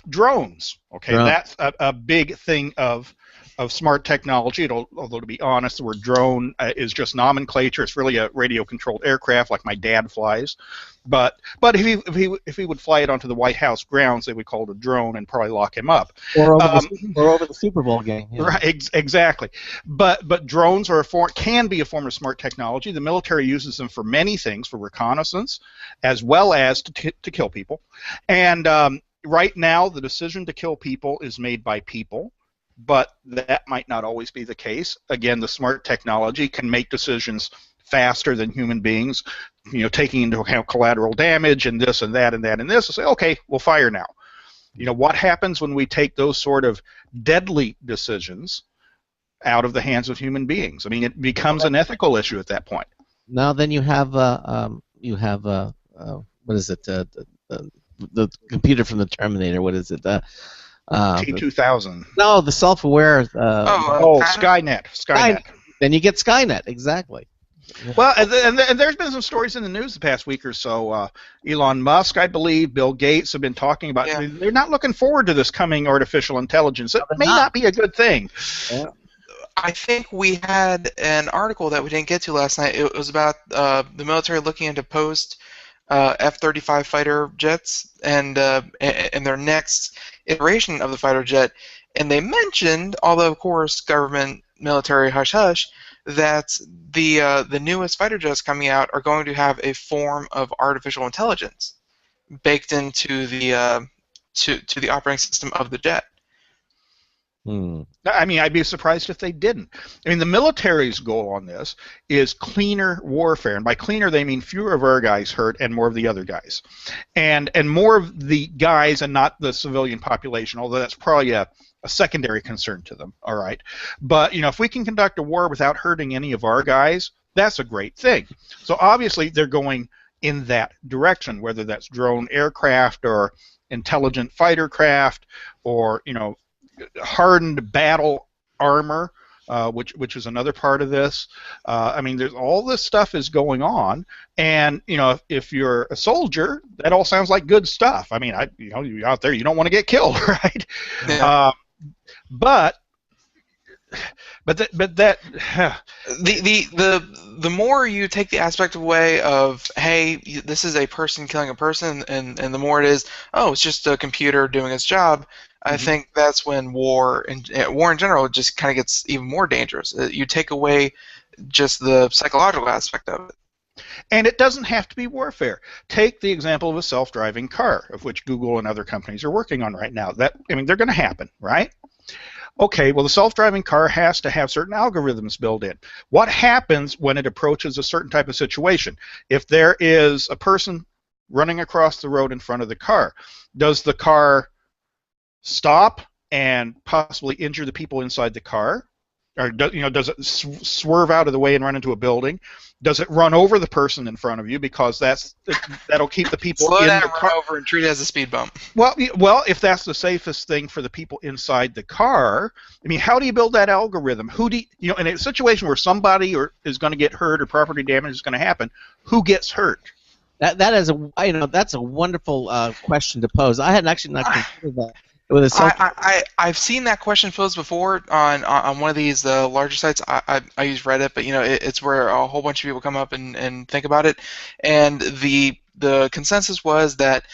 D: drones. Okay, that's a big thing of smart technology. Although to be honest, the word drone is just nomenclature. It's really a radio-controlled aircraft like my dad flies. But if he would fly it onto the White House grounds, they would call it a drone and probably lock him up.
A: Or over the Super Bowl game. Yeah.
D: Right, exactly. But drones can be a form of smart technology. The military uses them for many things, for reconnaissance, as well as to kill people. And right now, the decision to kill people is made by people. But that might not always be the case. Again, the smart technology can make decisions faster than human beings, taking into account collateral damage and this and that and that and this, and say, okay, we'll fire now. What happens when we take those sort of deadly decisions out of the hands of human beings? I mean, it becomes an ethical issue at that point.
A: Now then you have what is it? The computer from the Terminator. What is it?
D: T-2000.
A: No, the self-aware.
D: Skynet.
A: Then you get Skynet, exactly.
D: Well, and there's been some stories in the news the past week or so. Elon Musk, I believe, Bill Gates have been talking about. Yeah. They're not looking forward to this coming artificial intelligence. It may not be a good thing.
E: Yeah. I think we had an article that we didn't get to last night. It was about the military looking into post F-35 fighter jets and their next iteration of the fighter jet, and they mentioned, although of course government military hush hush, that the newest fighter jets coming out are going to have a form of artificial intelligence baked into the to the operating system of the jet.
D: I mean, I'd be surprised if they didn't. I mean, the military's goal on this is cleaner warfare, and by cleaner they mean fewer of our guys hurt and more of the other guys, and more of the guys and not the civilian population. Although that's probably a secondary concern to them. All right, but if we can conduct a war without hurting any of our guys, that's a great thing. So obviously they're going in that direction, whether that's drone aircraft or intelligent fighter craft or hardened battle armor, which is another part of this. I mean, there's all this stuff is going on, and if you're a soldier, that all sounds like good stuff. I mean, you're out there, you don't want to get killed, right?
E: Yeah.
D: But that
E: the more you take the aspect away of, hey, this is a person killing a person, and the more it is, oh, it's just a computer doing its job. I think that's when war in general just kind of gets even more dangerous. You take away just the psychological aspect of it.
D: And it doesn't have to be warfare. Take the example of a self-driving car, of which Google and other companies are working on right now. They're going to happen, right? Okay, well, the self-driving car has to have certain algorithms built in. What happens when it approaches a certain type of situation? If there is a person running across the road in front of the car, does the car stop and possibly injure the people inside the car? Or does it swerve out of the way and run into a building? Does it run over the person in front of you because that'll keep the people
E: slow
D: in
E: down,
D: the car?
E: run over, and treat it as a speed bump.
D: Well, if that's the safest thing for the people inside the car, I mean, how do you build that algorithm? Who do you in a situation where somebody is going to get hurt or property damage is going to happen? Who gets hurt?
A: That is that's a wonderful question to pose. I hadn't actually not considered that.
E: I've seen that question posed before on one of these larger sites. I use Reddit, but it's where a whole bunch of people come up and think about it. And the consensus was that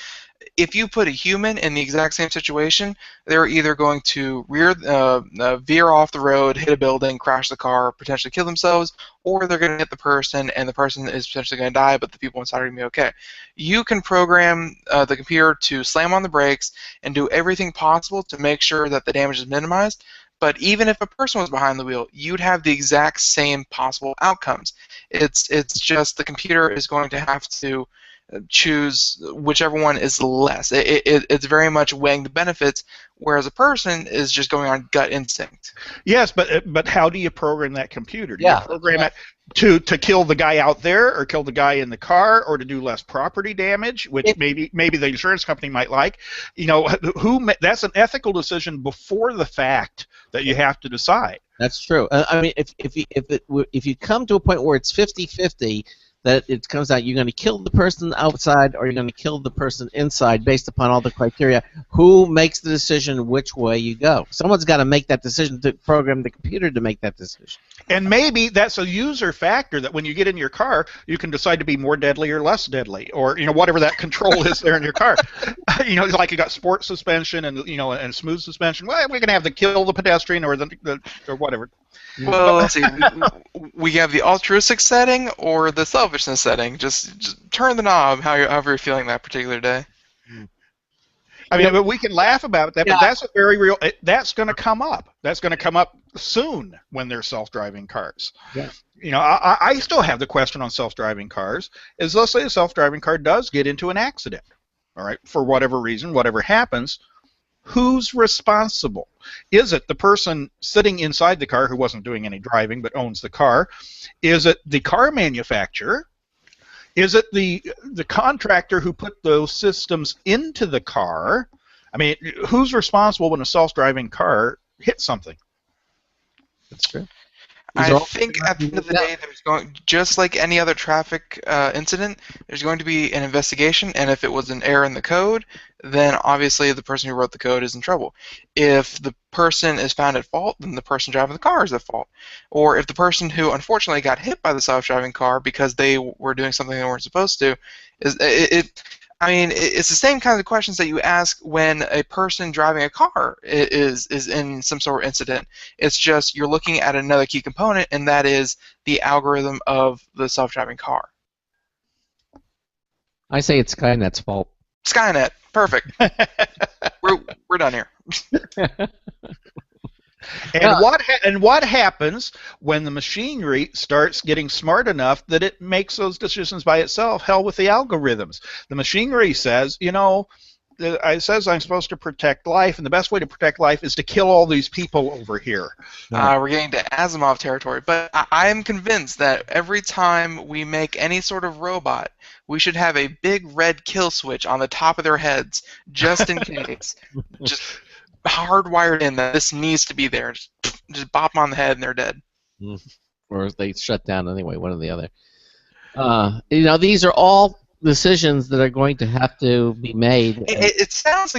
E: if you put a human in the exact same situation, they're either going to veer off the road, hit a building, crash the car, potentially kill themselves, or they're going to hit the person, and the person is potentially going to die, but the people inside are going to be okay. You can program the computer to slam on the brakes and do everything possible to make sure that the damage is minimized, but even if a person was behind the wheel, you'd have the exact same possible outcomes. It's just the computer is going to have to choose whichever one is less. It's very much weighing the benefits, whereas a person is just going on gut instinct.
D: Yes, but how do you program that computer? Do you program it to kill the guy out there, or kill the guy in the car, or to do less property damage, which maybe the insurance company might like? That's an ethical decision before the fact that you have to decide.
A: That's true. I mean, if you come to a point where it's 50-50, that it comes out you're going to kill the person outside or you're going to kill the person inside based upon all the criteria. Who makes the decision which way you go? Someone's got to make that decision to program the computer to make that decision.
D: And maybe that's a user factor that when you get in your car, you can decide to be more deadly or less deadly, or whatever that control is there in your car. Like you got sport suspension and and smooth suspension. Well, we're gonna have to kill the pedestrian or or whatever.
E: Well, let's see. We have the altruistic setting or the selfishness setting. Just turn the knob however you're feeling that particular day.
D: I mean, but we can laugh about that, but that's a very real. That's going to come up. That's going to come up soon when there's self-driving cars.
A: Yeah.
D: I still have the question on self-driving cars. Is let's say a self-driving car does get into an accident, all right, for whatever reason, whatever happens, who's responsible? Is it the person sitting inside the car who wasn't doing any driving but owns the car? Is it the car manufacturer? Is it the contractor who put those systems into the car? I mean, who's responsible when a self-driving car hits something?
A: That's true.
E: I think at the end of the day, just like any other traffic incident, there's going to be an investigation, and if it was an error in the code, then obviously the person who wrote the code is in trouble. If the person is found at fault, then the person driving the car is at fault. Or if the person who unfortunately got hit by the self-driving car because they were doing something they weren't supposed to, it's the same kind of questions that you ask when a person driving a car is in some sort of incident. It's just you're looking at another key component, and that is the algorithm of the self-driving car.
A: I say it's Skynet's fault.
E: Skynet, perfect. we're done here.
D: And what happens when the machinery starts getting smart enough that it makes those decisions by itself? Hell with the algorithms. The machinery says, it says I'm supposed to protect life, and the best way to protect life is to kill all these people over here.
E: We're getting to Asimov territory, but I am convinced that every time we make any sort of robot, we should have a big red kill switch on the top of their heads, just in case. Just hardwired in that this needs to be there. Just bop them on the head and they're dead.
A: Or they shut down anyway, one or the other. These are all decisions that are going to have to be made.
E: It sounds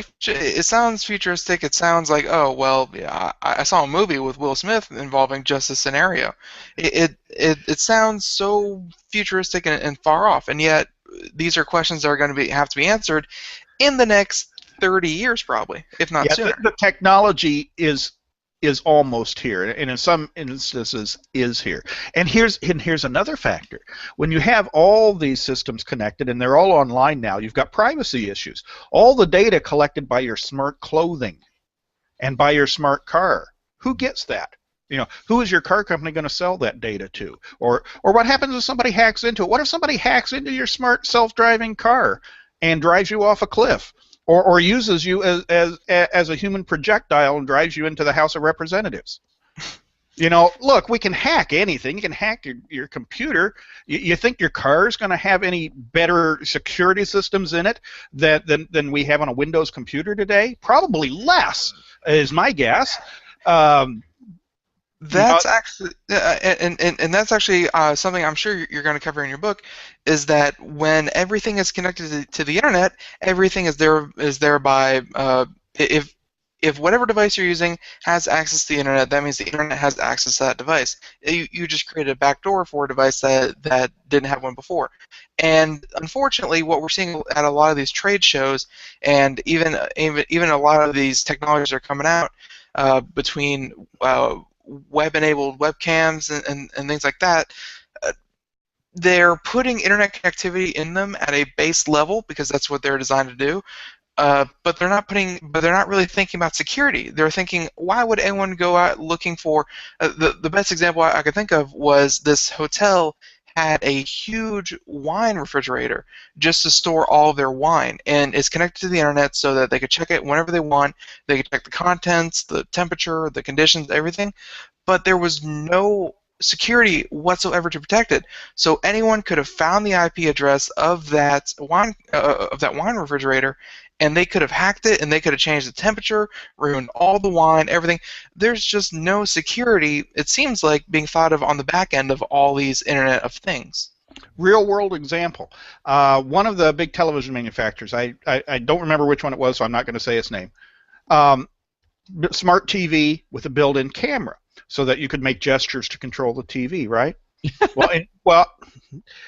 E: futuristic. It sounds like, oh well, yeah, I saw a movie with Will Smith involving just this scenario. It sounds so futuristic and far off, and yet these are questions that are going to have to be answered in the next 30 years, probably, if not sooner.
D: The technology is almost here, and in some instances is here. And here's another factor. When you have all these systems connected and they're all online now, you've got privacy issues. All the data collected by your smart clothing and by your smart car, who gets that? Who is your car company going to sell that data to? Or what happens if somebody hacks into it? What if somebody hacks into your smart self-driving car and drives you off a cliff? Or uses you as a human projectile and drives you into the House of Representatives. Look, we can hack anything. You can hack your computer. You think your car is going to have any better security systems in it than we have on a Windows computer today? Probably less, is my guess.
E: That's actually, and that's actually something I'm sure you're going to cover in your book, is that when everything is connected to the internet, everything is there by if whatever device you're using has access to the internet, that means the internet has access to that device. You just created a backdoor for a device that didn't have one before. And unfortunately, what we're seeing at a lot of these trade shows, and even a lot of these technologies are coming out between web-enabled webcams and things like that, they're putting internet connectivity in them at a base level because that's what they're designed to do. But they're not really thinking about security. They're thinking, why would anyone go out looking for? The best example I could think of was this hotel had a huge wine refrigerator just to store all of their wine, and it's connected to the internet so that they could check it whenever they want. They could check the contents, the temperature, the conditions, everything, but there was no security whatsoever to protect it. So anyone could have found the IP address of that wine refrigerator, and they could have hacked it, and they could have changed the temperature, ruined all the wine, everything. There's just no security, it seems like, being thought of on the back end of all these Internet of Things.
D: Real world example. One of the big television manufacturers, I don't remember which one it was, so I'm not going to say its name. Smart TV with a built-in camera, so that you could make gestures to control the TV, right?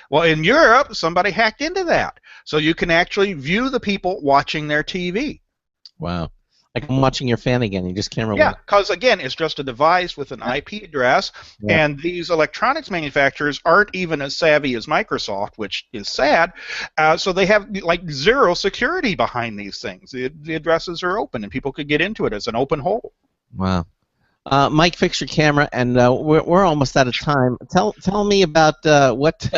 D: well, in Europe, somebody hacked into that, so you can actually view the people watching their TV.
A: Wow. Like I'm watching your fan again. You just can't remember.
D: Yeah, because again, it's just a device with an IP address, and these electronics manufacturers aren't even as savvy as Microsoft, which is sad. So they have like zero security behind these things. The addresses are open, and people could get into it as an open hole.
A: Wow. Mike, fix your camera, and we're almost out of time. Tell me about what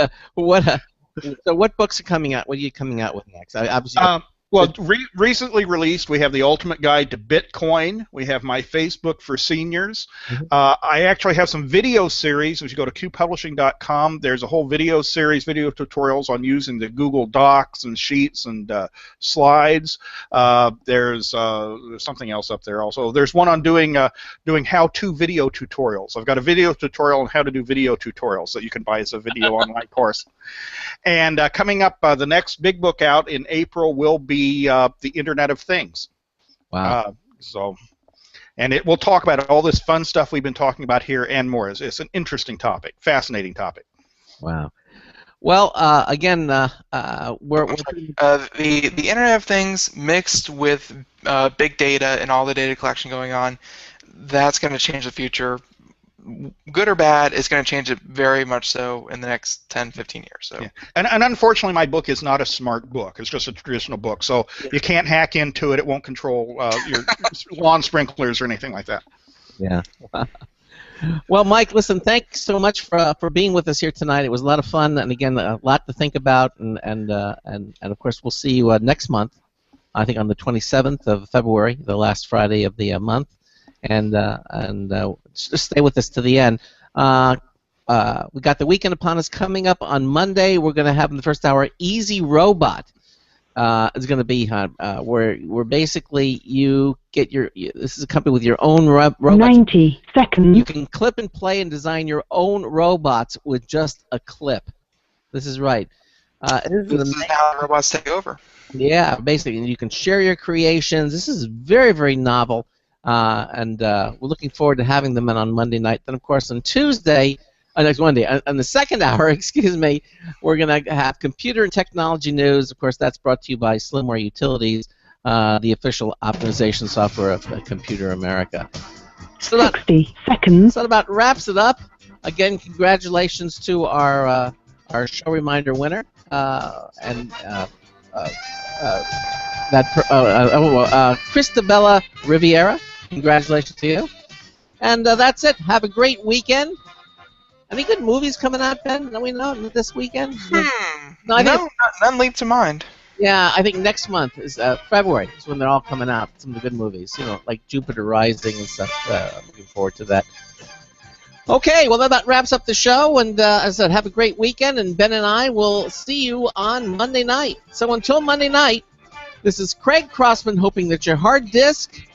A: books are coming out. What are you coming out with next? Obviously.
D: Well, recently released, we have the Ultimate Guide to Bitcoin. We have my Facebook for Seniors. I actually have some video series. If you go to qpublishing.com, there's a whole video series, video tutorials on using the Google Docs and Sheets and slides. There's something else up there also. There's one on doing how-to video tutorials. I've got a video tutorial on how to do video tutorials that you can buy as a video online course. And coming up, the next big book out in April will be the Internet of Things.
A: Wow.
D: And it will talk about all this fun stuff we've been talking about here and more. It's an interesting topic, fascinating topic.
A: Wow. Well, again, the
E: Internet of Things mixed with big data and all the data collection going on, that's going to change the future. Good or bad, it's going to change it very much so in the next 10, 15 years. So.
D: Yeah. And unfortunately, my book is not a smart book. It's just a traditional book. So you can't hack into it. It won't control your lawn sprinklers or anything like that.
A: Yeah. Well, Mike, listen, thanks so much for being with us here tonight. It was a lot of fun, and again, a lot to think about. And of course, we'll see you next month, I think on the 27th of February, the last Friday of the month. And just stay with us to the end. We got the weekend upon us coming up on Monday. We're going to have in the first hour Easy Robot. Is going to be where basically you get this is a company with your own robot.
C: 90 seconds.
A: You can clip and play and design your own robots with just a clip. This is right.
E: This is how robots take over.
A: Yeah, basically, you can share your creations. This is very, very novel. And we're looking forward to having them in on Monday night. Then, of course, on Tuesday, next Monday, on the second hour, excuse me, we're going to have computer and technology news. Of course, that's brought to you by Slimware Utilities, the official optimization software of Computer America. So
C: 60 seconds.
A: So that about wraps it up. Again, congratulations to our show reminder winner, Christabella Riviera. Congratulations to you. And that's it. Have a great weekend. Any good movies coming out, Ben? No, we know this weekend.
E: None leap to mind.
A: Yeah, I think next month is February is when they're all coming out. Some of the good movies, like Jupiter Rising and stuff. I'm looking forward to that. Okay, well, that about wraps up the show. And as I said, have a great weekend. And Ben and I will see you on Monday night. So until Monday night, this is Craig Crossman hoping that your hard disk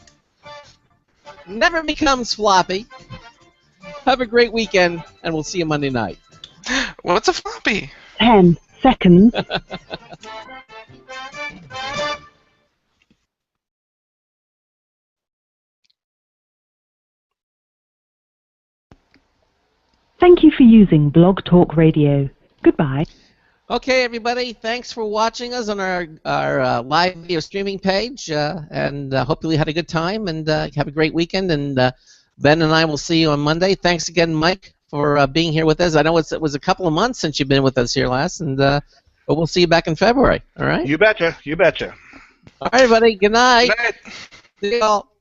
A: never becomes floppy. Have a great weekend, and we'll see you Monday night.
E: What's a floppy?
C: 10 seconds. Thank you for using Blog Talk Radio. Goodbye.
A: Okay, everybody, thanks for watching us on our live video streaming page, and hopefully you had a good time, and have a great weekend, and Ben and I will see you on Monday. Thanks again, Mike, for being here with us. I know it was a couple of months since you've been with us here last, but we'll see you back in February, all right?
D: You betcha, you betcha.
A: All right, everybody, good night.
E: Good night.
A: See you all.